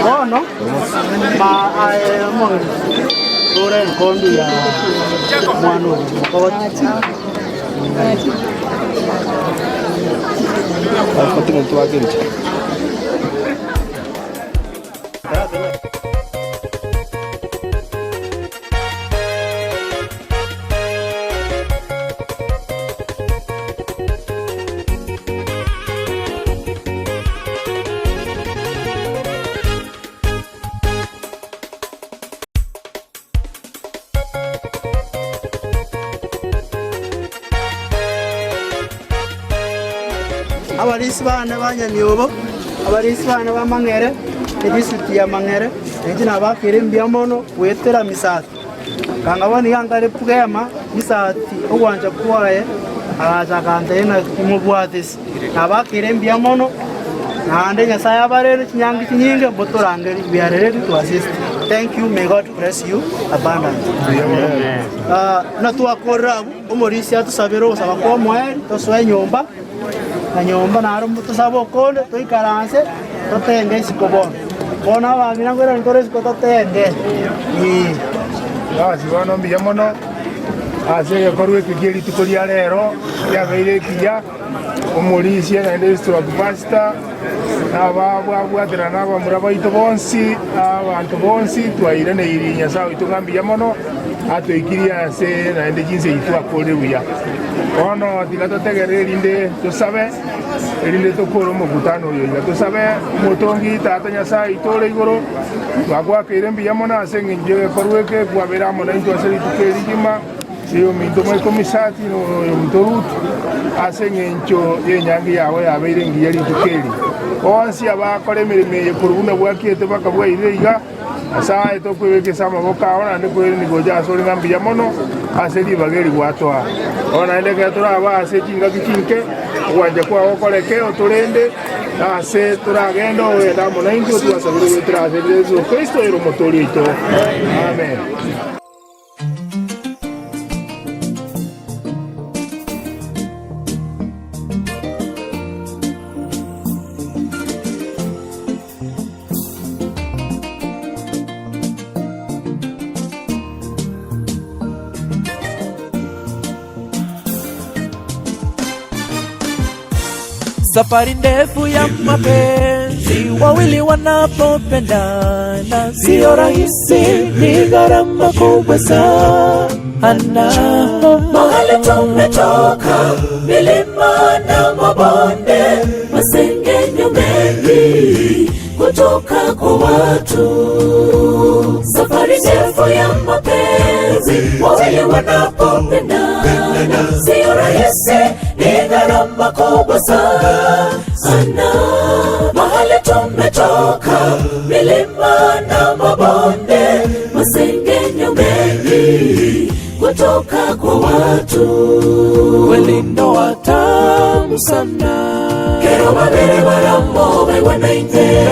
oh no, ma Ora nkondo ya mwana mukoti. Pati mtu wake nje. Abarisi bana banyamyobo, abarisi bana bamangere, edisuti ya mangere, ejina bakire mbiamono wetera misati. Kangabani yangare pugema misati ogwanja kuwaye aja kandena kimubwatis. Nabakire mbiamono nande Nyasaye abarere kinyangi kinyinge botorangeri we are ready to assist. Thank you, may God bless you abundantly. Amen. Na tuakora umorisi atusabiro sabako mwe toswe nyomba. Na nyomba naro mutusabo kole toikaranse totenge sikobon. Bona bamina ngora ntore sikototende. Ya sibono mbiyamono ase yakorwe kigeri tukoria rero ya beire kiya umurisi na ndestro basta ababwatira nabo murabaito bonsi abantu bonsi twaire ne irinya sawa itungambia mono atoikiria se na ende jinse itwa kole buya ono tikatotegerera inde tusabe erinde tokoro mukutano yo tusabe mutongi tata Nyasaye itore igoro twagwakire mbia mono ase nginje korweke kwabera mono into ase tukerigima iyo mindomo komisati no mtorut ase ngencho yenyangi yawe yabeire ngiyeri tukeri onsi abakore mirime yekurubuna bwakiete bakabwa ireiga asa etokwebeke sama boka ona ne kweri ni goja asori ngambia mono ase libageri gwatwa ona ndeke turaba ase kinga kikinke wanje kwa okoreke oturende ase turagendo weda mono ingo twasabire wetrase Yesu Kristo ero motorito amen. Safari ndefu ya mapenzi, wawili wanapopendana sio rahisi, ni gharama kubwa sana. Mahali tumetoka, milima na mabonde, masengenyo mengi kutoka kwa watu. Safari ndefu ya mapenzi, wawili wanapopendana sio rahisi, ni gharama kubwa sana. Mahali tumetoka, milima na mabonde, masengenyo mengi kutoka kwa watu. Kweli ndoa tamu sana, kero babere baramo bewanenge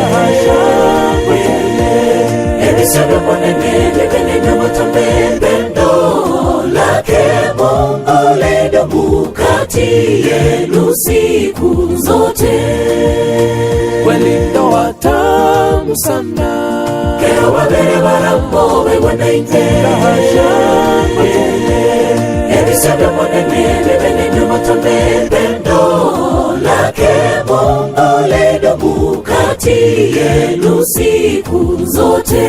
ebisebe monene bibene nyamotambe pendo lake Mungu lidumu kati yenu siku zote. Kweli ndoa tamu sana, kero babere baramo bewanenge ebisebe monene bibene nyamotambe pendo lake Mungu lidumu kati yenu siku zote.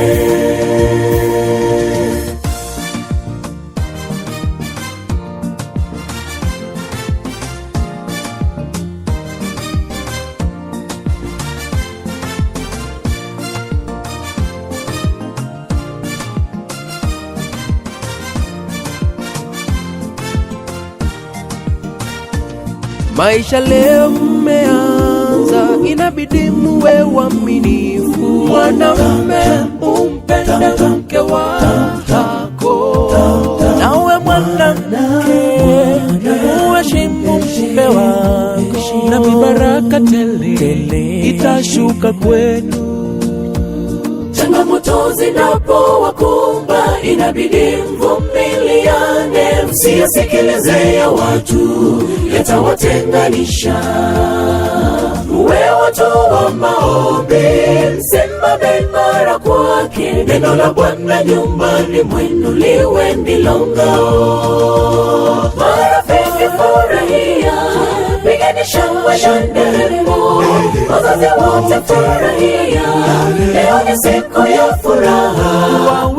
Maisha leo mmeanza, inabidi muwe waaminifu. Mwanamume umpende mke wako, nawe mwanamke uheshimu mume wako, na mibaraka tele itashuka kwenu. Changamoto zinapowakumba, inabidi mvumiliane, msiyasikilize ya watu, yatawatenganisha. Uwe watu wa maombi, msimame imara kwake. Neno la Bwana nyumbani mwenu liwe ndilo ngao. Marafiki furahia, pigeni shangwe na nderemo, wazazi wote furahia, leo ni siku ya furaha.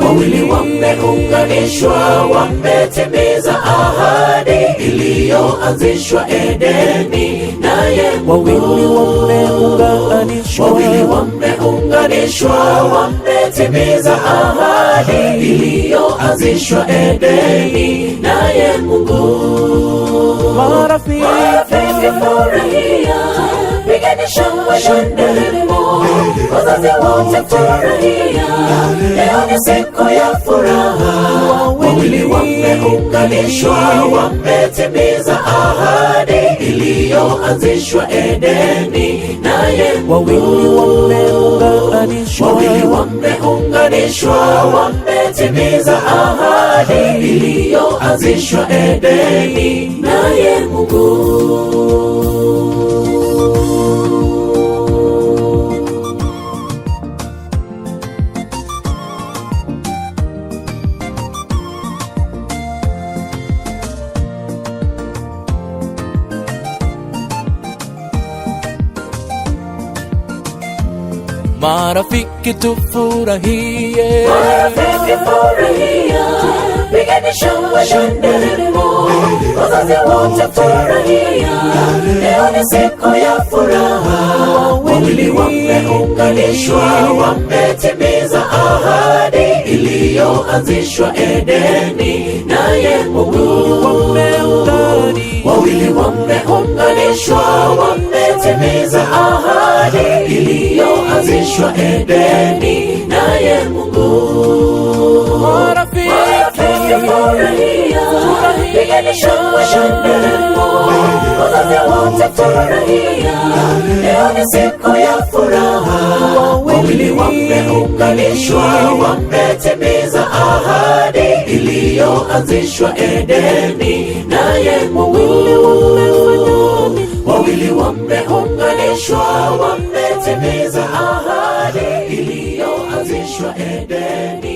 Wawili wameunganishwa, wametimiza ahadi iliyoanzishwa Edeni, naye wawili wameunganishwa, wametimiza ahadi iliyoanzishwa Edeni, naye Mungu. Marafiki furahia, pigeni shangwe na nderemo, wazazi wote furahia, leo ni siku ya furaha. Wawili wameunganishwa, wametimiza ahadi iliyoanzishwa Edeni, naye wawili wameunganishwa, wametimiza ahadi iliyoanzishwa Edeni, naye Mungu. Marafiki tufurahie, marafiki furahia, pigeni shangwe na nderemo, wazazi wote furahia, leo ni siku ya furaha. Wawili wameunganishwa, wametimiza ahadi iliyoanzishwa Edeni, naye Mungu. Wawili wameunganishwa, wametimiza ahadi iliyoanzishwa Edeni, naye Mungu. Marafiki furahia, pigeni shangwe na nderemo, wazazi wote furahia, leo ni siku ya furaha. Wawili wameunganishwa, wametimiza ahadi iliyoanzishwa Edeni, naye Mungu. Wawili wameunganishwa, wametimiza ahadi iliyoanzishwa Edeni.